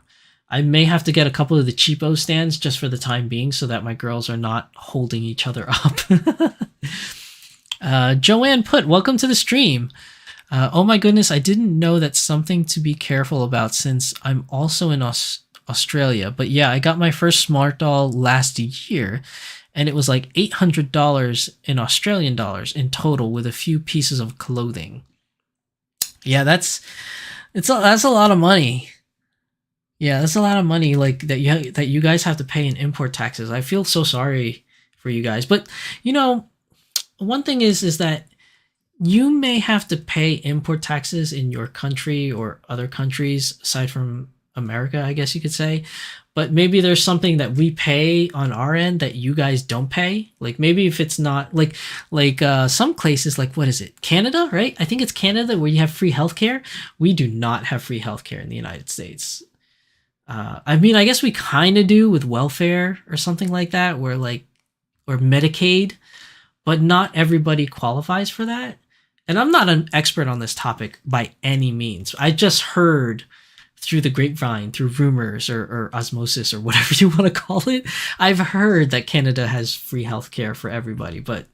B: I may have to get a couple of the cheapo stands just for the time being so that my girls are not holding each other up. Joanne Put, welcome to the stream. Oh my goodness, I didn't know that's something to be careful about since I'm also in Australia. But yeah, I got my first smart doll last year, and it was like $800 in Australian dollars in total with a few pieces of clothing. Yeah, that's a lot of money. Yeah, that's a lot of money, like that you guys have to pay in import taxes. I feel so sorry for you guys. But you know, one thing is that you may have to pay import taxes in your country or other countries aside from America, I guess you could say. But maybe there's something that we pay on our end that you guys don't pay. Like maybe if it's not like some places, like what is it? Canada, right? I think it's Canada where you have free healthcare. We do not have free healthcare in the United States. I mean, I guess we kind of do with welfare or something like that, or Medicaid, but not everybody qualifies for that. And I'm not an expert on this topic by any means. I just heard through the grapevine, through rumors or osmosis or whatever you want to call it. I've heard that Canada has free healthcare for everybody, but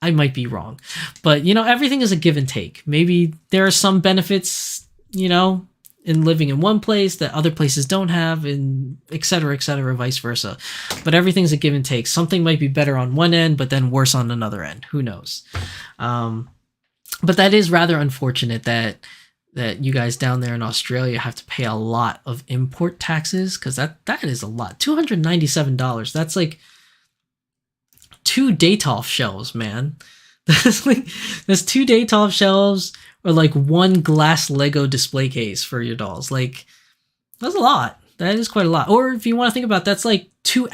B: I might be wrong. But, you know, everything is a give and take. Maybe there are some benefits, you know, in living in one place that other places don't have, and et cetera, vice versa. But everything's a give and take. Something might be better on one end, but then worse on another end. Who knows? But that is rather unfortunate that you guys down there in Australia have to pay a lot of import taxes, because that is a lot. $297. That's like 2 Datolf shelves, man. That's 2 Datolf shelves, or like 1 glass Lego display case for your dolls. Like, that's a lot. That is quite a lot. Or if you want to think about it, that's like 2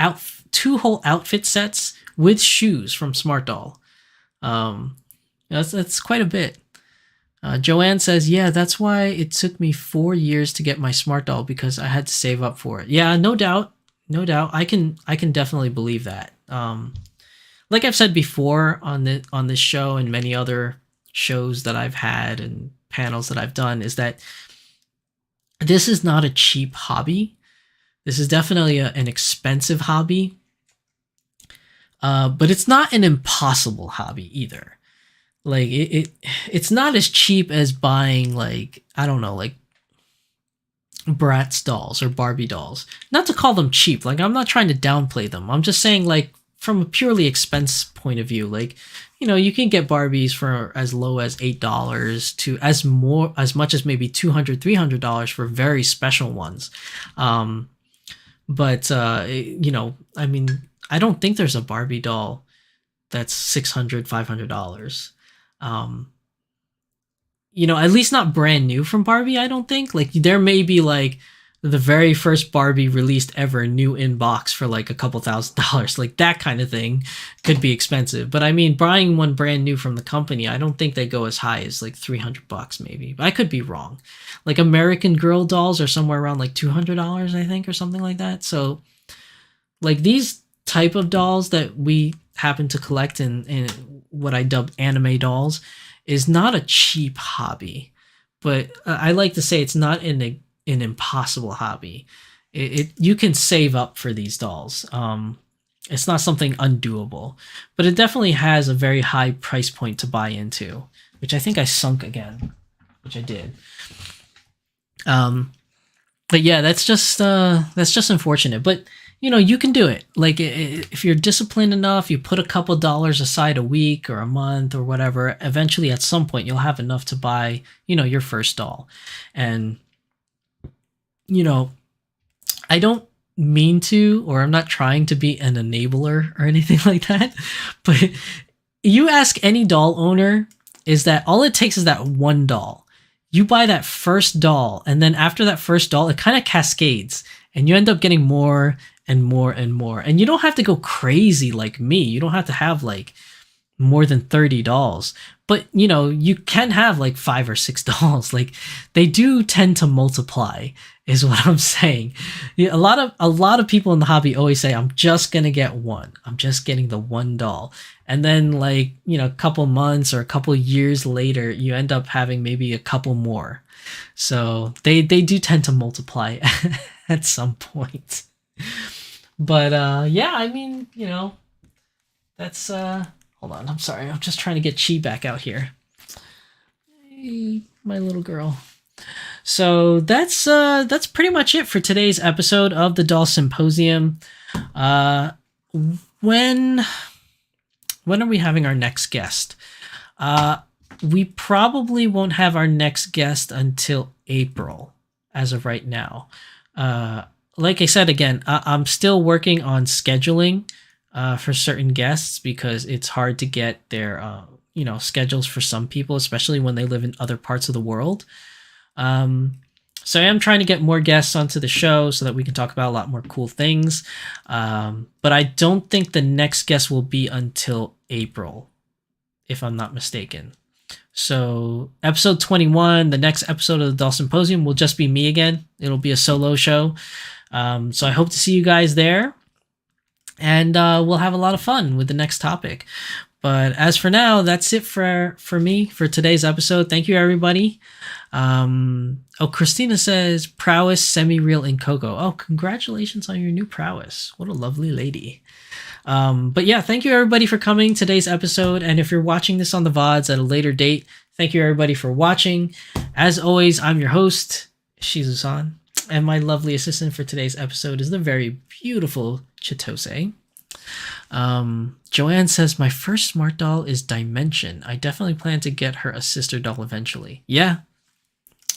B: whole outfit sets with shoes from Smart Doll. That's quite a bit. Joanne says, yeah, that's why it took me 4 years to get my Smart Doll, because I had to save up for it. Yeah, no doubt. I can definitely believe that. Like I've said before on this show and many other shows that I've had and panels that I've done, is that this is not a cheap hobby. This is definitely an expensive hobby, but it's not an impossible hobby either. Like it's not as cheap as buying, like, I don't know, like Bratz dolls or Barbie dolls. Not to call them cheap. Like, I'm not trying to downplay them. I'm just saying, like, from a purely expense point of view, like, you know, you can get Barbies for as low as $8 to as much as maybe $200, $300 for very special ones. But you know, I mean, I don't think there's a Barbie doll that's $600, $500. You know, at least not brand new from Barbie, I don't think. Like, there may be like the very first Barbie released ever, new in box, for like a couple $1,000s. Like, that kind of thing could be expensive. But I mean, buying one brand new from the company, I don't think they go as high as like $300 maybe. But I could be wrong. Like, American Girl dolls are somewhere around like $200, I think, or something like that. So like, these type of dolls that we happen to collect in what I dub anime dolls is not a cheap hobby. But I like to say it's not an impossible hobby. You can save up for these dolls. It's not something undoable, but it definitely has a very high price point to buy into, which I think I sunk again, which I did. But yeah, that's just unfortunate. But you know, you can do it. Like, if you're disciplined enough, you put a couple dollars aside a week or a month or whatever, eventually at some point you'll have enough to buy, you know, your first doll. And, you know, I don't mean to, or I'm not trying to be an enabler or anything like that, but you ask any doll owner, is that all it takes is that one doll. You buy that first doll, and then after that first doll, it kind of cascades, and you end up getting more and more and more. And you don't have to go crazy like me. You don't have to have like more than 30 dolls. But you know, you can have like 5 or 6 dolls. Like they do tend to multiply, is what I'm saying. Yeah, a lot of people in the hobby always say, I'm just gonna get one. I'm just getting the one doll. And then like, you know, a couple months or a couple years later, you end up having maybe a couple more. So they do tend to multiply at some point. But yeah, I mean, you know, that's hold on, I'm sorry. I'm just trying to get Chi back out here. Hey, my little girl. So that's pretty much it for today's episode of the Doll Symposium. When are we having our next guest? We probably won't have our next guest until April, as of right now. Like I said again, I'm still working on scheduling for certain guests because it's hard to get their you know, schedules for some people, especially when they live in other parts of the world. So I am trying to get more guests onto the show so that we can talk about a lot more cool things. But I don't think the next guest will be until April, if I'm not mistaken. So episode 21, the next episode of the Doll Symposium will just be me again. It'll be a solo show. So I hope to see you guys there. And we'll have a lot of fun with the next topic. But as for now, that's it for me for today's episode. Thank you, everybody. Oh, Christina says, prowess semi-real in Coco. Oh, congratulations on your new prowess. What a lovely lady. But yeah, thank you, everybody, for coming to today's episode. And if you're watching this on the VODs at a later date, thank you, everybody, for watching. As always, I'm your host, Shizusan. And my lovely assistant for today's episode is the very beautiful Chitose. Joanne says, my first smart doll is Dimension. I definitely plan to get her a sister doll eventually. Yeah.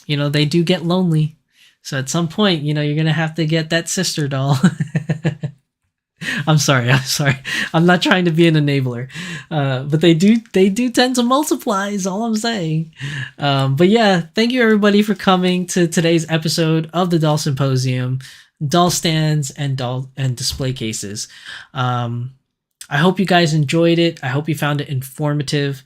B: You know, they do get lonely. So at some point, you know, you're going to have to get that sister doll. I'm sorry. I'm not trying to be an enabler. But they do tend to multiply is all I'm saying. But yeah, thank you, everybody, for coming to today's episode of the Doll Symposium. Doll stands and display cases. I hope you guys enjoyed it. I hope you found it informative.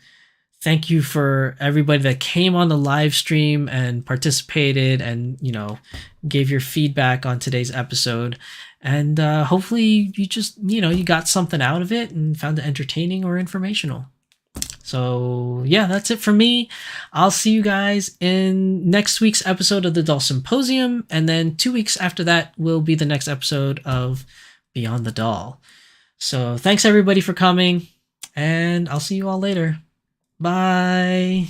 B: Thank you for everybody that came on the live stream and participated and, you know, gave your feedback on today's episode. And hopefully you just, you know, you got something out of it and found it entertaining or informational. So yeah, that's it for me. I'll see you guys in next week's episode of the Doll Symposium. And then 2 weeks after that will be the next episode of Beyond the Doll. So thanks, everybody, for coming. And I'll see you all later. Bye.